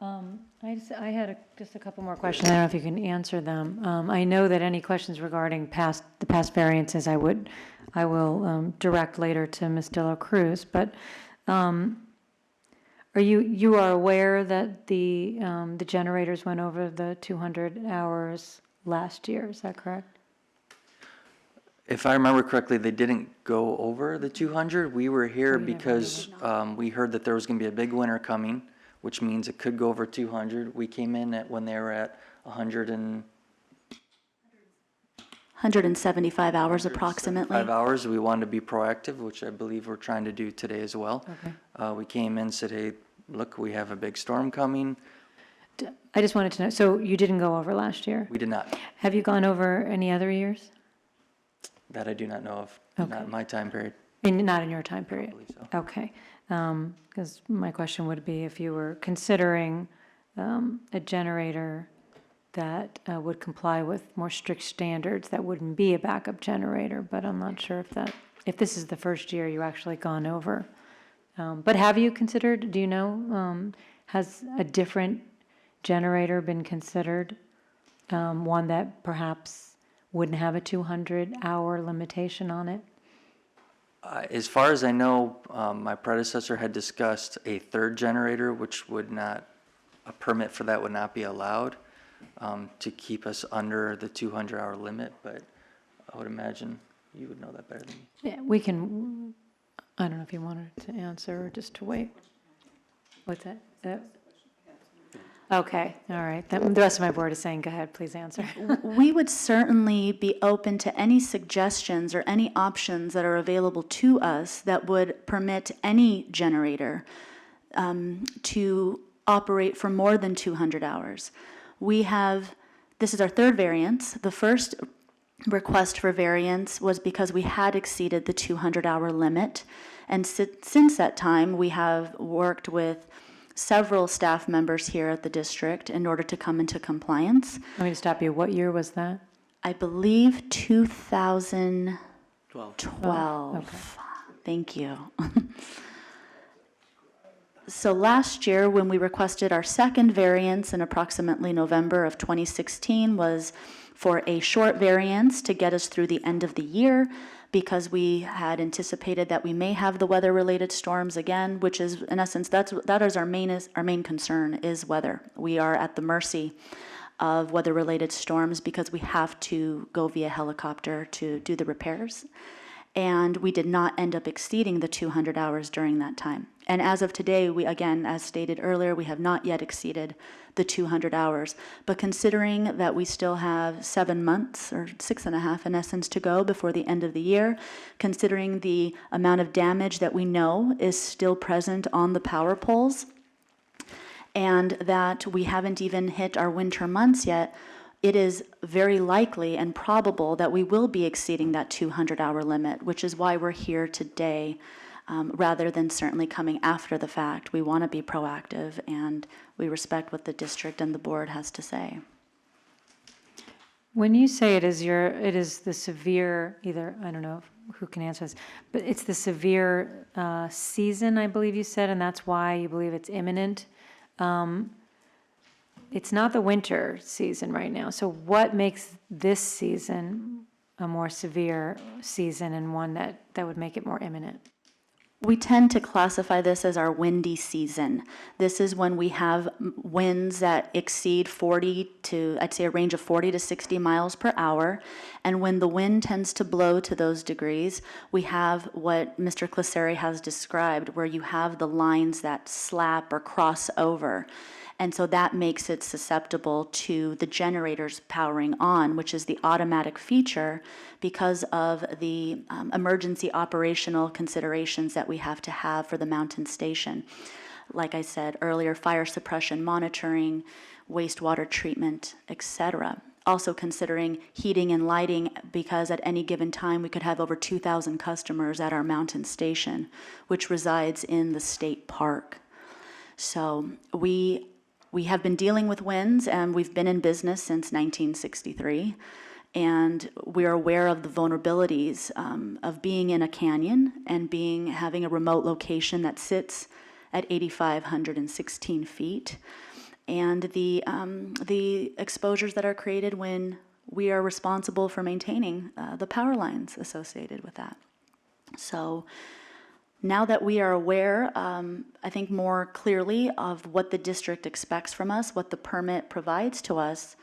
I had just a couple more questions. I don't know if you can answer them. I know that any questions regarding the past variances, I will direct later to Ms. De La Cruz. But you are aware that the generators went over the 200 hours last year? Is that correct? If I remember correctly, they didn't go over the 200. We were here because we heard that there was going to be a big winter coming, which means it could go over 200. We came in when they were at 175 hours approximately. 5 hours. We wanted to be proactive, which I believe we're trying to do today as well. Okay. We came in and said, hey, look, we have a big storm coming. I just wanted to know, so you didn't go over last year? We did not. Have you gone over any other years? That I do not know of. Okay. Not in my time period. Not in your time period? I believe so. Okay. Because my question would be if you were considering a generator that would comply with more strict standards, that wouldn't be a backup generator, but I'm not sure if this is the first year you actually gone over. But have you considered, do you know, has a different generator been considered? One that perhaps wouldn't have a 200-hour limitation on it? As far as I know, my predecessor had discussed a third generator, which would not, a permit for that would not be allowed to keep us under the 200-hour limit, but I would imagine you would know that better than me. Yeah, we can, I don't know if you wanted to answer or just to wait. What's that? Okay, all right. The rest of my board is saying, go ahead, please answer. We would certainly be open to any suggestions or any options that are available to us that would permit any generator to operate for more than 200 hours. This is our third variance. The first request for variance was because we had exceeded the 200-hour limit. And since that time, we have worked with several staff members here at the district in order to come into compliance. Let me just stop you. What year was that? I believe 2012. Okay. Thank you. So last year, when we requested our second variance in approximately November of 2016, was for a short variance to get us through the end of the year, because we had anticipated that we may have the weather-related storms again, which is, in essence, that is our main concern, is weather. We are at the mercy of weather-related storms because we have to go via helicopter to do the repairs. And we did not end up exceeding the 200 hours during that time. And as of today, we, again, as stated earlier, we have not yet exceeded the 200 hours. But considering that we still have 7 months, or 6.5 in essence, to go before the end of the year, considering the amount of damage that we know is still present on the power poles, and that we haven't even hit our winter months yet, it is very likely and probable that we will be exceeding that 200-hour limit, which is why we're here today. Rather than certainly coming after the fact. We want to be proactive, and we respect what the district and the board has to say. When you say it is the severe, either, I don't know who can answer this, but it's the severe season, I believe you said, and that's why you believe it's imminent. It's not the winter season right now. So what makes this season a more severe season and one that would make it more imminent? We tend to classify this as our windy season. This is when we have winds that exceed 40 to, I'd say a range of 40 to 60 miles per hour. And when the wind tends to blow to those degrees, we have what Mr. Cliseri has described, where you have the lines that slap or cross over. And so that makes it susceptible to the generators powering on, which is the automatic feature because of the emergency operational considerations that we have to have for the mountain station. Like I said earlier, fire suppression monitoring, wastewater treatment, etc. Also considering heating and lighting, because at any given time we could have over 2,000 customers at our mountain station, which resides in the state park. So we have been dealing with winds, and we've been in business since 1963, and we are aware of the vulnerabilities of being in a canyon and having a remote location that sits at 8,516 feet, and the exposures that are created when we are responsible for maintaining the power lines associated with that. So now that we are aware, I think more clearly of what the district expects from us, what the permit provides to us,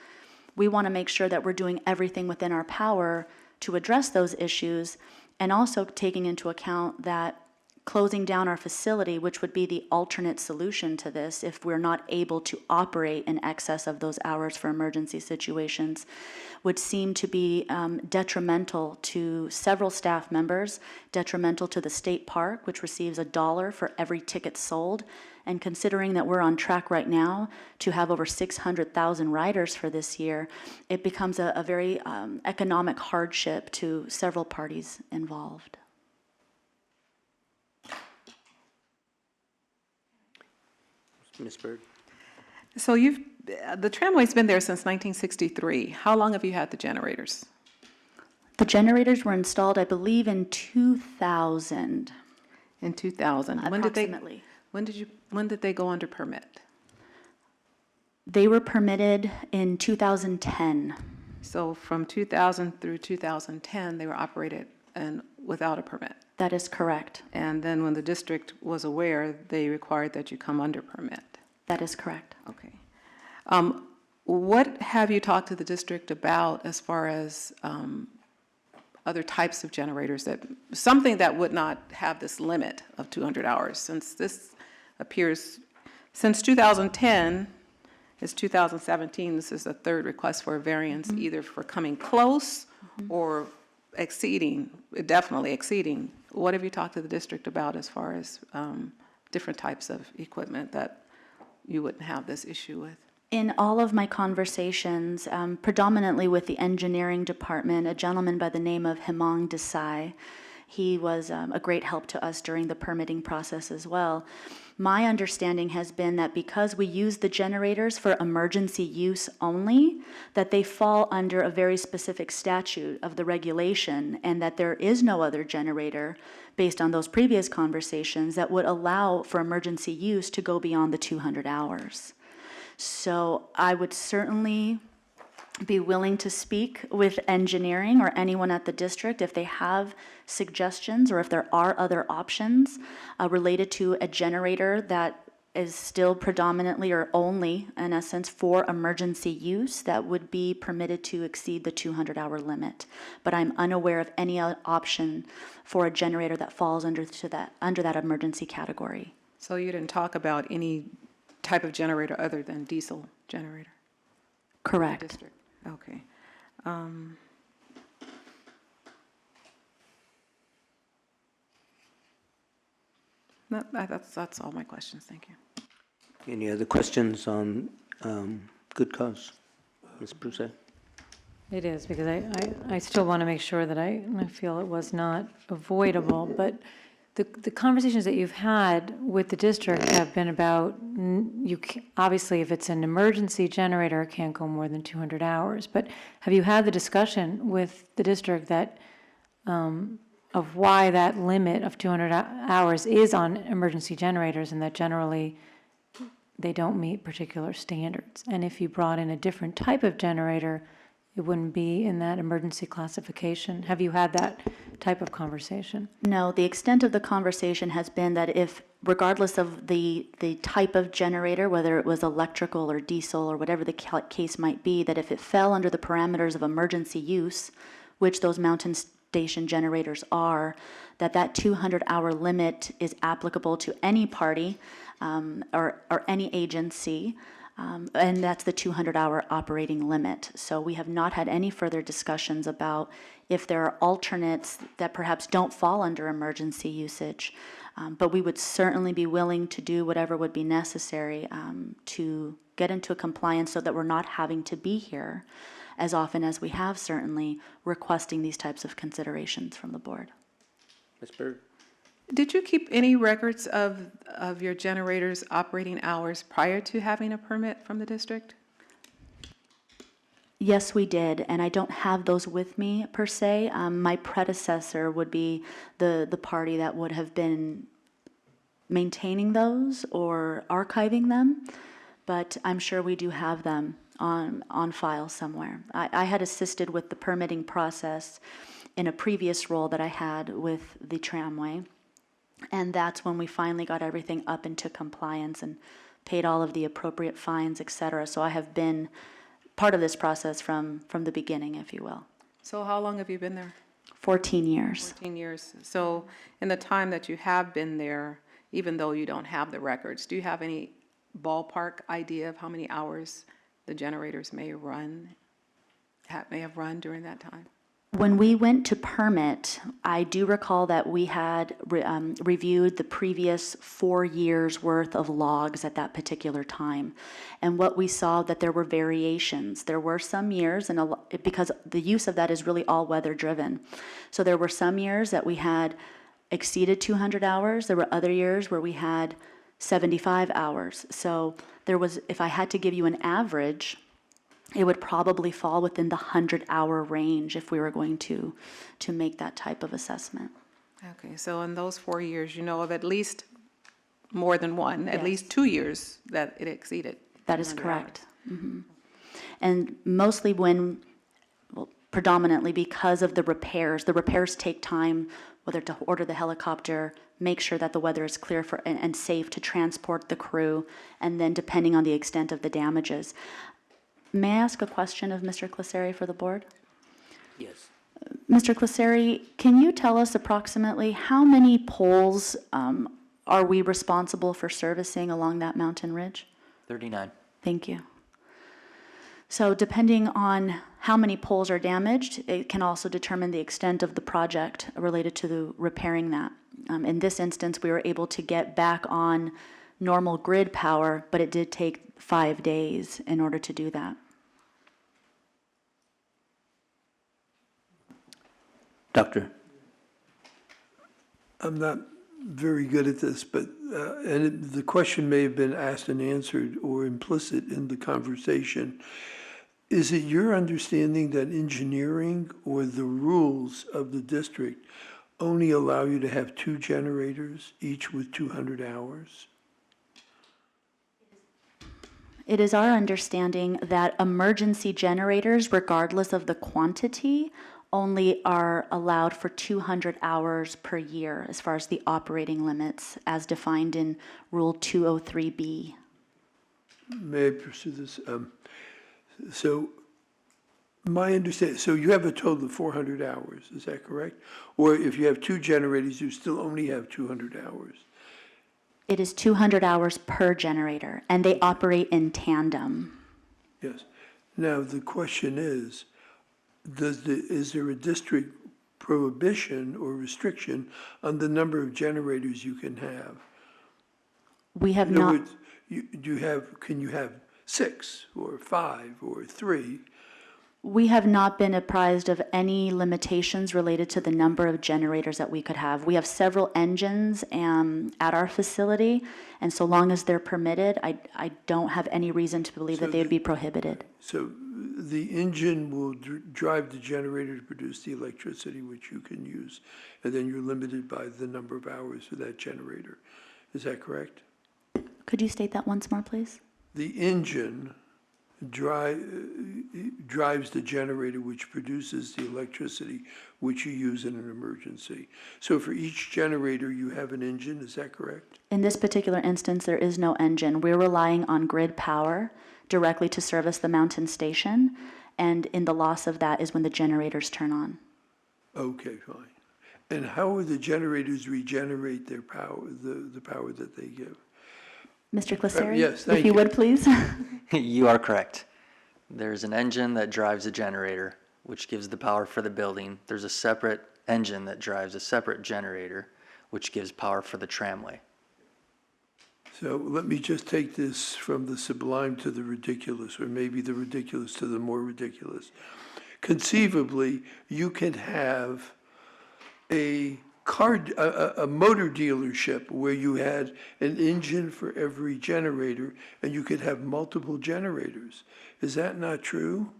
we want to make sure that we're doing everything within our power to address those issues, and also taking into account that closing down our facility, which would be the alternate solution to this if we're not able to operate in excess of those hours for emergency situations, would seem to be detrimental to several staff members, detrimental to the state park, which receives $1 for every ticket sold. And considering that we're on track right now to have over 600,000 riders for this year, it becomes a very economic hardship to several parties involved. Ms. Bird? So the tramway's been there since 1963. How long have you had the generators? The generators were installed, I believe, in 2000. In 2000. Approximately. When did they go under permit? They were permitted in 2010. So from 2000 through 2010, they were operated and without a permit. That is correct. And then when the district was aware, they required that you come under permit. That is correct. Okay. What have you talked to the district about as far as other types of generators, something that would not have this limit of 200 hours? Since this appears, since 2010, it's 2017, this is the third request for a variance, either for coming close or definitely exceeding. What have you talked to the district about as far as different types of equipment that you wouldn't have this issue with? In all of my conversations, predominantly with the engineering department, a gentleman by the name of Hemang Desai, he was a great help to us during the permitting process as well. My understanding has been that because we use the generators for emergency use only, that they fall under a very specific statute of the regulation, and that there is no other generator, based on those previous conversations, that would allow for emergency use to go beyond the 200 hours. So I would certainly be willing to speak with engineering or anyone at the district if they have suggestions or if there are other options related to a generator that is still predominantly or only, in essence, for emergency use that would be permitted to exceed the 200-hour limit. But I'm unaware of any option for a generator that falls under that emergency category. So you didn't talk about any type of generator other than diesel generator? Correct. District, okay. No, that's all my questions, thank you. Any other questions on good cause? Ms. Bruce? It is, because I still want to make sure that I feel it was not avoidable, but the conversations that you've had with the district have been about, obviously, if it's an emergency generator, it can't go more than 200 hours, but have you had the discussion with the district that, of why that limit of 200 hours is on emergency generators, and that generally they don't meet particular standards? And if you brought in a different type of generator, it wouldn't be in that emergency classification. Have you had that type of conversation? No, the extent of the conversation has been that if, regardless of the type of generator, whether it was electrical or diesel or whatever the case might be, that if it fell under the parameters of emergency use, which those mountain station generators are, that 200-hour limit is applicable to any party or any agency. And that's the 200-hour operating limit. So we have not had any further discussions about if there are alternates that perhaps don't fall under emergency usage. But we would certainly be willing to do whatever would be necessary to get into compliance so that we're not having to be here as often as we have, certainly requesting these types of considerations from the board. Ms. Berg? Did you keep any records of your generators' operating hours prior to having a permit from the district? Yes, we did, and I don't have those with me per se. My predecessor would be the party that would have been maintaining those or archiving them, but I'm sure we do have them on file somewhere. I had assisted with the permitting process in a previous role that I had with the tramway, and that's when we finally got everything up into compliance and paid all of the appropriate fines, et cetera. So I have been part of this process from the beginning, if you will. So how long have you been there? 14 years. 14 years. So in the time that you have been there, even though you don't have the records, do you have any ballpark idea of how many hours the generators may have run during that time? When we went to permit, I do recall that we had reviewed the previous 4 years' worth of logs at that particular time. And what we saw that there were variations. There were some years, and because the use of that is really all weather driven. So there were some years that we had exceeded 200 hours. There were other years where we had 75 hours. So there was, if I had to give you an average, it would probably fall within the 100-hour range if we were going to make that type of assessment. Okay, so in those 4 years, you know of at least more than one, at Yes. least 2 years that it exceeded. That is 100 correct. hours. And mostly predominantly because of the repairs take time, whether to order the helicopter, make sure that the weather is clear for and safe to transport the crew, and then depending on the extent of the damages. May I ask a question of Mr. Clisari for the board? Yes. Mr. Clisari, can you tell us approximately how many poles are we responsible for servicing along that mountain ridge? 39. Thank you. So depending on how many poles are damaged, it can also determine the extent of the project related to the repairing that. In this instance, we were able to get back on normal grid power, but it did take 5 days in order to do that. Doctor? I'm not very good at this, but, the question may have been asked and answered or implicit in the conversation. Is it your understanding that engineering or the rules of the district only allow you to have 2 generators, each with 200 hours? It is our understanding that emergency generators, regardless of the quantity, only are allowed for 200 hours per year as far as the operating limits as defined in Rule 203B. May I pursue this? So my understanding, so you have a total of 400 hours, is that correct? Or if you have 2 generators, you still only have 200 hours? It is 200 hours per generator, and they operate in tandem. Yes. Now, the question is there a district prohibition or restriction on the number of generators you can have? We have In other not, words, can you have 6 or 5 or 3? we have not been apprised of any limitations related to the number of generators that we could have. We have several engines at our facility, and so long as they're permitted, I don't have any reason to believe that they would be prohibited. So the engine will drive the generator to produce the electricity which you can use, and then you're limited by the number of hours for that generator. Is that correct? Could you state that once more, please? The engine drives the generator which produces the electricity which you use in an emergency. So for each generator, you have an engine, is that correct? In this particular instance, there is no engine. We're relying on grid power directly to service the mountain station, and in the loss of that is when the generators turn on. Okay, fine. And how will the generators regenerate their power, the power that they give? Mr. Clisari? yes, thank If you you. would, please. You are correct. There's an engine that drives a generator, which gives the power for the building. There's a separate engine that drives a separate generator, which gives power for the tramway. So let me just take this from the sublime to the ridiculous, or maybe the ridiculous to the more ridiculous. Conceivably, you can have a motor dealership where you had an engine for every generator, and you could have multiple generators. Is that not true?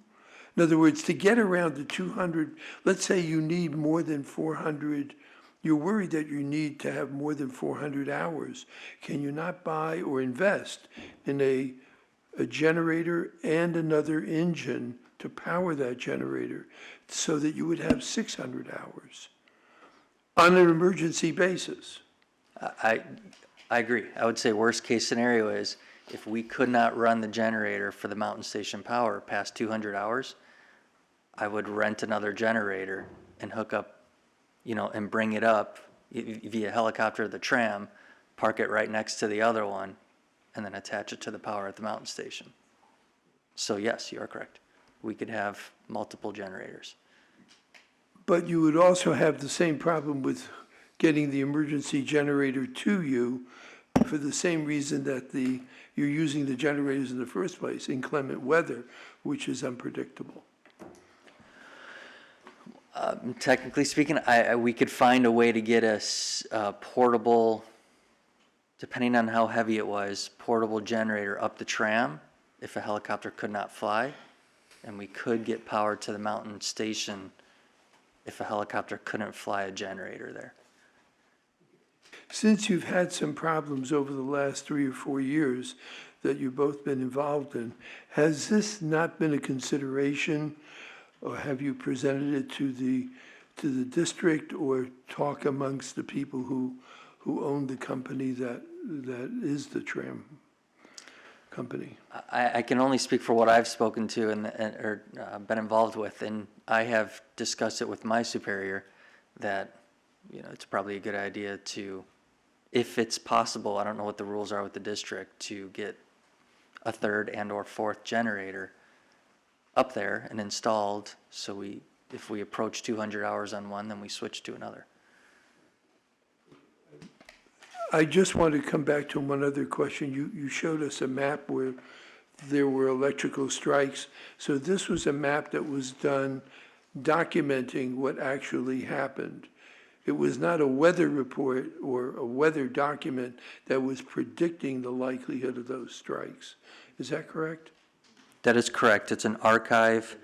In other words, to get around the 200, let's say you need more than 400, you're worried that you need to have more than 400 hours. Can you not buy or invest in a generator and another engine to power that generator so that you would have 600 hours? On an emergency basis. I agree. I would say worst case scenario is if we could not run the generator for the mountain station power past 200 hours, I would rent another generator and hook up, and bring it up via helicopter or the tram, park it right next to the other one, and then attach it to the power at the mountain station. So yes, you are correct. We could have multiple generators. But you would also have the same problem with getting the emergency generator to you for the same reason that you're using the generators in the first place, inclement weather, which is unpredictable. Technically speaking, we could find a way to get a portable, depending on how heavy it was, portable generator up the tram if a helicopter could not fly, and we could get power to the mountain station if a helicopter couldn't fly a generator there. Since you've had some problems over the last 3 or 4 years that you've both been involved in, has this not been a consideration, or have you presented it to the district, or talk amongst the people who own the company that is the tram company? I can only speak for what I've spoken to or been involved with, and I have discussed it with my superior that, it's probably a good idea to, if it's possible, I don't know what the rules are with the district, to get a third and or fourth generator up there and installed, so if we approach 200 hours on one, then we switch to another. I just want to come back to one other question. You showed us a map where there were electrical strikes. So this was a map that was done documenting what actually happened. It was not a weather report or a weather document that was predicting the likelihood of those strikes. Is that correct? That is correct. It's an archive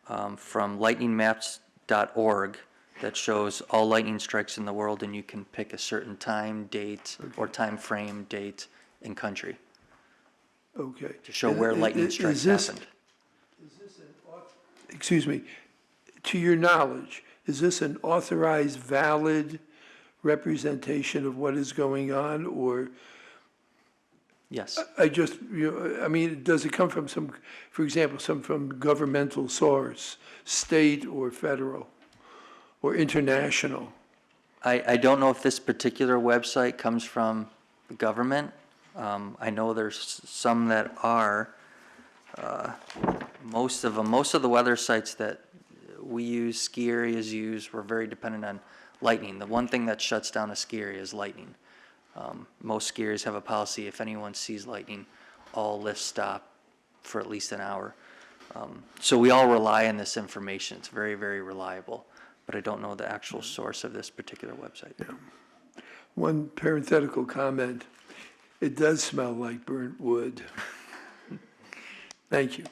from lightningmaps.org that shows all lightning strikes in the world, and you can pick a certain time, date, or time frame, date, and country Okay. to show where lightning strikes happened. Excuse me, to your knowledge, is this an authorized, valid representation of what is going on, or? Yes. Does it come from for example, from governmental source, state or federal, or international? I don't know if this particular website comes from government. I know there's some that are. Most of the weather sites that we use, ski areas use, we're very dependent on lightning. The one thing that shuts down a ski area is lightning. Most ski areas have a policy, if anyone sees lightning, all lifts stop for at least an hour. So we all rely on this information. It's very, very reliable, but I don't know the actual source of this particular website. One parenthetical comment, it does smell like burnt wood. Thank you.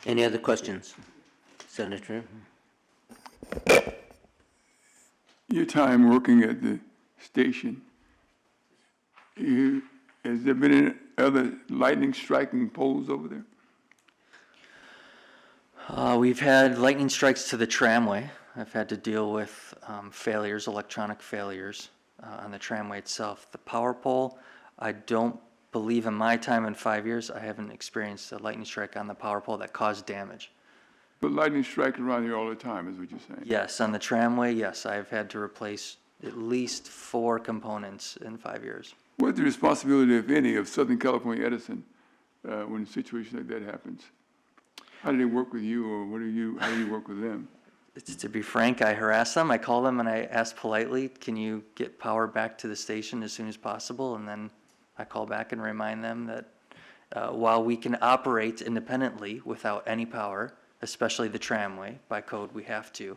Any other questions? Senator? Your time working at the station, has there been any other lightning striking poles over there? We've had lightning strikes to the tramway. I've had to deal with failures, electronic failures on the tramway itself. The power pole, I don't believe in my time in 5 years, I haven't experienced a lightning strike on the power pole that caused damage. But lightning striking around here all the time, is what you're saying? Yes, on the tramway, yes, I've had to replace at least 4 components in 5 years. What's the responsibility, if any, of Southern California Edison when a situation like that happens? How do they work with you, or how do you work with them? To be frank, I harass them, I call them and I ask politely, can you get power back to the station as soon as possible? And then I call back and remind them that while we can operate independently without any power, especially the tramway, by code we have to,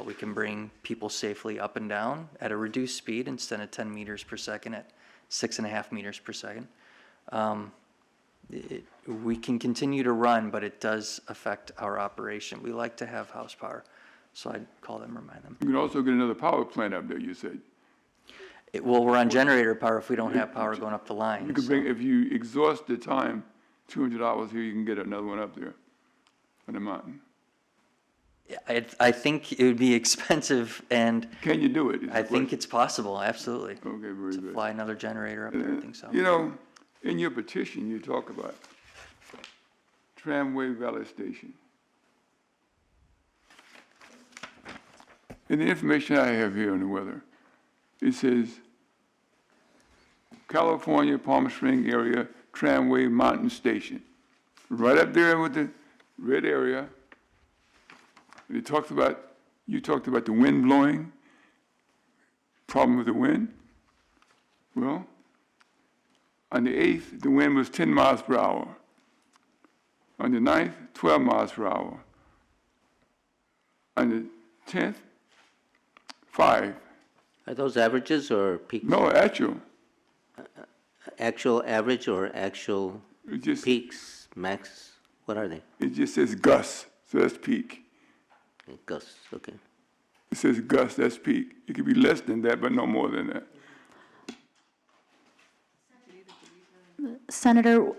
we can bring people safely up and down at a reduced speed instead of 10 meters per second at 6.5 meters per second. We can continue to run, but it does affect our operation. We like to have house power, so I'd call them, remind them. You can also get another power plant up there, you said. Well, we're on generator power if we don't have power going up the line. You could bring, if you exhaust the time, 200 hours here, you can get another one up there on the mountain. I think it would be expensive, and Can you do it? I think it's possible, absolutely. Okay, very To good. fly another generator up there, I think so. You know, in your petition, you talk about tramway valet station. In the information I have here on the weather, it says California, Palm Spring area, tramway mountain station. Right up there with the red area. You talked about the wind blowing, problem with the wind. Well, on the 8th, the wind was 10 miles per hour. On the 9th, 12 miles per hour. On the 10th, 5. Are those averages or peaks? No, actual. Actual average or actual It just, peaks, max? What are they? it just says gusts, so that's peak. Gusts, okay. It says gusts, that's peak. It could be less than that, but no more than that. Senator,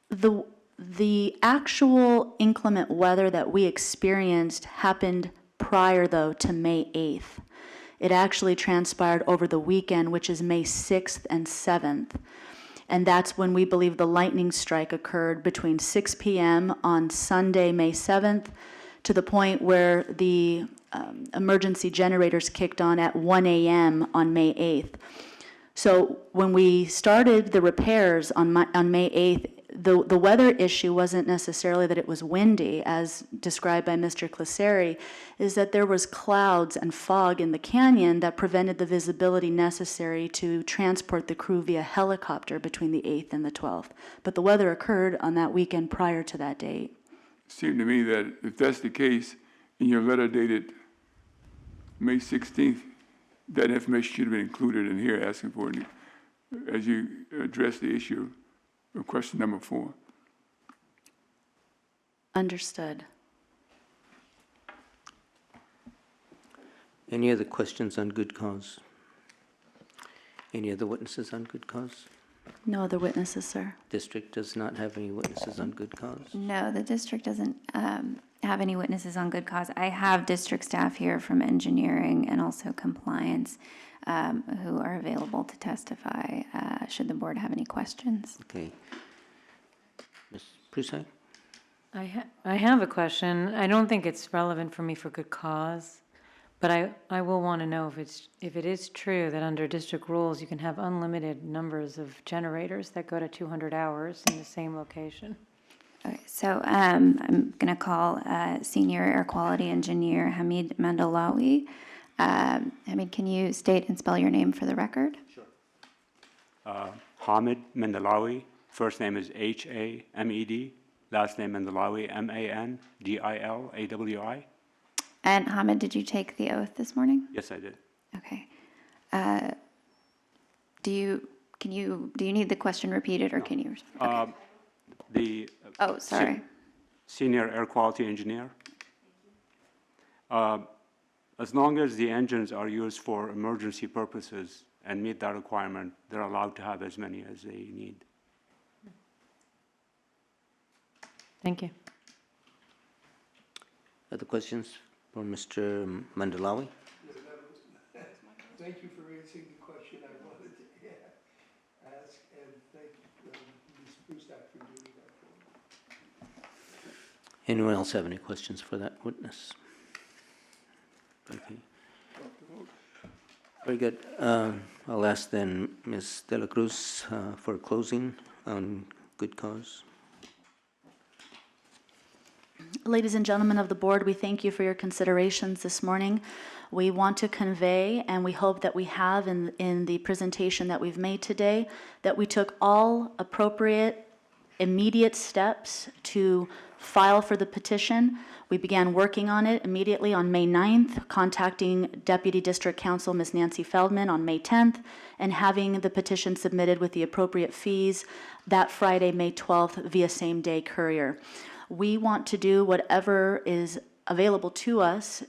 the actual inclement weather that we experienced happened prior, though, to May 8th. It actually transpired over the weekend, which is May 6th and 7th. And that's when we believe the lightning strike occurred between 6 p.m. on Sunday, May 7th, to the point where the emergency generators kicked on at 1 a.m. on May 8th. So when we started the repairs on May 8th, the weather issue wasn't necessarily that it was windy, as described by Mr. Cliseri, is that there was clouds and fog in the canyon that prevented the visibility necessary to transport the crew via helicopter between the 8th and the 12th. But the weather occurred on that weekend prior to that date. It seemed to me that if that's the case, in your letter dated May 16th, that information should have been included in here asking for it as you address the issue of question number 4. Understood. Any other questions on good cause? Any other witnesses on good cause? No other witnesses, sir. District does not have any witnesses on good cause. No, the district doesn't have any witnesses on good cause. I have district staff here from engineering and also compliance who are available to testify should the board have any questions. Okay. Ms. Prusak? I have a question. I don't think it's relevant for me for good cause, But I will want to know if it is true that under district rules, you can have unlimited numbers of generators that go to 200 hours in the same location. Okay, so I'm going to call Senior Air Quality Engineer Hamid Mandalawi. Hamid, can you state and spell your name for the record? Hamid Mandalawi. First name is Hamed. Last name Mandalawi, Mandilawi. And Hamid, did you take the oath this morning? Yes, I did. Okay. Do you need the question repeated, or can you? Okay. Oh, sorry. Senior Air Quality Engineer. As long as the engines are used for emergency purposes and meet that requirement, they're allowed to have as many as they need. Thank you. Other questions for Mr. Mandalawi? Thank you for answering the question I wanted to ask, and thank Ms. Prusak for doing that for me. Anyone else have any questions for that witness? Okay. Very good. I'll ask then Ms. De La Cruz for closing on good cause. Ladies and gentlemen of the board, we thank you for your considerations this morning. We want to convey, and we hope that we have in the presentation that we've made today, that we took all appropriate, immediate steps to file for the petition. We began working on it immediately on May 9th, contacting Deputy District Counsel Ms. Nancy Feldman on May 10th, and having the petition submitted with the appropriate fees that Friday, May 12th, via same-day courier. We want to do whatever is available to us,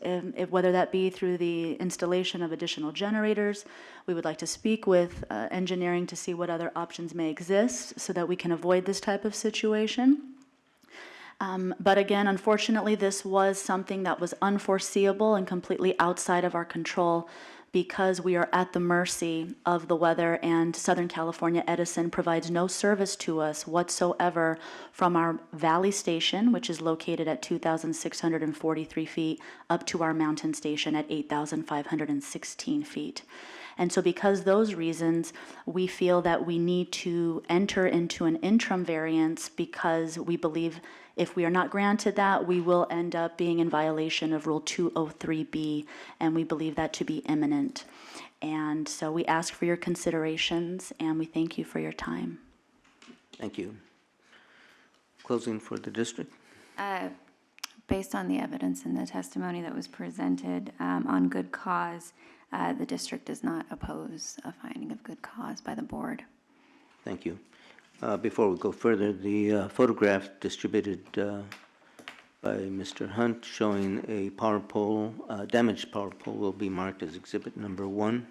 whether that be through the installation of additional generators. We would like to speak with engineering to see what other options may exist so that we can avoid this type of situation. But again, unfortunately, this was something that was unforeseeable and completely outside of our control, because we are at the mercy of the weather, and Southern California Edison provides no service to us whatsoever from our valley station, which is located at 2,643 feet, up to our mountain station at 8,516 feet. And so because those reasons, we feel that we need to enter into an interim variance, because we believe if we are not granted that, we will end up being in violation of Rule 203B, and we believe that to be imminent. And so we ask for your considerations, and we thank you for your time. Thank you. Closing for the district? Based on the evidence and the testimony that was presented on good cause, the district does not oppose a finding of good cause by the board. Thank you. Before we go further, the photograph distributed by Mr. Hunt showing a power pole, damaged power pole, will be marked as exhibit number 1.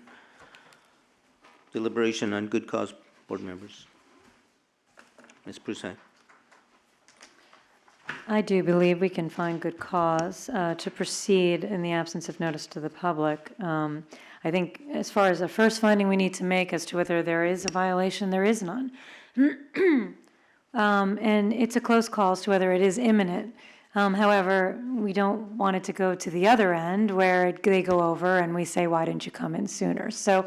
Deliberation on good cause, board members. Ms. Prusak. I do believe we can find good cause to proceed in the absence of notice to the public. I think as far as the first finding we need to make as to whether there is a violation, there is none. And it's a close call as to whether it is imminent. However, we don't want it to go to the other end where they go over and we say, why didn't you come in sooner? So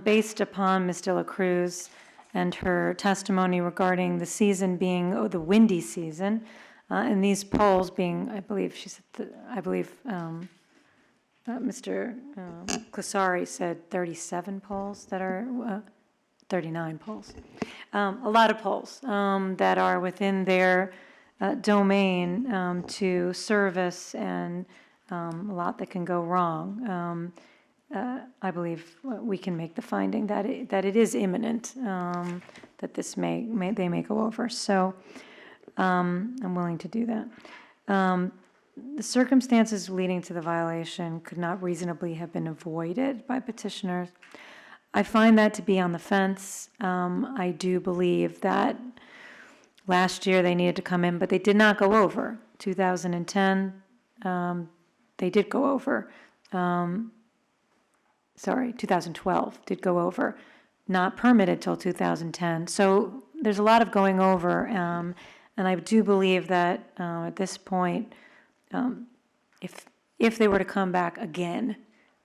based upon Ms. De La Cruz and her testimony regarding the season being the windy season, and these poles being, I believe she said, Mr. Clasari said 37 poles that are, 39 poles. A lot of poles that are within their domain to service, and a lot that can go wrong. I believe we can make the finding that it is imminent, that this they may go over. So I'm willing to do that. The circumstances leading to the violation could not reasonably have been avoided by petitioners. I find that to be on the fence. I do believe that last year they needed to come in, but they did not go over. 2010, they did go over. 2012 did go over. Not permitted till 2010. So there's a lot of going over, and I do believe that at this point, if they were to come back again,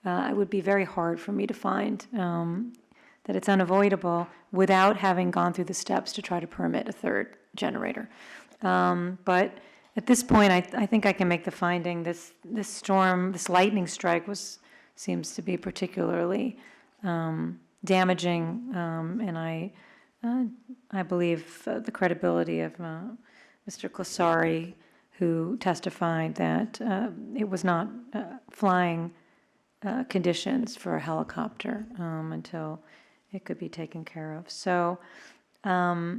it would be very hard for me to find that it's unavoidable without having gone through the steps to try to permit a third generator. But at this point, I think I can make the finding this storm, this lightning strike seems to be particularly damaging, and I believe the credibility of Mr. Klasari, who testified that it was not flying conditions for a helicopter until it could be taken care of. So I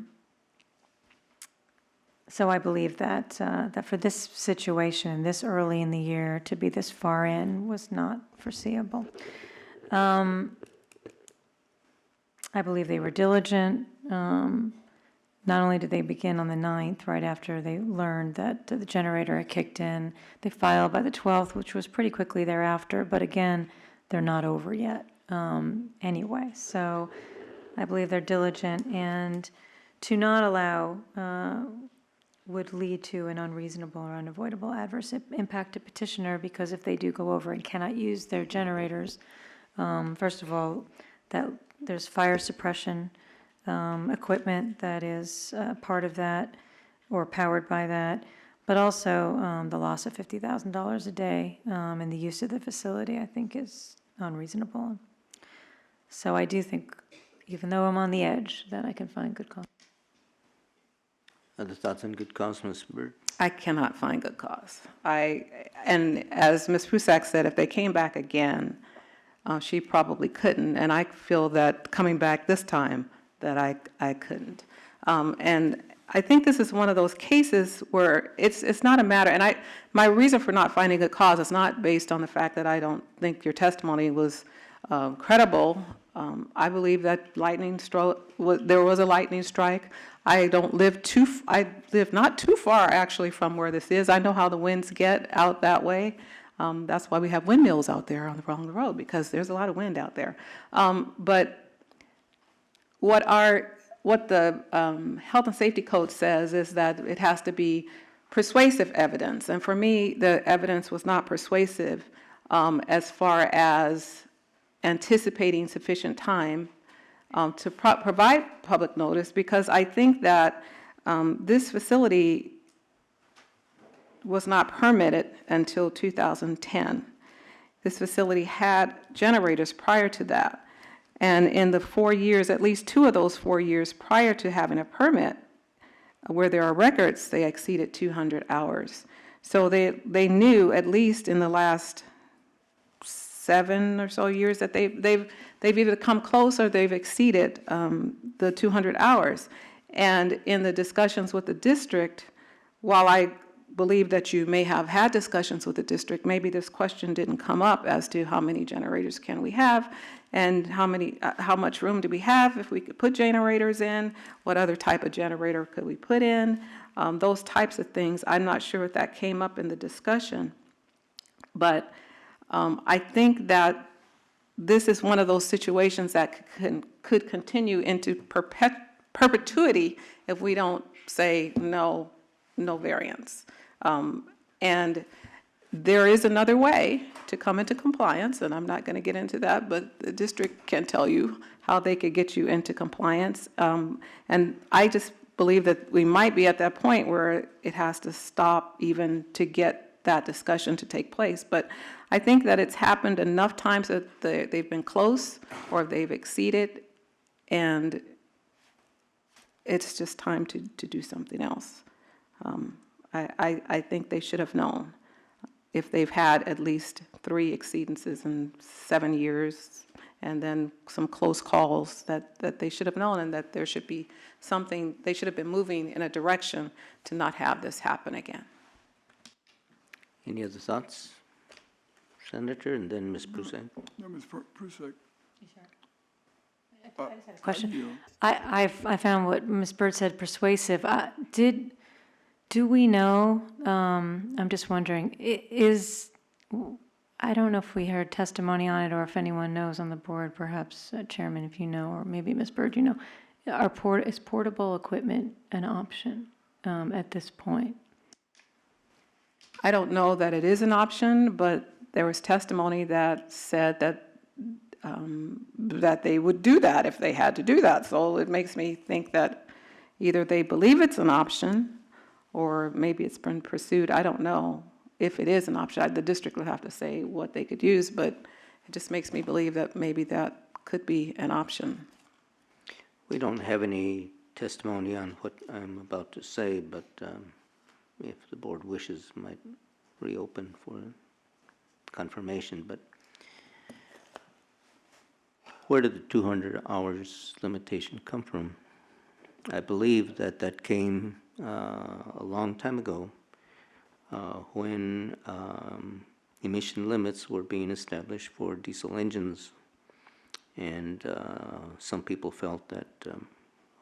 believe that that for this situation, this early in the year, to be this far in was not foreseeable. I believe they were diligent. Not only did they begin on the 9th, right after they learned that the generator had kicked in, they filed by the 12th, which was pretty quickly thereafter, but again, they're not over yet anyway. So I believe they're diligent, and to not allow would lead to an unreasonable or unavoidable adverse impact to petitioner, because if they do go over and cannot use their generators, first of all, that there's fire suppression equipment that is part of that or powered by that, but also the loss of $50,000 a day and the use of the facility, I think, is unreasonable. So I do think, even though I'm on the edge, that I can find good cause. Other thoughts on good cause, Ms. Bird? I cannot find good cause. And as Ms. Prusak said, if they came back again, she probably couldn't, and I feel that coming back this time, that I couldn't. And I think this is one of those cases where it's not a matter, and my reason for not finding good cause is not based on the fact that I don't think your testimony was credible. I believe that there was a lightning strike. I live not too far actually from where this is. I know how the winds get out that way. That's why we have windmills out there along the road, because there's a lot of wind out there. But what the health and safety code says is that it has to be persuasive evidence. And for me, the evidence was not persuasive as far as anticipating sufficient time to provide public notice, because I think that this facility was not permitted until 2010. This facility had generators prior to that. And in the 4 years, at least 2 of those 4 years prior to having a permit, where there are records, they exceeded 200 hours. So they knew, at least in the last 7 or so years, that they've either come close or they've exceeded the 200 hours. And in the discussions with the district, while I believe that you may have had discussions with the district, maybe this question didn't come up as to how many generators can we have, and how much room do we have if we could put generators in, what other type of generator could we put in, those types of things. I'm not sure if that came up in the discussion, but I think that this is one of those situations that could continue into perpetuity if we don't say no variance. And there is another way to come into compliance, and I'm not going to get into that, but the district can tell you how they could get you into compliance. And I just believe that we might be at that point where it has to stop even to get that discussion to take place. But I think that it's happened enough times that they've been close or they've exceeded, and it's just time to do something else. I think they should have known. If they've had at least 3 exceedances in 7 years, and then some close calls, that they should have known, and that there should be something, they should have been moving in a direction to not have this happen again. Any other thoughts? Senator, and then Ms. Prusak. No, Ms. Prusak. Question. I found what Ms. Bird said persuasive. Do we know, I'm just wondering, I don't know if we heard testimony on it or if anyone knows on the board, perhaps Chairman, if you know, or maybe Ms. Bird, you know, is portable equipment an option at this point? I don't know that it is an option, but there was testimony that said that that they would do that if they had to do that. So it makes me think that either they believe it's an option, or maybe it's been pursued. I don't know if it is an option. The district would have to say what they could use, but it just makes me believe that maybe that could be an option. We don't have any testimony on what I'm about to say, but if the board wishes, might reopen for confirmation. But where did the 200 hours limitation come from? I believe that that came a long time ago when emission limits were being established for diesel engines. And some people felt that,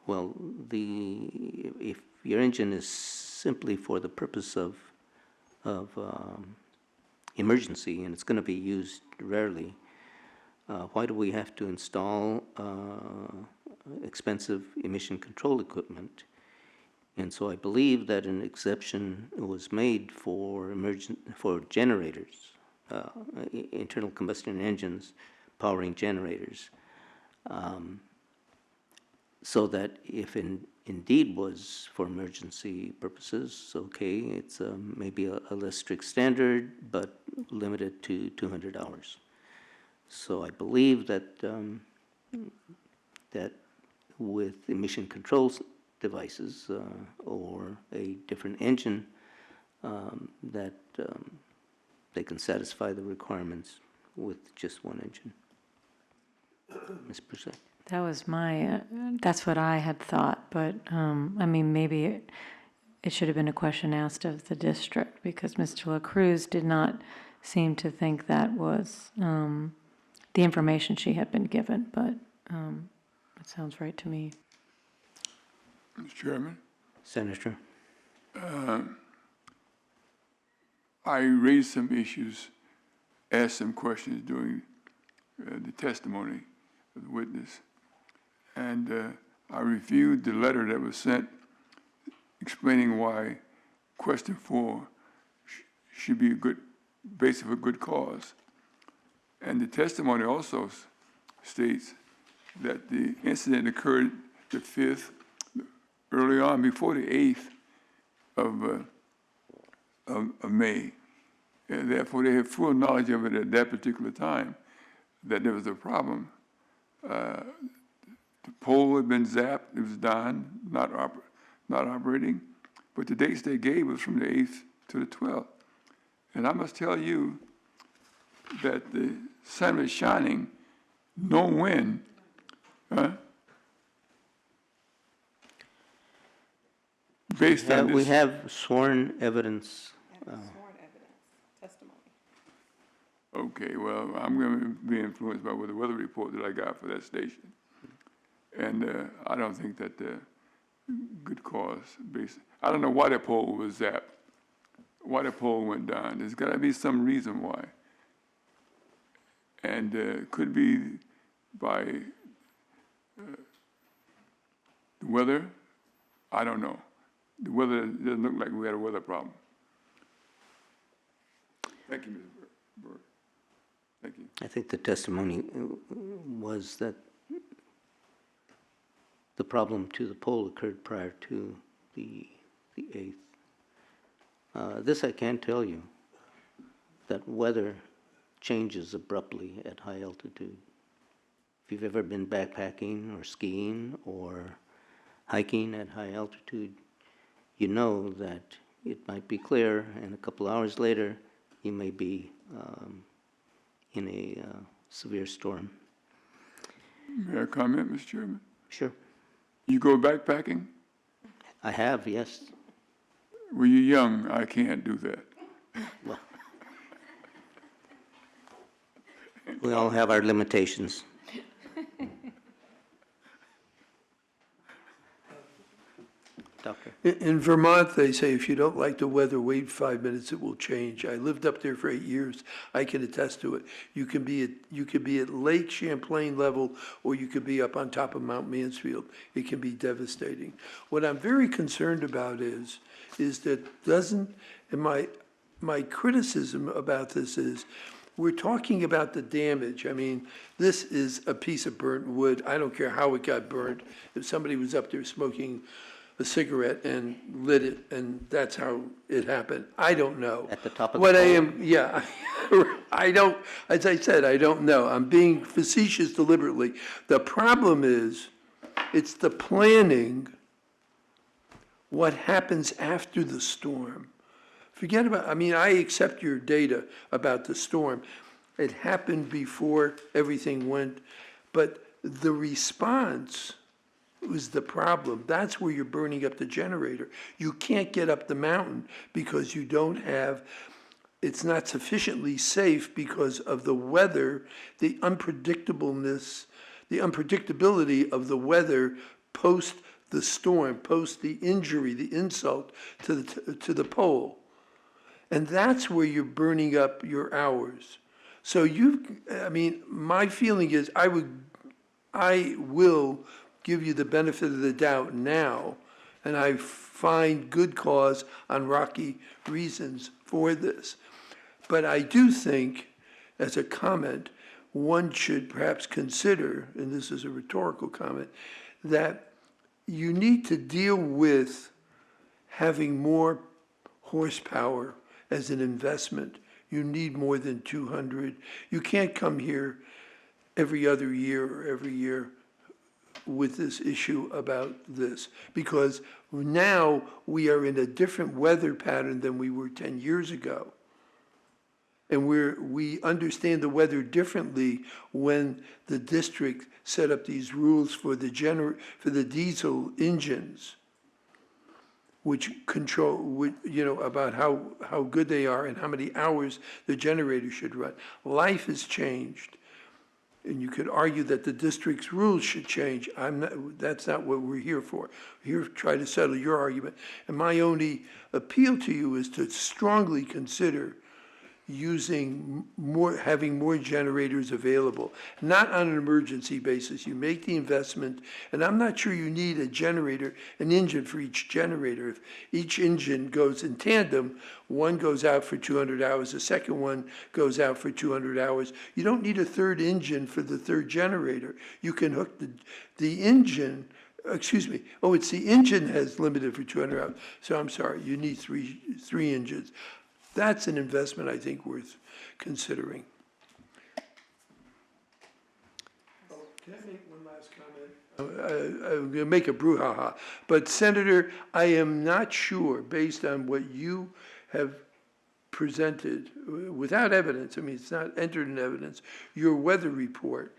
well, if your engine is simply for the purpose of emergency and it's going to be used rarely, why do we have to install expensive emission control equipment? And so I believe that an exception was made for generators, internal combustion engines powering generators, so that if indeed was for emergency purposes, okay, it's maybe a less strict standard, but limited to 200 hours. So I believe that that with emission control devices or a different engine, that they can satisfy the requirements with just one engine. Ms. Brissett? That was that's what I had thought, but, I mean, maybe it should have been a question asked of the district, because Mr. La Cruz did not seem to think that was the information she had been given, but it sounds right to me. Mr. Chairman? Senator? I raised some issues, asked some questions during the testimony of the witness, and I reviewed the letter that was sent explaining why question 4 should be a good basis of a good cause. And the testimony also states that the incident occurred the 5th, early on, before the 8th of May. And therefore, they had full knowledge of it at that particular time, that there was a problem. The pole had been zapped, it was done, not operating, but the dates they gave was from the 8th to the 12th. And I must tell you that the sun was shining, no wind, based on this. We have sworn evidence. Okay, well, I'm going to be influenced by the weather report that I got for that station. And I don't think that good cause. I don't know why the pole was zapped, why the pole went down. There's got to be some reason why. And it could be by the weather. I don't know. The weather doesn't look like we had a weather problem. Thank you, Mr. Burke. Thank you. I think the testimony was that the problem to the pole occurred prior to the 8th. This I can tell you, that weather changes abruptly at high altitude. If you've ever been backpacking or skiing or hiking at high altitude, you know that it might be clear, and a couple hours later, you may be in a severe storm. May I comment, Mr. Chairman? Sure. You go backpacking? I have, yes. Were you young? I can't do that. Well, we all have our limitations. Doctor? In Vermont, they say if you don't like the weather, wait 5 minutes, it will change. I lived up there for 8 years. I can attest to it. You could be at Lake Champlain level, or you could be up on top of Mount Mansfield. It can be devastating. What I'm very concerned about is that my criticism about this is, we're talking about the damage. I mean, this is a piece of burnt wood. I don't care how it got burnt. If somebody was up there smoking a cigarette and lit it, and that's how it happened, I don't know. At the top of the What I pole? am, yeah, I don't, as I said, I don't know. I'm being facetious deliberately. The problem is, it's the planning, what happens after the storm. Forget about, I mean, I accept your data about the storm. It happened before everything went, but the response was the problem. That's where you're burning up the generator. You can't get up the mountain because you don't have, it's not sufficiently safe because of the weather, the unpredictableness, the unpredictability of the weather post the storm, post the injury, the insult to the pole. And that's where you're burning up your hours. So I mean, my feeling is I will give you the benefit of the doubt now, and I find good cause on rocky reasons for this. But I do think, as a comment, one should perhaps consider, and this is a rhetorical comment, that you need to deal with having more horsepower as an investment. You need more than 200. You can't come here every other year or every year with this issue about this, because now we are in a different weather pattern than we were 10 years ago. And we understand the weather differently when the district set up these rules for the diesel engines, which control, about how good they are and how many hours the generator should run. Life has changed, and you could argue that the district's rules should change. That's not what we're here for. We're here to try to settle your argument. And my only appeal to you is to strongly consider having more generators available, not on an emergency basis. You make the investment, and I'm not sure you need an engine for each generator. If each engine goes in tandem, one goes out for 200 hours, the second one goes out for 200 hours. You don't need a third engine for the third generator. You can hook the engine, excuse me, it's the engine has limited for 200 hours. So I'm sorry, you need three engines. That's an investment, I think, worth considering. Can I make one last comment? I'm going to make a brouhaha. But Senator, I am not sure, based on what you have presented, without evidence, I mean, it's not entered in evidence, your weather report.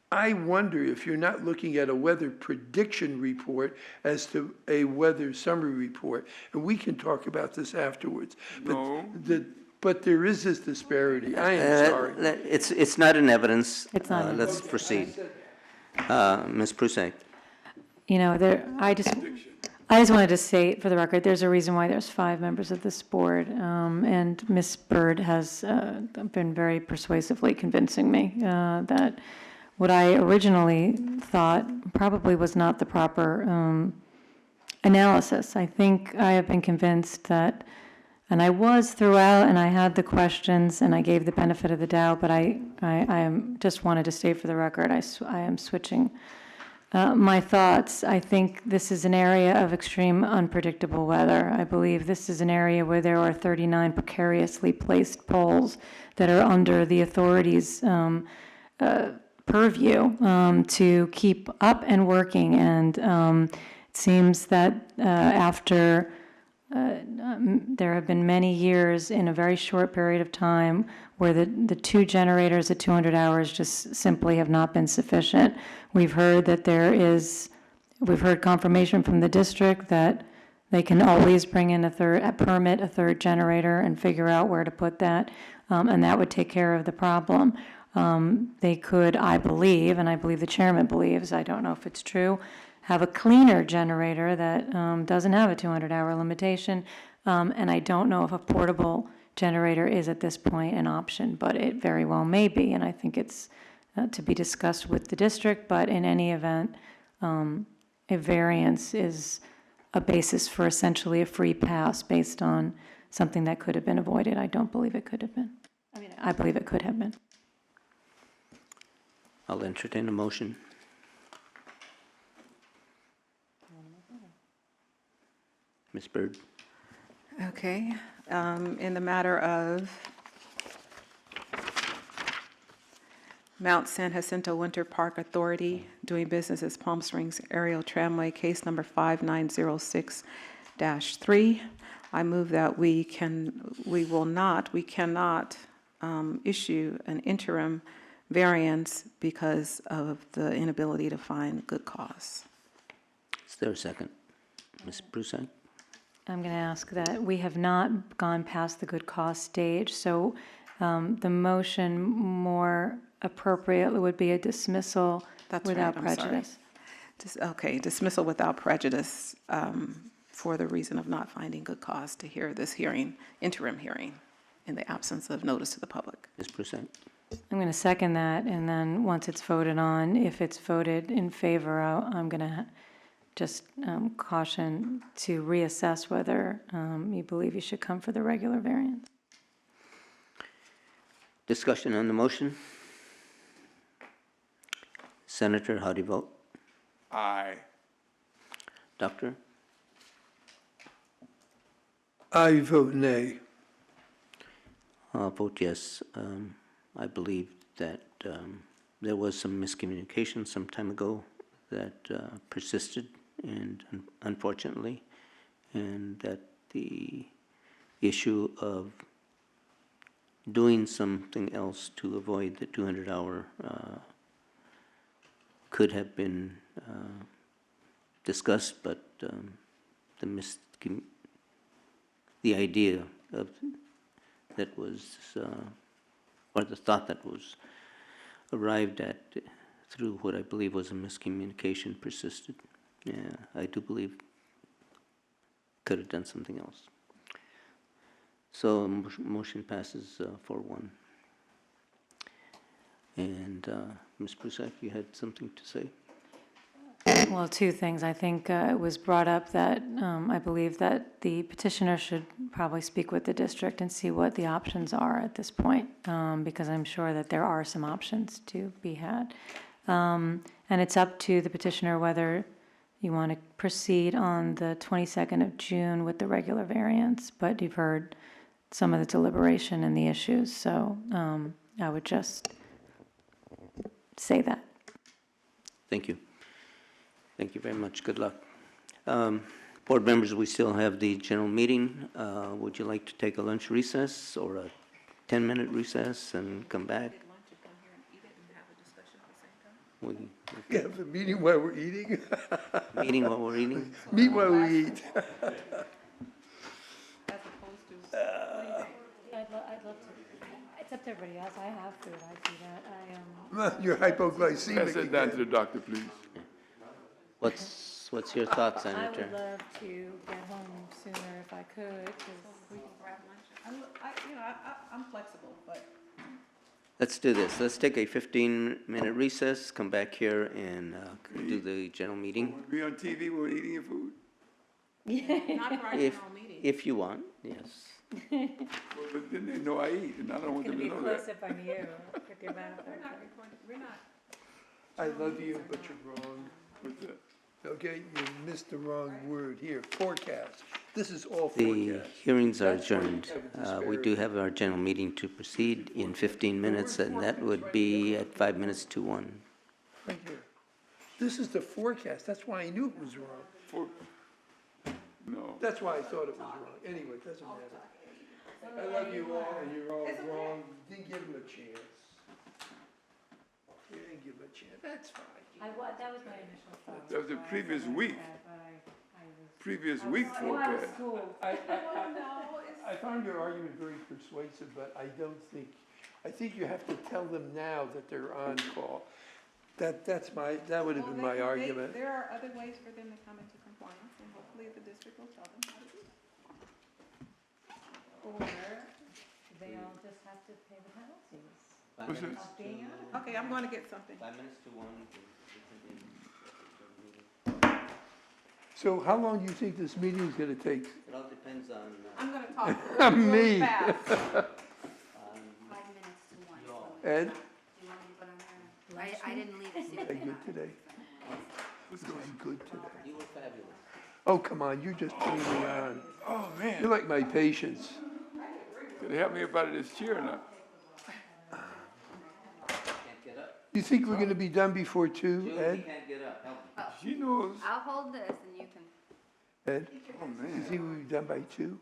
I wonder if you're not looking at a weather prediction report as to a weather summary report. And we can talk about this afterwards. No. But there is this disparity. I am sorry. It's not in evidence. It's not in Let's proceed. Ms. Prusek. I just wanted to say, for the record, there's a reason why there's 5 members of this board, and Ms. Bird has been very persuasively convincing me that what I originally thought probably was not the proper analysis. I think I have been convinced that, and I was throughout, and I had the questions, and I gave the benefit of the doubt, but I just wanted to state for the record, I am switching my thoughts. I think this is an area of extreme unpredictable weather. I believe this is an area where there are 39 precariously placed poles that are under the authorities' purview to keep up and working. And it seems that after there have been many years in a very short period of time where the 2 generators at 200 hours just simply have not been sufficient. We've heard that we've heard confirmation from the district that they can always bring in a third generator and figure out where to put that, and that would take care of the problem. They could, I believe, and I believe the chairman believes, I don't know if it's true, have a cleaner generator that doesn't have a 200-hour limitation, and I don't know if a portable generator is at this point an option, but it very well may be, and I think it's to be discussed with the district, but in any event, a variance is a basis for essentially a free pass based on something that could have been avoided. I don't believe it could have been. I mean, I believe it could have been. I'll entertain a motion. Ms. Byrd? Okay, in the matter of Mount San Jacinto Winter Park Authority doing business as Palm Springs Aerial Tramway, case number 5906-3, I move that we cannot issue an interim variance because of the inability to find good cause. Is there a second? Ms. Brussac? I'm going to ask that we have not gone past the good cause stage, so the motion more appropriately would be a dismissal That's without right, I'm sorry. prejudice. Okay, dismissal without prejudice for the reason of not finding good cause to hear this hearing, interim hearing, in the absence of notice to the public. Ms. Brussac? I'm going to second that, and then once it's voted on, if it's voted in favor, I'm going to just caution to reassess whether you believe you should come for the regular variance. Discussion on the motion? Senator, how do you vote? Aye. Doctor? I vote nay. I'll vote yes. I believe that there was some miscommunication some time ago that persisted, and unfortunately, and that the issue of doing something else to avoid the 200-hour could have been discussed, but the idea of that was, or the thought that was arrived at through what I believe was a miscommunication persisted. Yeah, I do believe could have done something else. So motion passes 4-1. And Ms. Brussac, you had something to say? Well, two things. I think it was brought up that I believe that the petitioner should probably speak with the district and see what the options are at this point, because I'm sure that there are some options to be had. And it's up to the petitioner whether you want to proceed on the 22nd of June with the regular variance, but you've heard some of the deliberation and the issues, so I would just say that. Thank you. Thank you very much. Good luck. Board members, we still have the general meeting. Would you like to take a lunch recess or a 10-minute recess and come back? We Yeah, the meeting while we're eating? meeting while we're eating? Meet while we eat. I'd love to. It's up to everybody else. I have food. I do that. You're hypoglycemic. Pass that down to again. the doctor, please. What's your thoughts, I Senator? would love to get home sooner if I could, I'm flexible, but. Let's do this. Let's take a 15-minute recess, come back here and do the general meeting. Be on TV when we're eating your food? Not for our If, general meeting. if you want, yes. Well, but then they know I eat, and I don't want them to know that. up on you with your mouth. We're not. I love you, but you're wrong. What's that? Okay, you missed the wrong word here. Forecast. This is all The forecast. hearings are That's where you adjourned. have a We do have our general meeting to proceed in 15 minutes, and that would be at 5 minutes to 1. Right here. This is the forecast. That's why I knew it was wrong. No. That's why I thought it was wrong. Anyway, it doesn't matter. I love you all, and you're all wrong. You didn't give him a chance. You didn't give him a chance. That's fine. That was my initial thought. That was the previous week. Previous week forecast. I found your argument very persuasive, but I think you have to tell them now that they're on call. That would have been my argument. There are other ways for them to come into compliance, and hopefully the district will tell them how to do it. Or they all just have to pay the penalties. What's this? Okay, I'm going to get something. 5 minutes to 1. So how long do you think this meeting is gonna take? It all depends on, I'm going to talk Me. really fast. 5 minutes to 1. Ed, Do you want me to put on there? I didn't leave a are you good today? This is good today. you were fabulous. Oh, come on, you're just putting me on. Oh, You're man. like my patients. Could it help me about this chair or not? Can't get up. You think we're gonna be done before 2, Julie, you Ed? can't get up, help me. She knows. I'll hold this and you can. Ed, Oh, you man. think we'll be done by 2?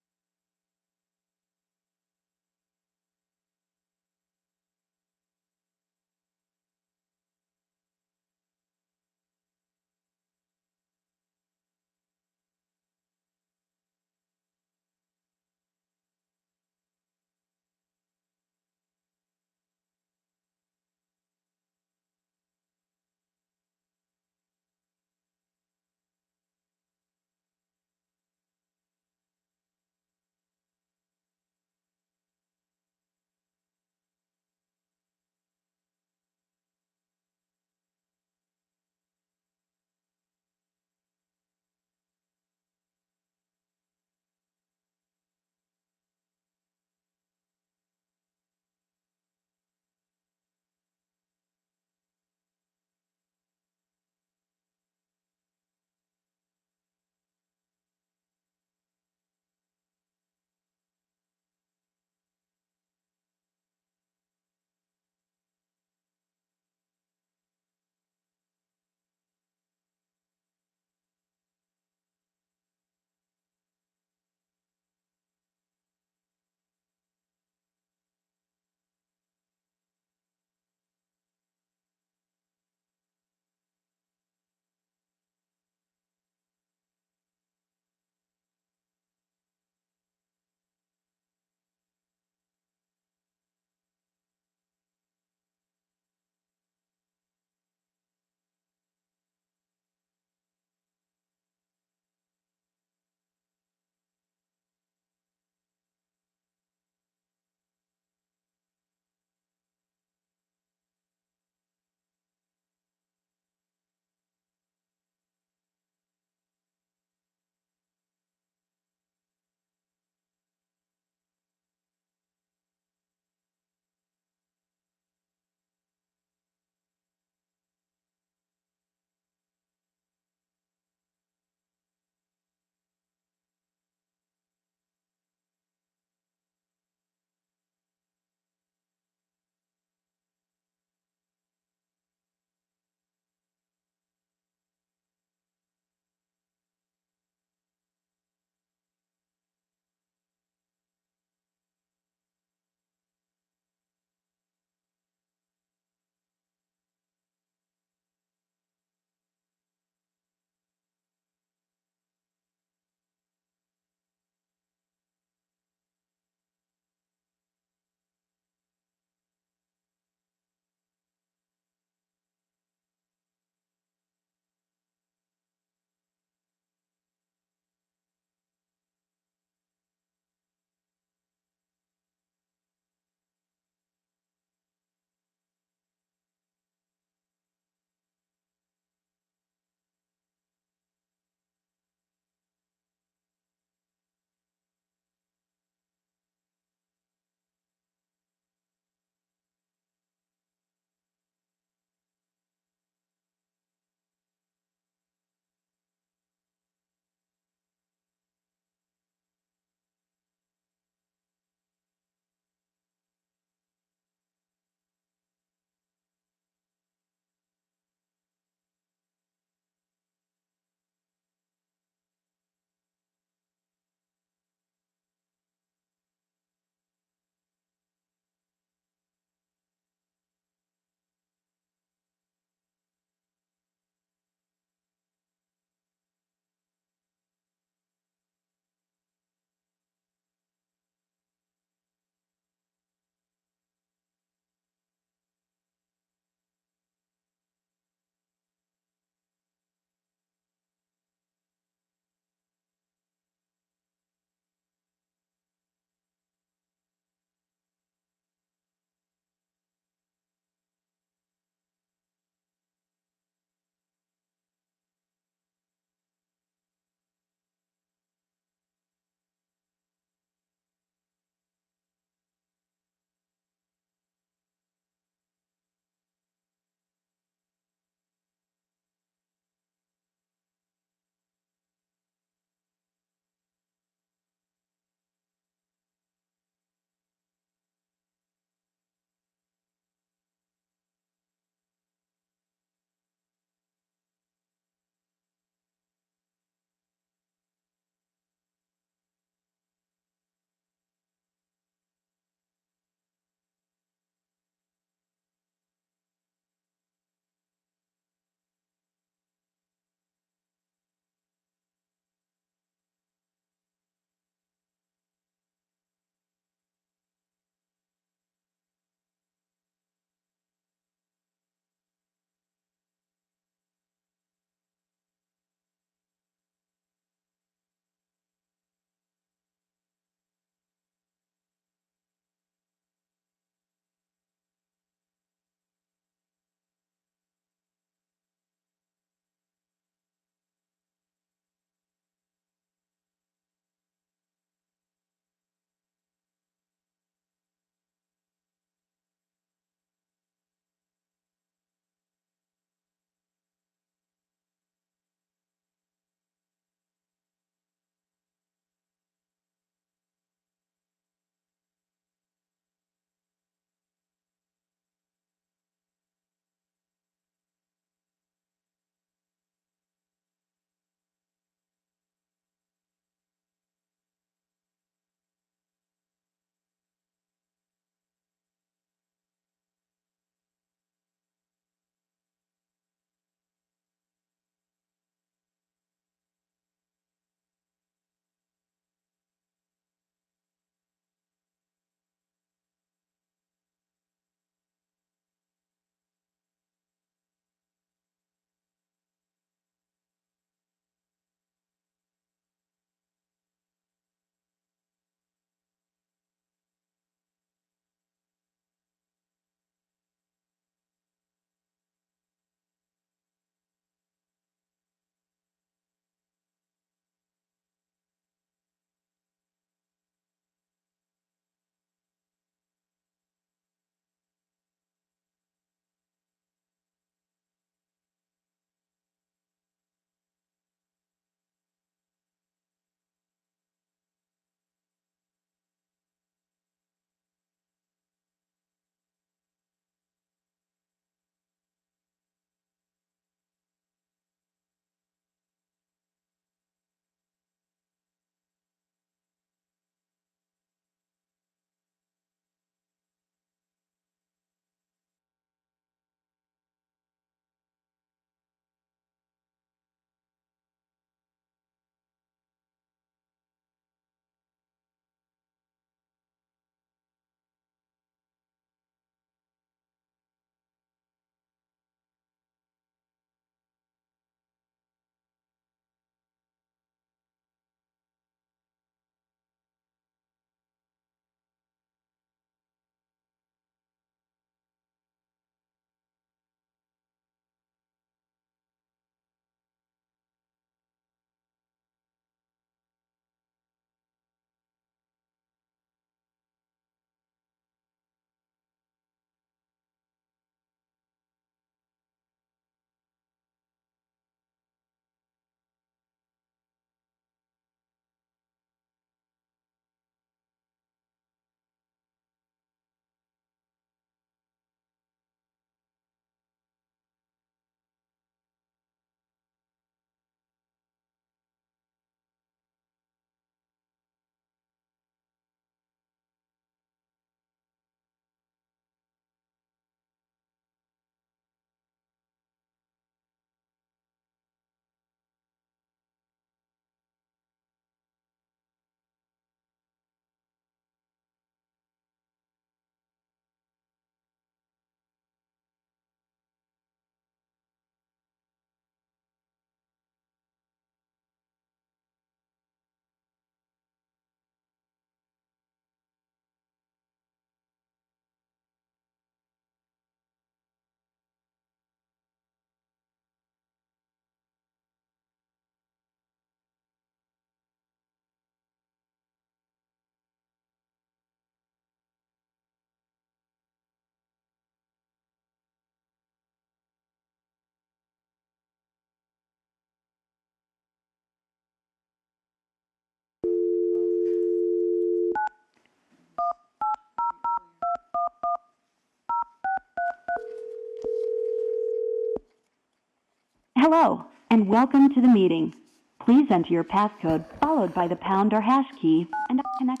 Hello, and welcome to the meeting. Please enter your passcode followed by the pound or hash key and connect.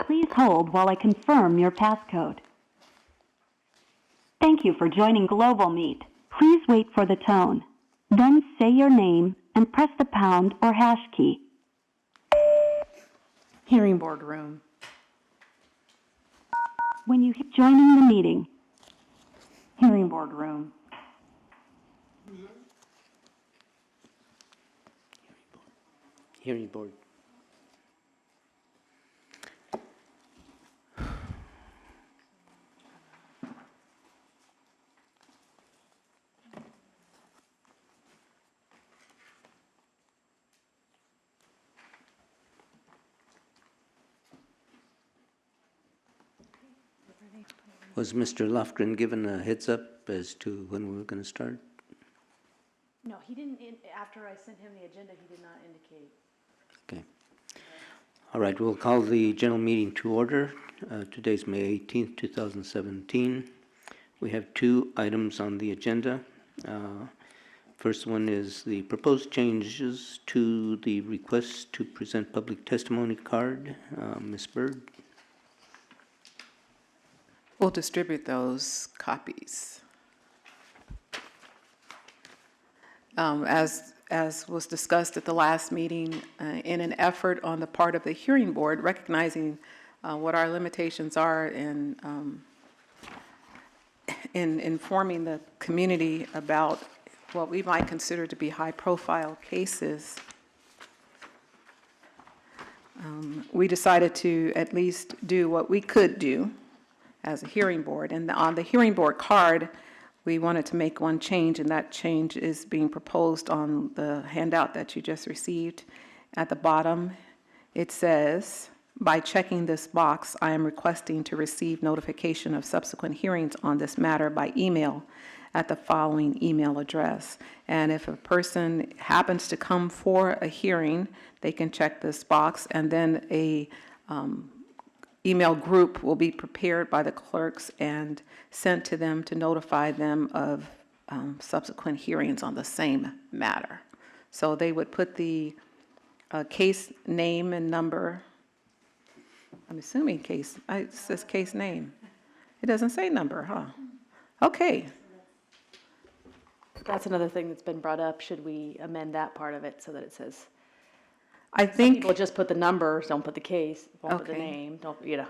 Please hold while I confirm your passcode. Thank you for joining Global Meet. Please wait for the tone. Then say your name and press the pound or hash key. Hearing board room. When you hit joining the meeting, Hearing board room. Hearing board. Was Mr. Lofgren given a heads up as to when we were going to start? No, he didn't, after I sent him the agenda, he did not indicate. Okay. All right, we'll call the general meeting to order. Today's May 18th, 2017. We have two items on the agenda. First one is the proposed changes to the request to present public testimony card. Ms. Byrd. We'll distribute those copies. As was discussed at the last meeting, in an effort on the part of the hearing board, recognizing what our limitations are in informing the community about what we might consider to be high-profile cases, we decided to at least do what we could do as a hearing board. And on the hearing board card, we wanted to make one change, and that change is being proposed on the handout that you just received. At the bottom, it says, by checking this box, I am requesting to receive notification of subsequent hearings on this matter by email at the following email address. And if a person happens to come for a hearing, they can check this box, and then a email group will be prepared by the clerks and sent to them to notify them of subsequent hearings on the same matter. So they would put the case name and number. I'm assuming case, it says case name. It doesn't say number, huh? Okay. That's another thing that's been brought up. Should we amend that part of it so that it says? I think people just put the numbers, don't put the case, don't put the Okay. name, don't, you know.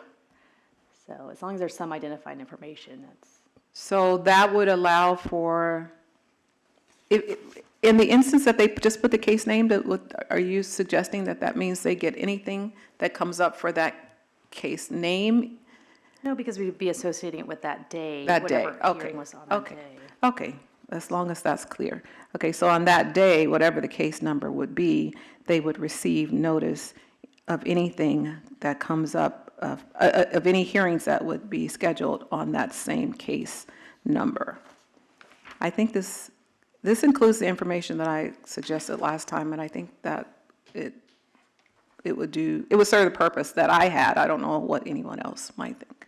So as long as there's some identifying information, that's. so. That would allow for, in the instance that they just put the case name, are you suggesting that that means they get anything that comes up for that case name? No, because we'd be associating it with that day. That day, whatever okay, hearing was on that okay, day. okay, as long as that's clear. Okay, so on that day, whatever the case number would be, they would receive notice of anything that comes up, of any hearings that would be scheduled on that same case number. I think this includes the information that I suggested last time, and I think that it would serve the purpose that I had. I don't know what anyone else might think.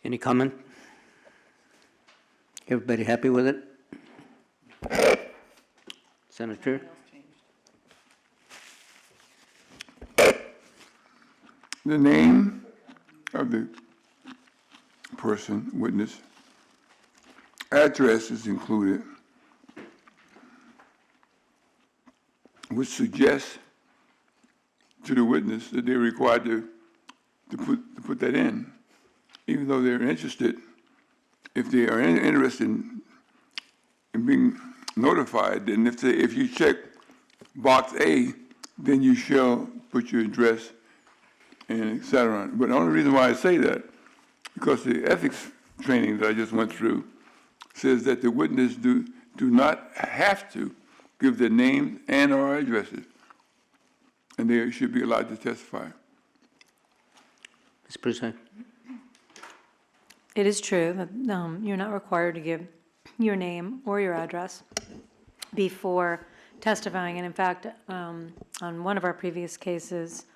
Any comment? Everybody happy with it? Senator? The name of the person, witness, address is included, which suggests to the witness that they're required to put that in, even though they're interested. If they are interested in being notified, then if you check box A, then you shall put your address and et cetera. But the only reason why I say that, because the ethics training that I just went through says that the witness do not have to give their names and or addresses, and they should be allowed to testify. Ms. Broussard? It is true that you're not required to give your name or your address before testifying. And in fact, on one of our previous cases,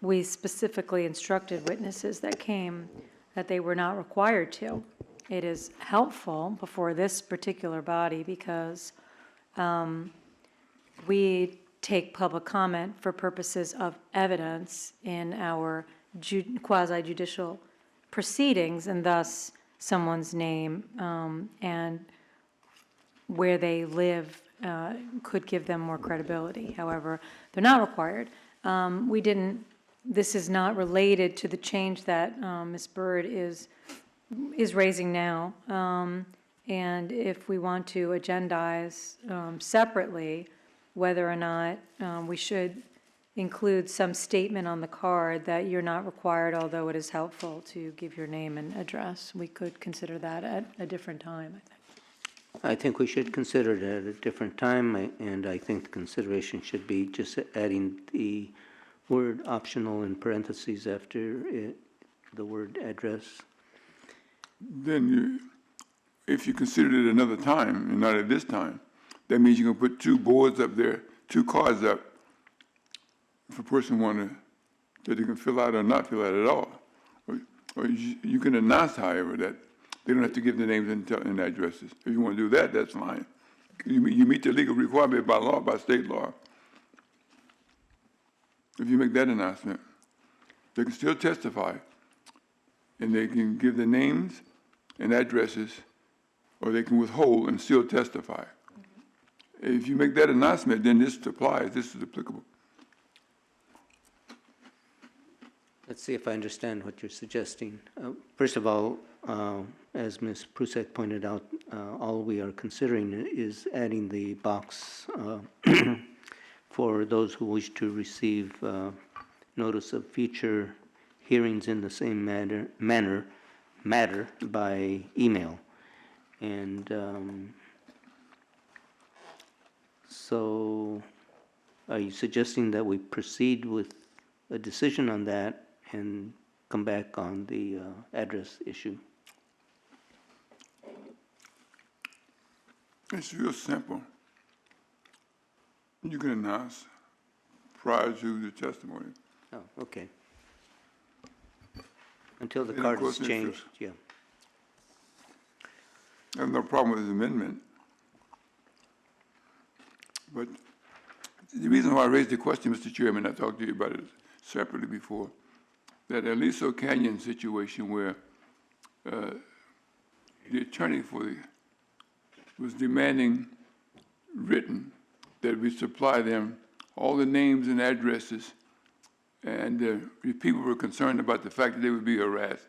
we specifically instructed witnesses that came that they were not required to. it is helpful before this particular body because we take public comment for purposes of evidence in our quasi-judicial proceedings, and thus someone's name and where they live could give them more credibility. However, they're not required. This is not related to the change that Ms. Byrd is raising now. And if we want to agendize separately whether or not we should include some statement on the card that you're not required, although it is helpful to give your name and address, we could consider that at a different time, I think. I think we should consider it at a different time, and I think the consideration should be just adding the word optional in parentheses after the word address. Then if you considered it another time and not at this time, that means you're going to put two boards up there, two cards up, if a person that they can fill out or not fill out at all. Or you can announce, however, that they don't have to give their names and addresses. If you want to do that, that's fine. You meet the legal requirement by law, by state law. If you make that announcement, they can still testify, and they can give their names and addresses, or they can withhold and still testify. If you make that announcement, then this applies, this is applicable. Let's see if I understand what you're suggesting. First of all, as Ms. Prusek pointed out, all we are considering is adding the box for those who wish to receive notice of future hearings in the same matter by email. And so are you suggesting that we proceed with a decision on that and come back on the address issue? It's real simple. You can announce prior to the testimony. Oh, okay. Until the And of card course, is changed, yeah. I have no problem with his amendment. But the reason why I raised the question, Mr. Chairman, I talked to you about it separately before, that Aliso Canyon situation where the attorney was demanding written that we supply them all the names and addresses, and the people were concerned about the fact that they would be harassed.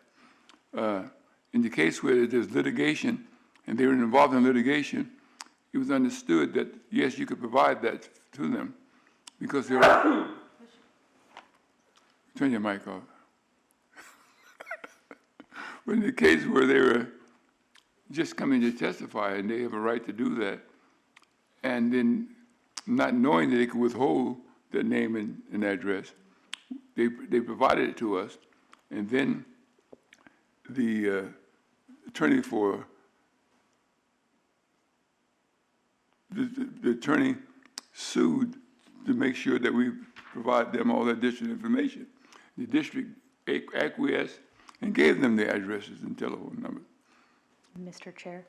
In the case where there's litigation and they were involved in litigation, it was understood that, yes, you could provide that to them because they were... Turn your mic off. But in the case where they were just coming to testify and they have a right to do that, and then not knowing that they could withhold their name and address, they provided it to us, and then the attorney for the attorney sued to make sure that we provide them all that additional information. The district acquiesced and gave them their addresses and telephone numbers. Mr. Chair,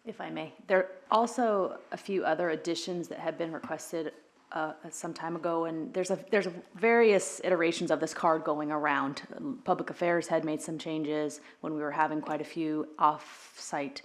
if I may, there are also a few other additions that have been requested some time ago, and there's various iterations of this card going around. Public Affairs had made some changes when we were having quite a few off-site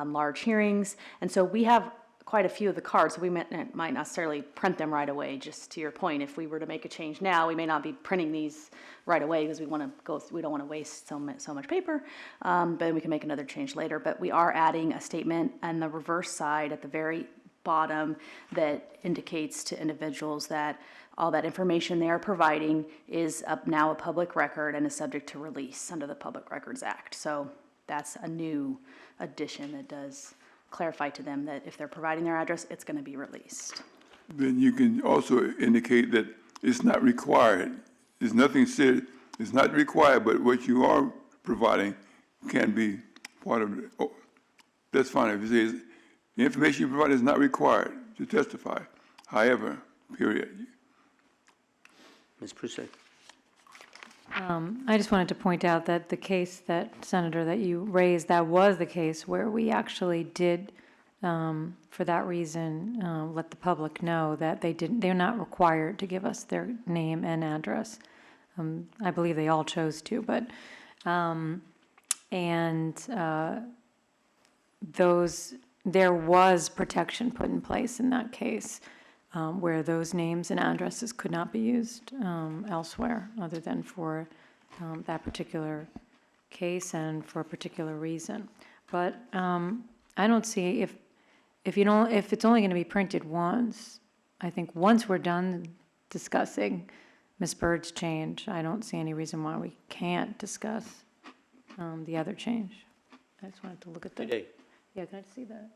large hearings, and so we have quite a few of the cards, so we might not necessarily print them right away. Just to your point, if we were to make a change now, we may not be printing these right away because we don't want to waste so much paper, but we can make another change later. But we are adding a statement on the reverse side at the very bottom that indicates to individuals that all that information they are providing is now a public record and is subject to release under the Public Records Act. So that's a new addition that does clarify to them that if they're providing their address, it's going to be released. Then you can also indicate that it's not required. There's nothing said, it's not required, but what you are providing can be part of it. Oh, that's fine. If it says the information you provide is not required to testify. However, period. Ms. Prusek. I just wanted to point out that the case that, Senator, that you raised, that was the case where we actually did, for that reason, let the public know that they're not required to give us their name and address. I believe they all chose to, but, there was protection put in place in that case, where those names and addresses could not be used elsewhere other than for that particular case and for a particular reason. But I don't see, if it's only going to be printed once, I think once we're done discussing Ms. Bird's change, I don't see any reason why we can't discuss the other change. I just wanted to look at the. Today. Yeah, can I see that?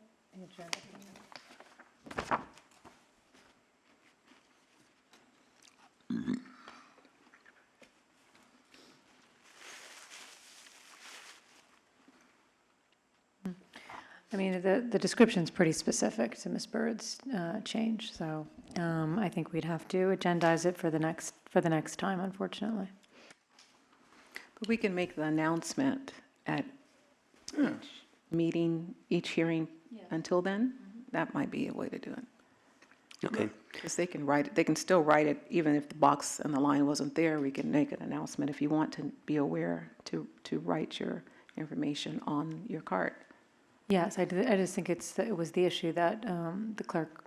I mean, the description's pretty specific to Ms. Bird's change, so I think we'd have to agendize it for the next time, unfortunately. But we can make the announcement at each meeting, each hearing until then. That might be a way to do it. Okay. Because they can write it, they can still write it, even if the box and the line wasn't there, we can make an announcement if you want to be aware to write your information on your card. Yes, I just think it was the issue that the clerk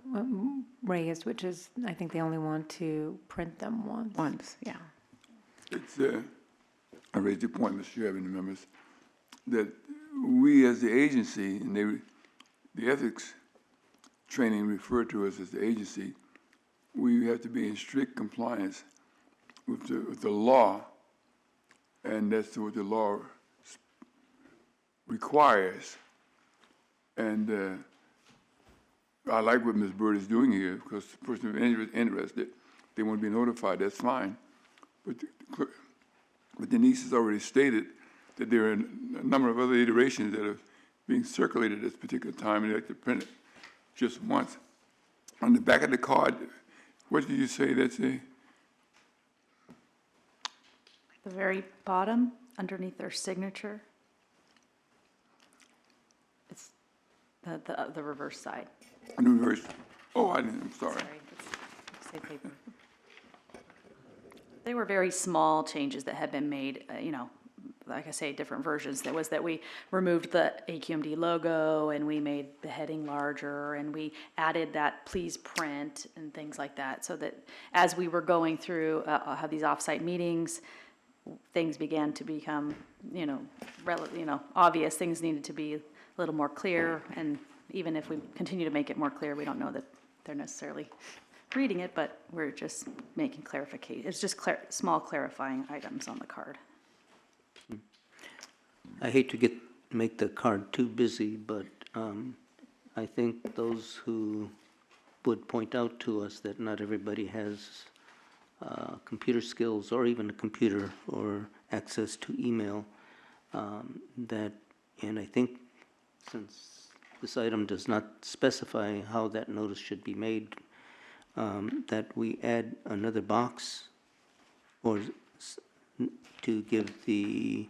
raised, which is, I think they only want to print them once. Once, yeah. It's, I raised the point, Mr. Chairman and members, that we as the agency, and the ethics training referred to us as the agency, we have to be in strict compliance with the law, and that's what the law requires. And I like what Ms. Bird is doing here, because the person who's interested, they want to be notified, that's fine. But Denise has already stated that there are a number of other iterations that are being circulated at this particular time, and they have to print it just once. On the back of the card, what did you say that's a? The very bottom, underneath their signature. It's the reverse side. The reverse. Oh, I'm sorry. Sorry, it's same paper. They were very small changes that had been made, like I say, different versions. That was that we removed the AQMD logo and we made the heading larger and we added that please print and things like that. So that as we were going through have these offsite meetings, things began to become, obvious. Things needed to be a little more clear. And even if we continue to make it more clear, we don't know that they're necessarily reading it, but we're just making clarification. It's just small clarifying items on the card. I hate to make the card too busy, but I think those who would point out to us that not everybody has computer skills or even a computer or access to email, and I think since this item does not specify how that notice should be made, that we add another box or to give the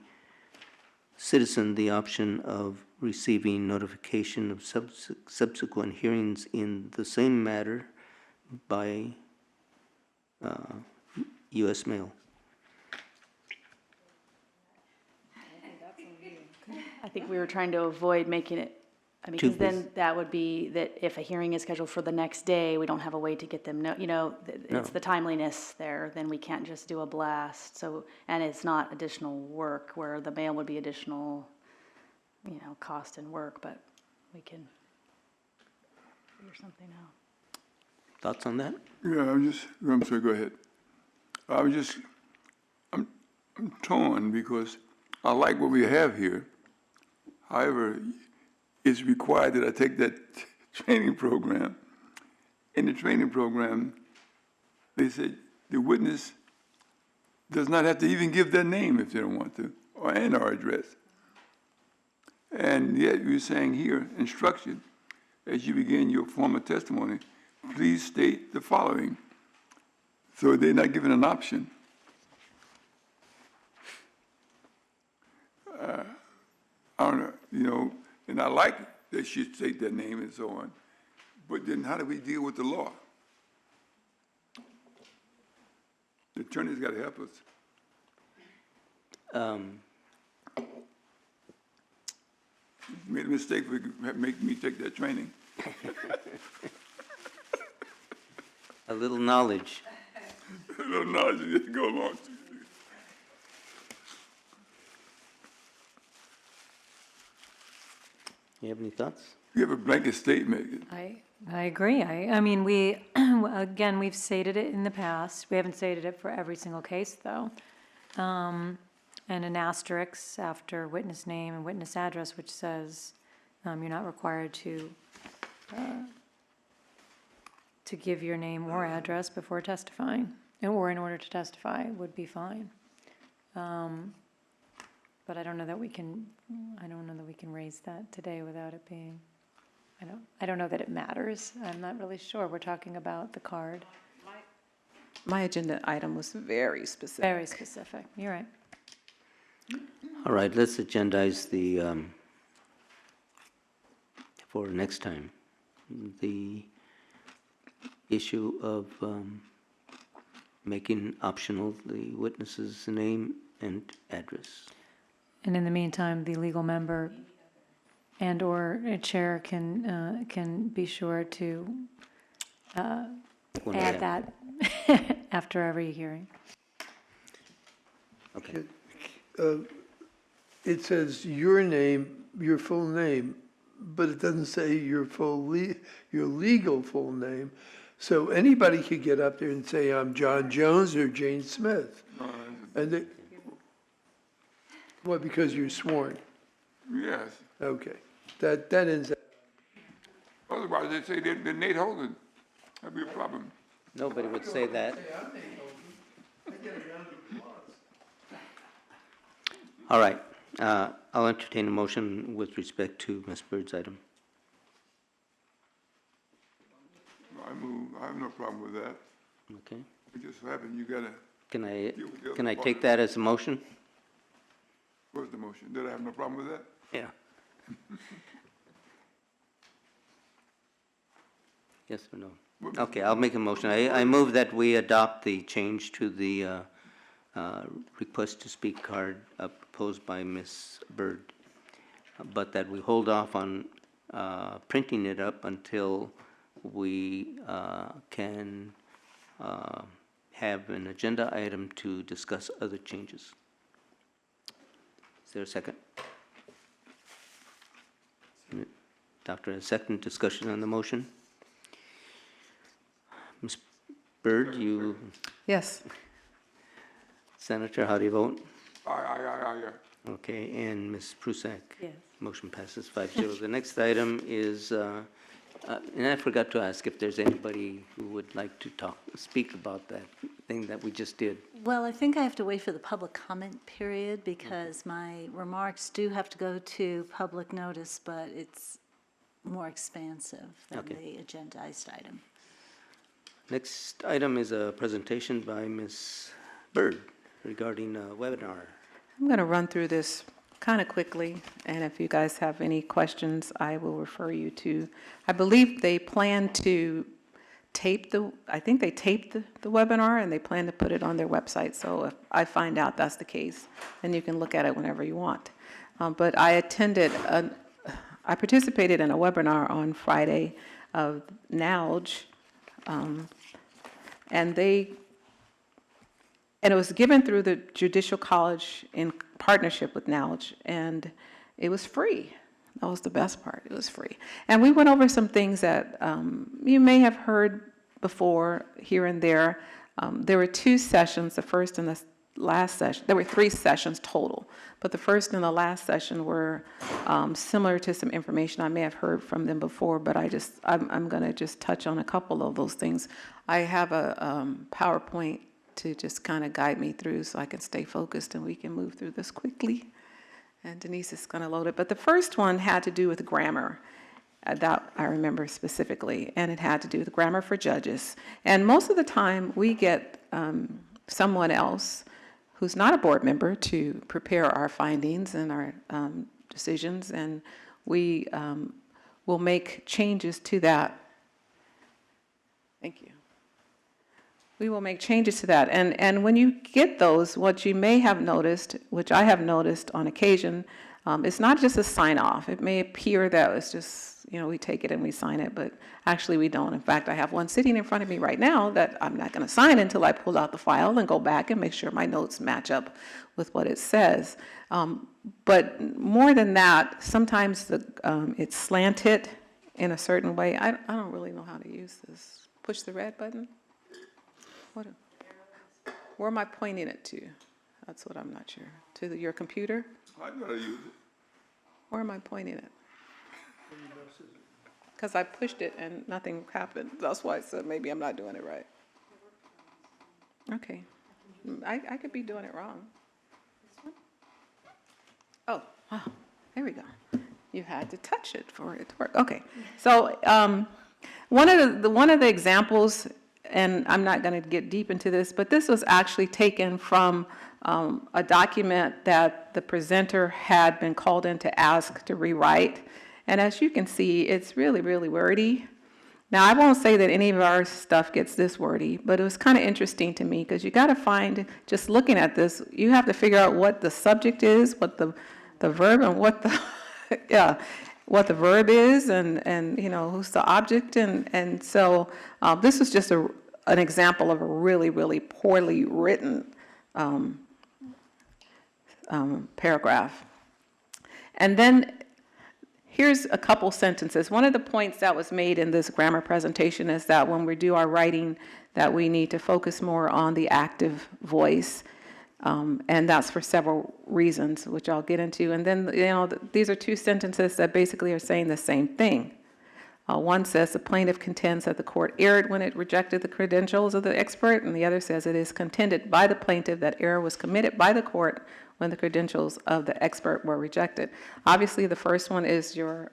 citizen the option of receiving notification of subsequent hearings in the same matter by U.S. mail. I think we were trying to avoid making it, because then that would be that if a hearing is scheduled for the next day, we don't have a way to get them, it's the timeliness there, then we can't just do a blast. So, and it's not additional work where the mail would be additional, cost and work, but we can figure something out. Thoughts on that? Yeah, I'm sorry, go ahead. I'm torn because I like what we have here. However, it's required that I take that training program. In the training program, they said the witness does not have to even give their name if they don't want to, and our address. And yet you're saying here, instruction, as you begin your form of testimony, please state the following. So they're not given an option. you know, and I like that she state their name and so on, but then how do we deal with the law? The attorney's got to help us. Made a mistake for make me take that training. A little knowledge. A little knowledge just go along. You have any thoughts? You have a blanket statement. I agree. I mean, we, again, we've stated it in the past. We haven't stated it for every single case, though. And an asterisk after witness name and witness address, which says you're not required to give your name or address before testifying, or in order to testify would be fine. But I don't know that we can raise that today without it being, I don't know that it matters. I'm not really sure. We're talking about the card. My agenda item was very specific. Very specific. You're right. All right, let's agendize the, for next time, the issue of making optional the witness's name and address. And in the meantime, the legal member and/or a chair can be sure to add that after every hearing. Okay. It says your name, your full name, but it doesn't say your your legal full name. So anybody could get up there and say, I'm John Jones or Jane Smith. And they, what, because you're sworn? Yes. Okay, that ends. Otherwise, they'd say they're Nate Holden. That'd be a problem. Nobody would say that. All right, I'll entertain a motion with respect to Ms. Bird's item. I move. I have no problem with that. Okay. It just happened. You gotta. Can I take that as a motion? What's the motion? Did I have no problem with that? Yeah. Yes or no? Okay, I'll make a motion. I move that we adopt the change to the request to speak card proposed by Ms. Byrd, but that we hold off on printing it up until we can have an agenda item to discuss other changes. Is there a second? Doctor, a second discussion on the motion? Ms. Byrd, you? Yes. Senator, how do you vote? Aye. Okay, and Ms. Prusak? Yes. Motion passes 5-0. The next item is, and I forgot to ask if there's anybody who would like to speak about that thing that we just did. Well, I think I have to wait for the public comment period because my remarks do have to go to public notice, but it's more expansive than the agendized item. Next item is a presentation by Ms. Byrd regarding a webinar. I'm going to run through this kind of quickly, and if you guys have any questions, I will refer you to, I believe they plan to tape I think they taped the webinar, and they plan to put it on their website, so if I find out that's the case, then you can look at it whenever you want. But I participated in a webinar on Friday of NALJ, and it was given through the Judicial College in partnership with NALJ, and it was free. That was the best part. It was free. And we went over some things that you may have heard before here and there. There were 2 sessions, the first and the last session. There were 3 sessions total, but the first and the last session were similar to some information I may have heard from them before, but I'm going to just touch on a couple of those things. I have a PowerPoint to just kind of guide me through so I can stay focused and we can move through this quickly. And Denise is going to load it. But the first one had to do with grammar. That I remember specifically, and it had to do with grammar for judges. And most of the time we get someone else who's not a board member to prepare our findings and our decisions, and we will make changes to that. Thank you. We will make changes to that. And when you get those, what you may have noticed, which I have noticed on occasion, it's not just a sign off. It may appear that it's just, we take it and we sign it, but actually we don't. In fact, I have one sitting in front of me right now that I'm not going to sign until I pull out the file and go back and make sure my notes match up with what it says. But more than that, sometimes it's slanted in a certain way. I don't really know how to use this. Push the red button? Where am I pointing it to? That's what I'm not sure. To your computer? I know how to use it. Where am I pointing it? Because I pushed it and nothing happened. That's why I said maybe I'm not doing it right. Okay. I could be doing it wrong. Oh, wow. There we go. You had to touch it for it to work. Okay. So one of the examples, and I'm not going to get deep into this, but this was actually taken from a document that the presenter had been called in to ask to rewrite. And as you can see, it's really, really wordy. Now, I won't say that any of our stuff gets this wordy, but it was kind of interesting to me because you got to find, just looking at this, you have to figure out what the subject is, what the verb, and what the what the verb is, and who's the object, and so this is just an example of a really, really poorly written paragraph. And then here's a couple sentences. One of the points that was made in this grammar presentation is that when we do our writing, that we need to focus more on the active voice. And that's for several reasons, which I'll get into. And then, these are two sentences that basically are saying the same thing. One says the plaintiff contends that the court erred when it rejected the credentials of the expert, and the other says it is contended by the plaintiff that error was committed by the court when the credentials of the expert were rejected. Obviously, the first one is your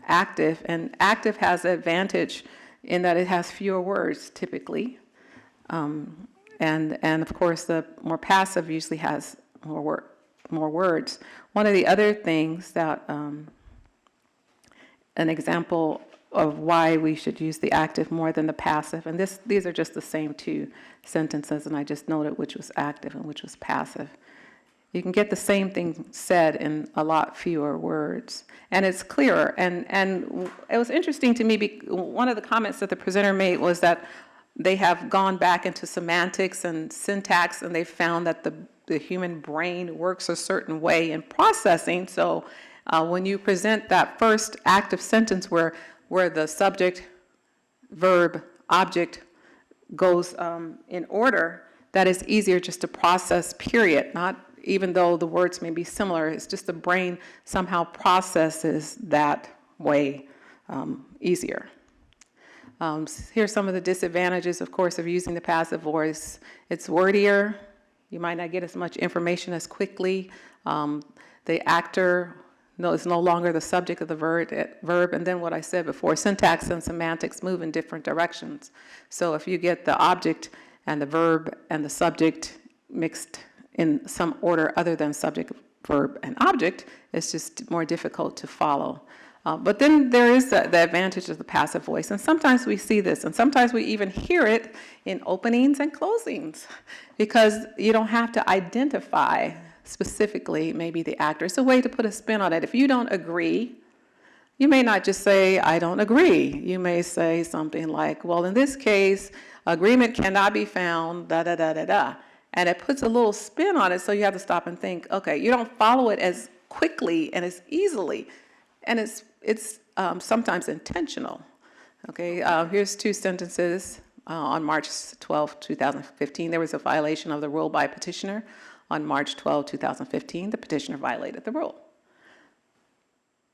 active, and active has the advantage in that it has fewer words typically. And of course, the more passive usually has more words. One of the other things that, an example of why we should use the active more than the passive, and these are just the same two sentences, and I just noted which was active and which was passive. You can get the same thing said in a lot fewer words, and it's clearer. And it was interesting to me, one of the comments that the presenter made was that they have gone back into semantics and syntax, and they found that the human brain works a certain way in processing. So when you present that first active sentence where the subject, verb, object goes in order, that is easier just to process, period. Not even though the words may be similar, it's just the brain somehow processes that way easier. Here's some of the disadvantages, of course, of using the passive voice. It's wordier. You might not get as much information as quickly. The actor is no longer the subject of the verb. And then what I said before, syntax and semantics move in different directions. So if you get the object and the verb and the subject mixed in some order other than subject, verb, and object, it's just more difficult to follow. But then there is the advantage of the passive voice, and sometimes we see this, and sometimes we even hear it in openings and closings, because you don't have to identify specifically maybe the actor. It's a way to put a spin on it. If you don't agree, you may not just say, I don't agree. You may say something like, well, in this case, agreement cannot be found, da-da-da-da-da. And it puts a little spin on it, so you have to stop and think, okay, you don't follow it as quickly and as easily. And it's sometimes intentional. Okay, here's two sentences. On March 12, 2015, there was a violation of the rule by a petitioner. On March 12, 2015, the petitioner violated the rule.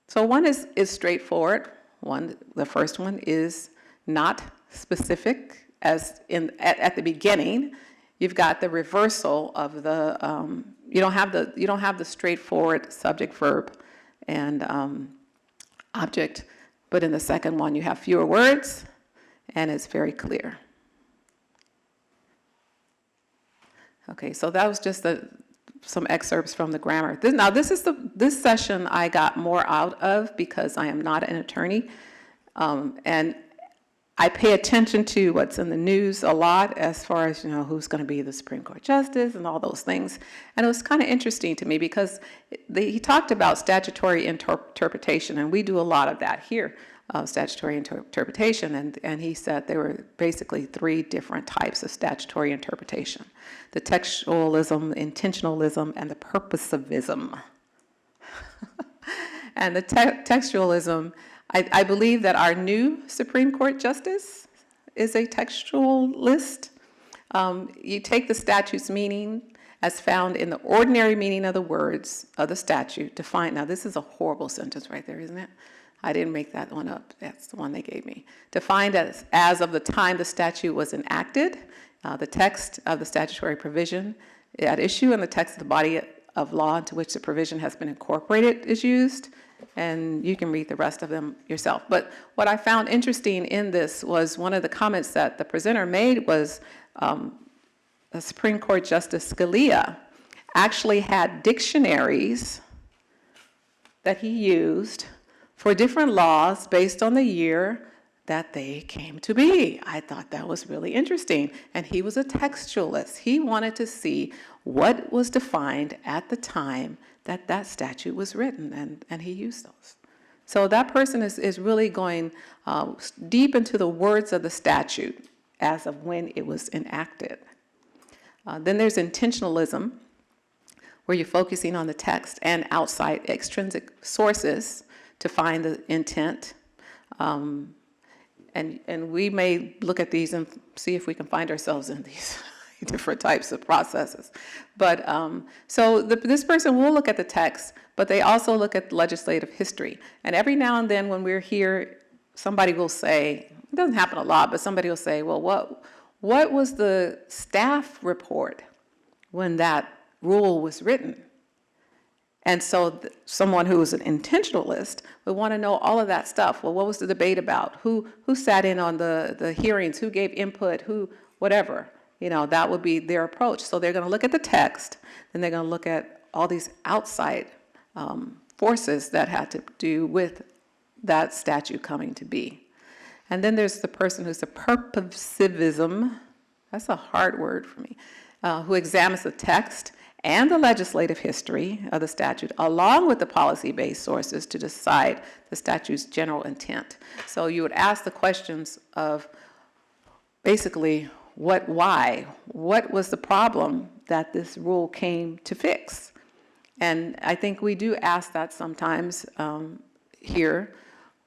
So one is straightforward. The first one is not specific, as in at the beginning. You've got the reversal of the you don't have the straightforward subject, verb, and object, but in the second one you have fewer words and it's very clear. Okay, so that was just some excerpts from the grammar. This session I got more out of because I am not an attorney, and I pay attention to what's in the news a lot as far as, who's going to be the Supreme Court Justice and all those things. And it was kind of interesting to me because he talked about statutory interpretation, and we do a lot of that here, statutory interpretation. And he said there were basically 3 different types of statutory interpretation: the textualism, intentionalism, and the purposivism. And the textualism, I believe that our new Supreme Court Justice is a textualist. You take the statute's meaning as found in the ordinary meaning of the words of the statute to find, now this is a horrible sentence right there, isn't it? I didn't make that one up, that's the one they gave me. To find as of the time the statute was enacted, the text of the statutory provision at issue and the text of the body of law into which the provision has been incorporated is used. And you can read the rest of them yourself. But what I found interesting in this was one of the comments that the presenter made was the Supreme Court Justice Scalia actually had dictionaries that he used for different laws based on the year that they came to be. I thought that was really interesting. And he was a textualist. He wanted to see what was defined at the time that statute was written, and he used those. So that person is really going deep into the words of the statute as of when it was enacted. Then there's intentionalism, where you're focusing on the text and outside extrinsic sources to find the intent. And we may look at these and see if we can find ourselves in these different types of processes. But so this person will look at the text, but they also look at legislative history. And every now and then when we're here, somebody will say, it doesn't happen a lot, but somebody will say, well, what was the staff report when that rule was written? And so someone who is an intentionalist would want to know all of that stuff. Well, what was the debate about? Who sat in on the hearings? Who gave input? Who, whatever. That would be their approach. So they're going to look at the text, then they're going to look at all these outside forces that had to do with that statute coming to be. And then there's the person who's a purposivism, that's a hard word for me, who examines the text and the legislative history of the statute, along with the policy-based sources to decide the statute's general intent. So you would ask the questions of basically, why? What was the problem that this rule came to fix? And I think we do ask that sometimes here,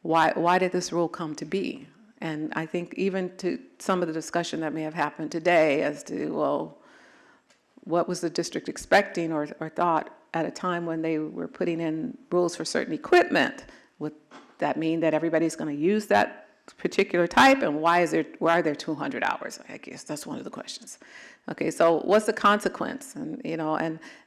why did this rule come to be? And I think even to some of the discussion that may have happened today as to, well, what was the district expecting or thought at a time when they were putting in rules for certain equipment? Would that mean that everybody's going to use that particular type, and why are there 200 hours? I guess that's one of the questions. Okay, so what's the consequence, and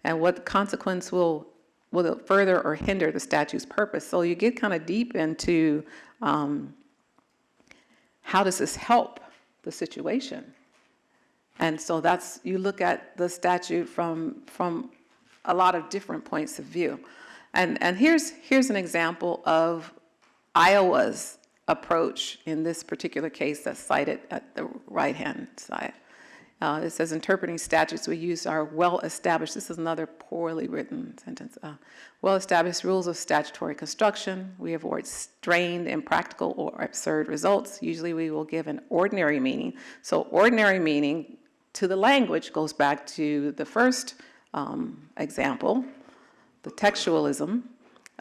what consequence will it further or hinder the statute's purpose? So you get kind of deep into how does this help the situation, and so you look at the statute from a lot of different points of view, and here's an example of Iowa's approach in this particular case that's cited at the right-hand side. It says, interpreting statutes, we use our well-established, this is another poorly written sentence, well-established rules of statutory construction. We avoid strained, impractical, or absurd results. Usually we will give an ordinary meaning. So ordinary meaning to the language goes back to the first example, the textualism,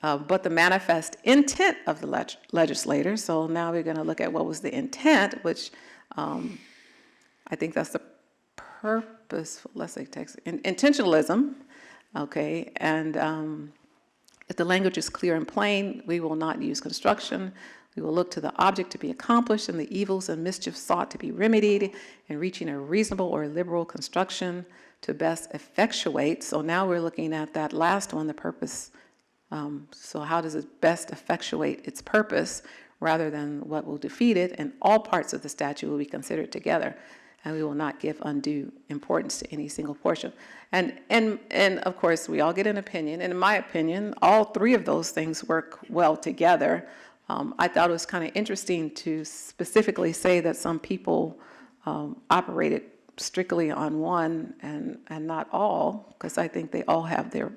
but the manifest intent of the legislator. So now we're going to look at what was the intent, which I think that's the purposeful, let's say intentionalism, okay, and if the language is clear and plain, we will not use construction. We will look to the object to be accomplished and the evils and mischief sought to be remedied in reaching a reasonable or liberal construction to best effectuate. So now we're looking at that last one, the purpose. So how does it best effectuate its purpose rather than what will defeat it? And all parts of the statute will be considered together. and we will not give undue importance to any single portion. And of course, we all get an opinion, and in my opinion, all three of those things work well together. I thought it was kind of interesting to specifically say that some people operated strictly on one and not all, because I think they all have their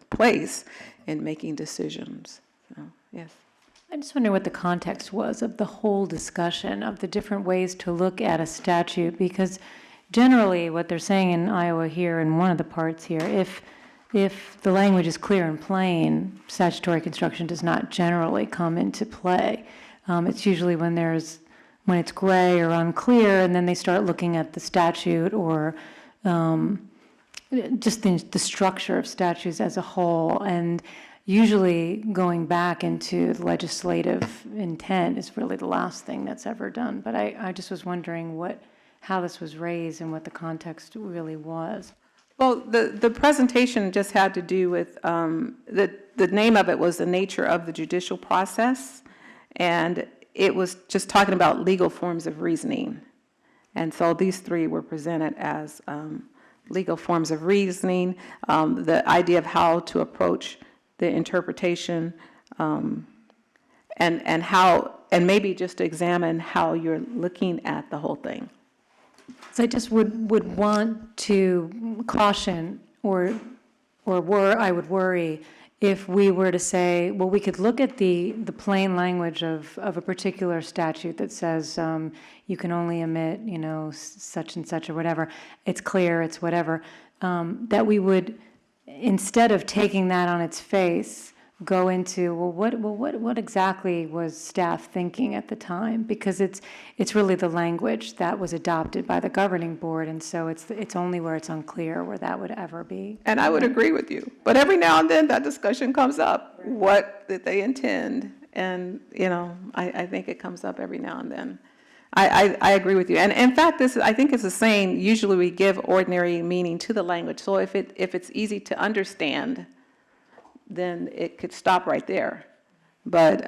place in making decisions. So, yes. I just wonder what the context was of the whole discussion of the different ways to look at a statute, because generally what they're saying in Iowa here, in one of the parts here, if the language is clear and plain, statutory construction does not generally come into play. It's usually when it's gray or unclear, and then they start looking at the statute or just the structure of statutes as a whole, and usually going back into the legislative intent is really the last thing that's ever done. But I just was wondering how this was raised and what the context really was. Well, the presentation just had to do with, the name of it was The Nature of the Judicial Process, and it was just talking about legal forms of reasoning. And so these three were presented as legal forms of reasoning, the idea of how to approach the interpretation, and maybe just to examine how you're looking at the whole thing. So I just would want to caution, I would worry if we were to say, well, we could look at the plain language of a particular statute that says you can only emit, such and such or whatever. It's clear, it's whatever. That we would, instead of taking that on its face, go into, what exactly was staff thinking at the time? Because it's really the language that was adopted by the governing board, and so it's only where it's unclear where that would ever be. And I would agree with you, but every now and then that discussion comes up. Right. What did they intend? And I think it comes up every now and then. I agree with you, and in fact, I think it's a saying. Usually, we give ordinary meaning to the language. So if it's easy to understand, then it could stop right there. But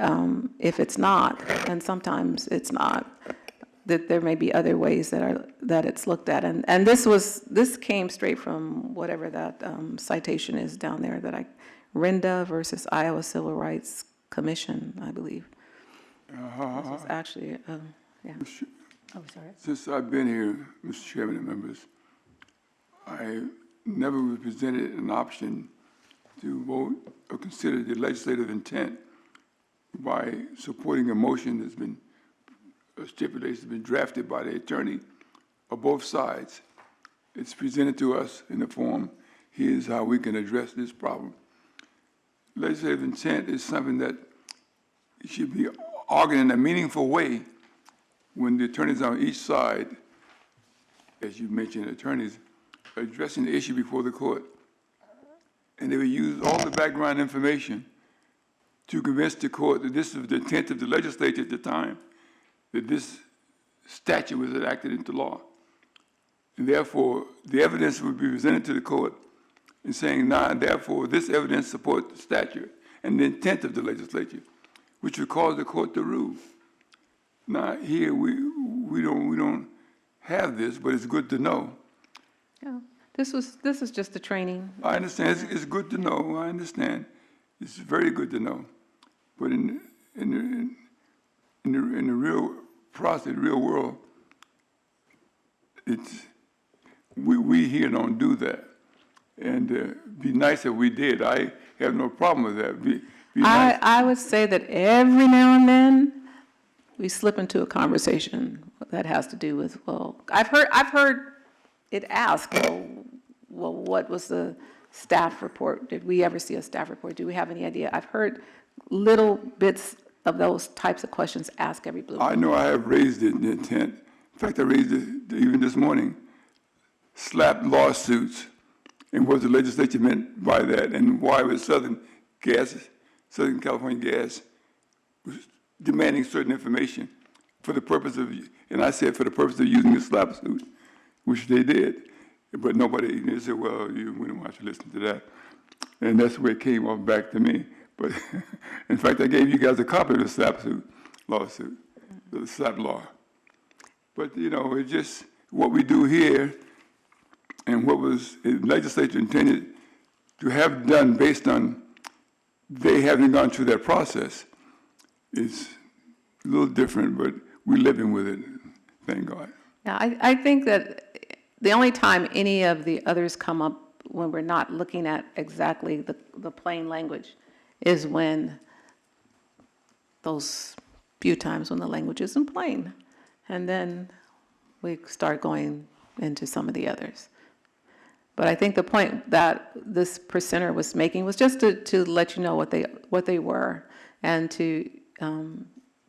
if it's not, and sometimes it's not, that there may be other ways that it's looked at. And this came straight from whatever that citation is down there RINDA versus Iowa Civil Rights Commission, I believe. This is actually, yeah. Oh, sorry. Since I've been here, Mr. Chairman and members, I never was presented an option to vote or consider the legislative intent by supporting a motion that's been, a stipulation that's been drafted by the attorney of both sides. It's presented to us in the form, here's how we can address this problem. Legislative intent is something that should be argued in a meaningful way when the attorneys on each side, as you mentioned, attorneys, are addressing the issue before the court. And they would use all the background information to convince the court that this was the intent of the legislature at the time, that this statute was enacted into law. And therefore, the evidence would be presented to the court and saying, therefore, this evidence supports the statute and the intent of the legislature, which would cause the court to rule. Now, here, we don't have this, but it's good to know. Yeah. This is just a training. I understand. It's good to know. I understand. It's very good to know. But in the real process, the real world, we here don't do that. And be nice if we did. I have no problem with that. Be nice. I would say that every now and then we slip into a conversation that has to do with, I've heard it asked, well, what was the staff report? Did we ever see a staff report? Do we have any idea? I've heard little bits of those types of questions asked every blue moon. I know I have raised it in intent. In fact, I raised it even this morning. SLAP lawsuits, and what the legislature meant by that, and why was Southern California Gas was demanding certain information for the purpose of, and I said for the purpose of using the SLAP suit, which they did. But nobody, they said, well, we don't want you to listen to that. And that's where it came off back to me. But in fact, I gave you guys a copy of the SLAP lawsuit, the SLAP law. But, you know, it's just what we do here and what was the legislature intended to have done based on they having gone through that process is a little different, but we're living with it, thank God. Yeah, I think that the only time any of the others come up when we're not looking at exactly the plain language is when those few times when the language isn't plain. And then we start going into some of the others. But I think the point that this presenter was making was just to let you know what they were and to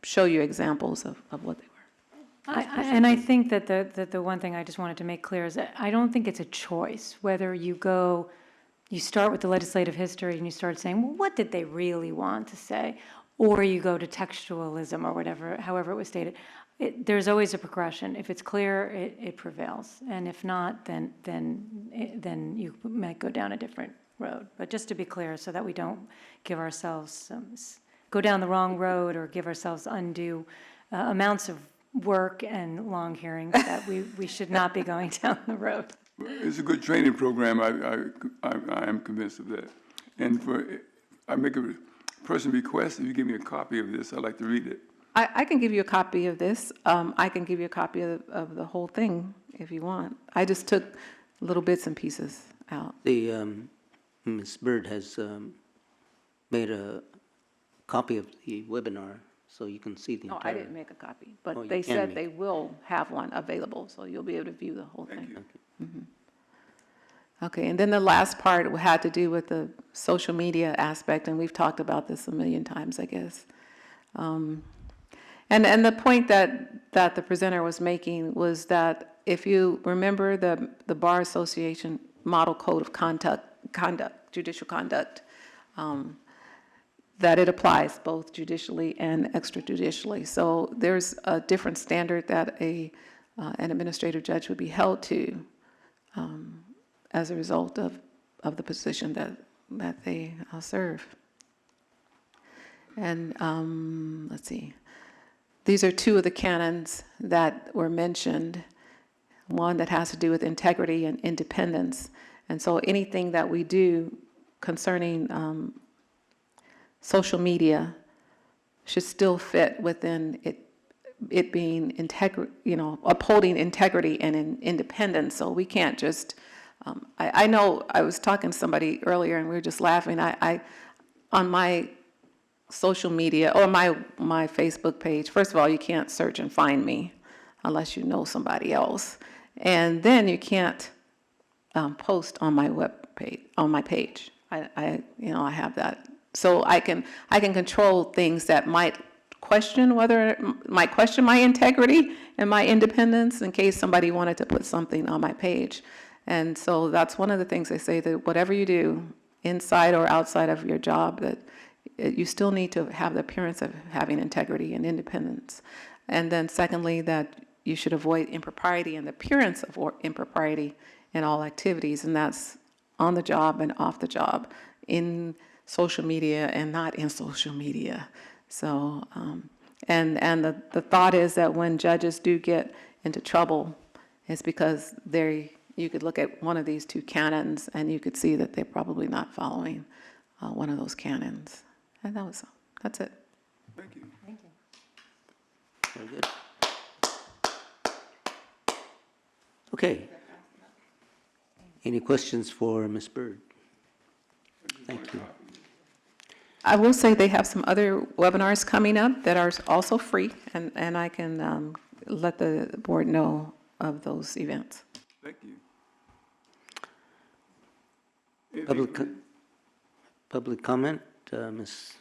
show you examples of what they were. And I think that the one thing I just wanted to make clear is that I don't think it's a choice, whether you start with the legislative history and you start saying, well, what did they really want to say? Or you go to textualism or whatever, however it was stated. There's always a progression. If it's clear, it prevails. And if not, then you might go down a different road. But just to be clear, so that we don't give ourselves, go down the wrong road or give ourselves undue amounts of work and long hearings that we should not be going down the road. It's a good training program. I am convinced of that. And I make a personal request, if you give me a copy of this, I'd like to read it. I can give you a copy of this. I can give you a copy of the whole thing if you want. I just took little bits and pieces out. Ms. Bird has made a copy of the webinar, so you can see the No, entire. I didn't make a copy, but Oh, you they can said make they will have one available, so you'll be able to view the whole thing. Okay, and then the last part had to do with the social media aspect, and we've talked about this a million times, I guess. And the point that the presenter was making was that if you remember the Bar Association Model Code of Conduct, Judicial Conduct, that it applies both judicially and extrajudicially. So there's a different standard that an administrative judge would be held to as a result of the position that they serve. And let's see. These are two of the canons that were mentioned, one that has to do with integrity and independence. And so anything that we do concerning social media should still fit within it being upholding integrity and independence. So we can't just, I know I was talking to somebody earlier and we were just laughing. On my social media or my Facebook page, first of all, you can't search and find me unless you know somebody else. And then you can't post on my page. I have that. So I can control things that might question my integrity and my independence in case somebody wanted to put something on my page. And so that's one of the things I say, that whatever you do inside or outside of your job, that you still need to have the appearance of having integrity and independence. And then secondly, that you should avoid impropriety and the appearance of impropriety in all activities, and that's on the job and off the job, in social media and not in social media. So, and the thought is that when judges do get into trouble, it's because you could look at one of these two canons and you could see that they're probably not following one of those canons. And that's it. Thank you. Thank you. Very good. Okay. Any questions for Ms. Bird? Thank you. I will say they have some other webinars coming up that are also free, and I can let the board know of those events. Thank you. Public comment, Ms.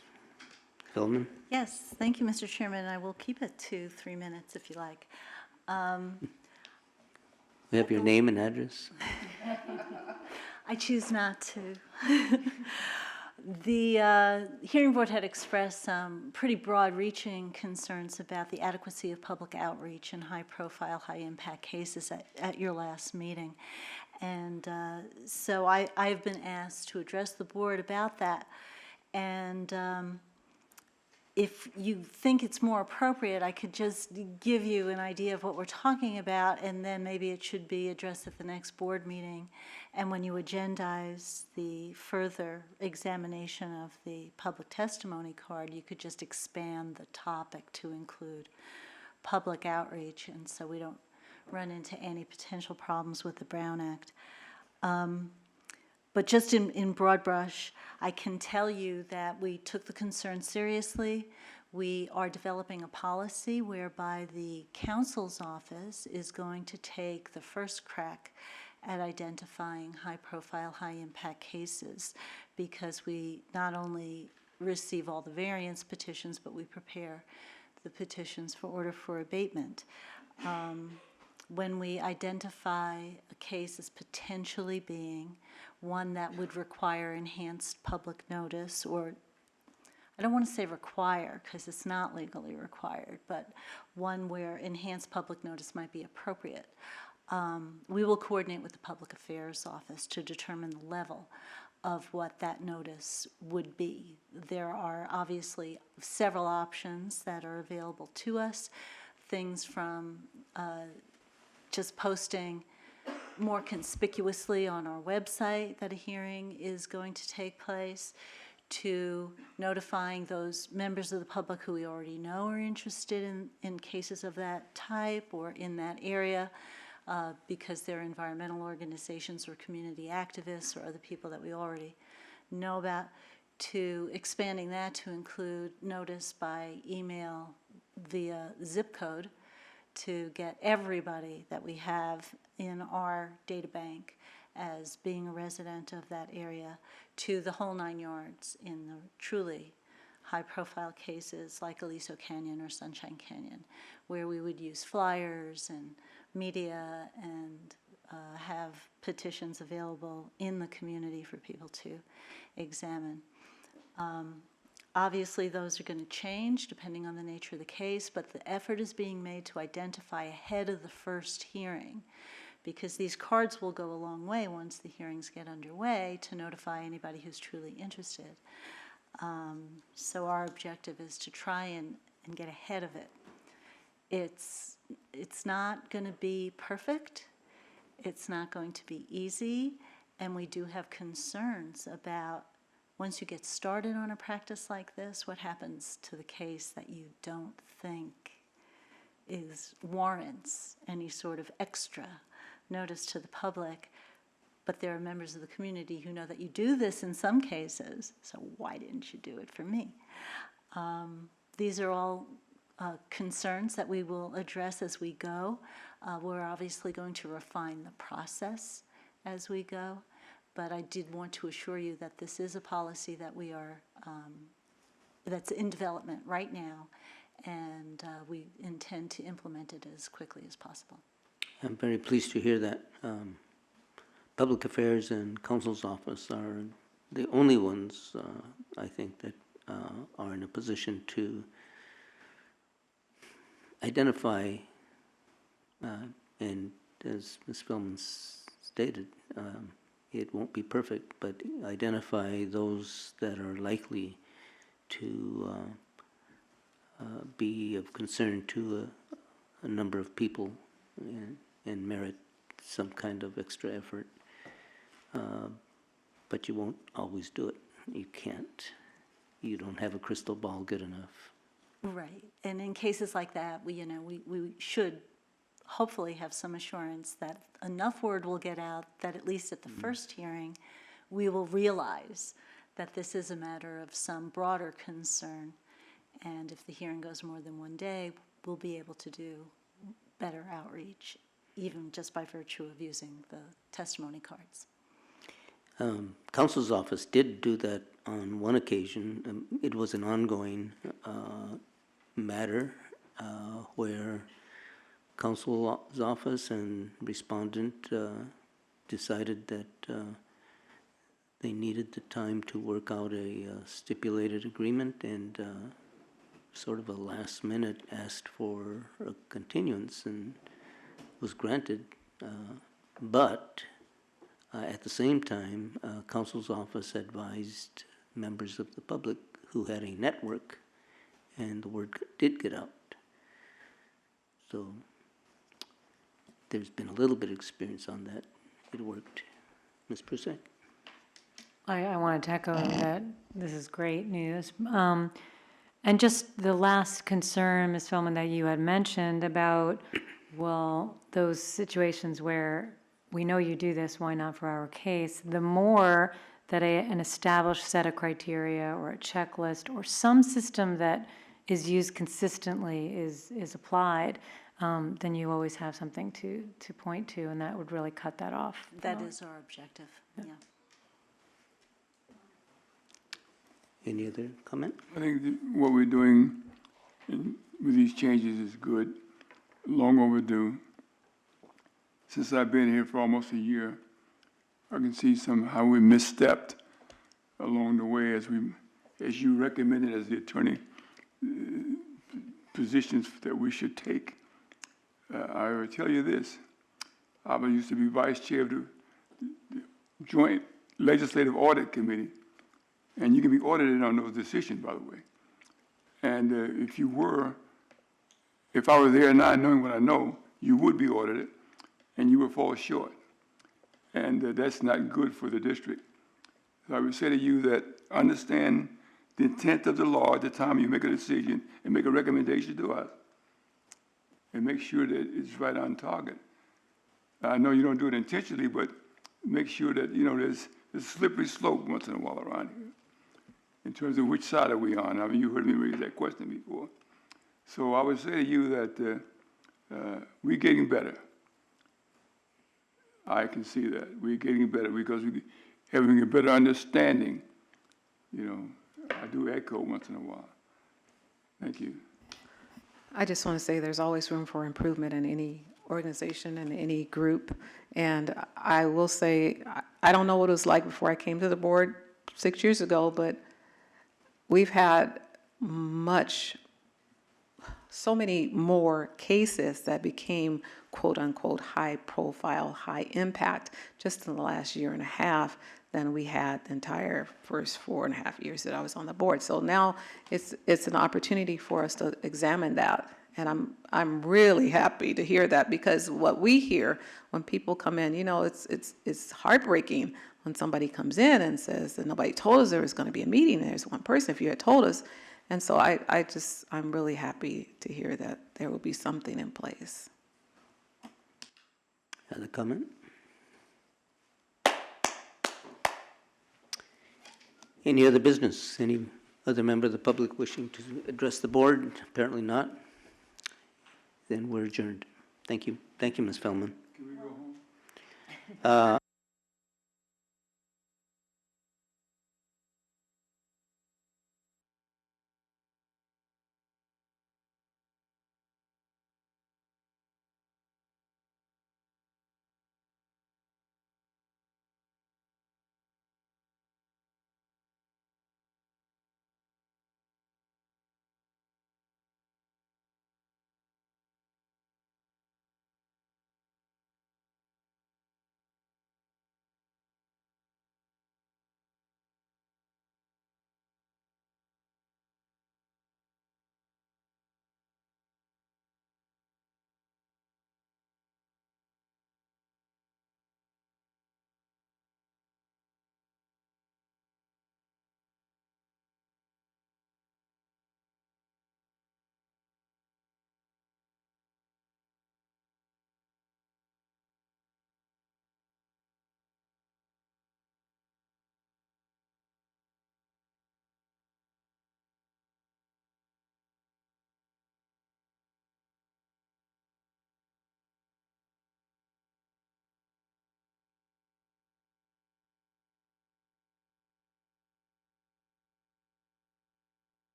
Feldman? Yes, thank you, Mr. Chairman. I will keep it to 3 minutes if you like. We have your name and address. I choose not to. The hearing board had expressed some pretty broad-reaching concerns about the adequacy of public outreach in high-profile, high-impact cases at your last meeting. And so I've been asked to address the board about that. And if you think it's more appropriate, I could just give you an idea of what we're talking about, and then maybe it should be addressed at the next board meeting. And when you agendize the further examination of the public testimony card, you could just expand the topic to include public outreach, and so we don't run into any potential problems with the Brown Act. But just in broad brush, I can tell you that we took the concern seriously. We are developing a policy whereby the counsel's office is going to take the first crack at identifying high-profile, high-impact cases, because we not only receive all the variance petitions, but we prepare the petitions for order for abatement. When we identify a case as potentially being one that would require enhanced public notice, or I don't want to say require because it's not legally required, but one where enhanced public notice might be appropriate, we will coordinate with the Public Affairs Office to determine the level of what that notice would be. There are obviously several options that are available to us, things from just posting more conspicuously on our website that a hearing is going to take place, to notifying those members of the public who we already know are interested in cases of that type or in that area, because they're environmental organizations or community activists or other people that we already know about, to expanding that to include notice by email via zip code to get everybody that we have in our data bank as being a resident of that area, to the whole 9 yards in the truly high-profile cases like Aliso Canyon or Sunshine Canyon, where we would use flyers and media and have petitions available in the community for people to examine. Obviously, those are going to change depending on the nature of the case, but the effort is being made to identify ahead of the first hearing, because these cards will go a long way once the hearings get underway to notify anybody who's truly interested. So our objective is to try and get ahead of it. It's not going to be perfect. It's not going to be easy, and we do have concerns about once you get started on a practice like this, what happens to the case that you don't think warrants any sort of extra notice to the public, but there are members of the community who know that you do this in some cases, so why didn't you do it for me? These are all concerns that we will address as we go. We're obviously going to refine the process as we go, but I did want to assure you that this is a policy that we are, that's in development right now, and we intend to implement it as quickly as possible. I'm very pleased to hear that. Public Affairs and Counsel's Office are the only ones, I think, that are in a position to identify, and as Ms. Spillman stated, it won't be perfect, but identify those that are likely to be of concern to a number of people and merit some kind of extra effort. But you won't always do it. You can't. You don't have a crystal ball good enough. Right, and in cases like that, we should hopefully have some assurance that enough word will get out that at least at the first hearing, we will realize that this is a matter of some broader concern, and if the hearing goes more than one day, we'll be able to do better outreach, even just by virtue of using the testimony cards. Counsel's Office did do that on one occasion. It was an ongoing matter where Counsel's Office and respondent decided that they needed the time to work out a stipulated agreement, and sort of a last minute asked for a continuance and was granted. But at the same time, Counsel's Office advised members of the public who had a network and the word did get out. So there's been a little bit of experience on that. It worked. Ms. Prusek? I wanted to echo that this is great news. And just the last concern, Ms. Feldman, that you had mentioned about, well, those situations where we know you do this, why not for our case? The more that an established set of criteria or a checklist or some system that is used consistently is applied, then you always have something to point to, and that would really cut that off. That is our objective, yeah. Any other comment? I think what we're doing with these changes is good, long overdue. Since I've been here for almost a year, I can see how we misstepped along the way as you recommended as the attorney, positions that we should take. I will tell you this, I used to be vice chair of the Joint Legislative Audit Committee, and you can be audited on those decisions, by the way. And if I were there not knowing what I know, you would be audited, and you would fall short. And that's not good for the district. So I would say to you that understand the intent of the law at the time you make a decision and make a recommendation to us, and make sure that it's right on target. I know you don't do it intentionally, but make sure that, there's a slippery slope once in a while around here in terms of which side are we on. I mean, you heard me raise that question before. So I would say to you that we're getting better. I can see that. We're getting better because we're having a better understanding. I do echo once in a while. Thank you. I just want to say there's always room for improvement in any organization and any group. And I will say, I don't know what it was like before I came to the board 6 years ago, but we've had so many more cases that became quote unquote high profile, high impact just in the last year and a half than we had the entire first 4.5 years that I was on the board. So now it's an opportunity for us to examine that. And I'm really happy to hear that, because what we hear when people come in, it's heartbreaking when somebody comes in and says that nobody told us there was going to be a meeting. There's one person, if you had told us. And so I'm really happy to hear that there will be something in place. Other comment? Any other business? Any other member of the public wishing to address the board? Apparently not. Then we're adjourned. Thank you. Thank you, Ms. Feldman. Can we go home?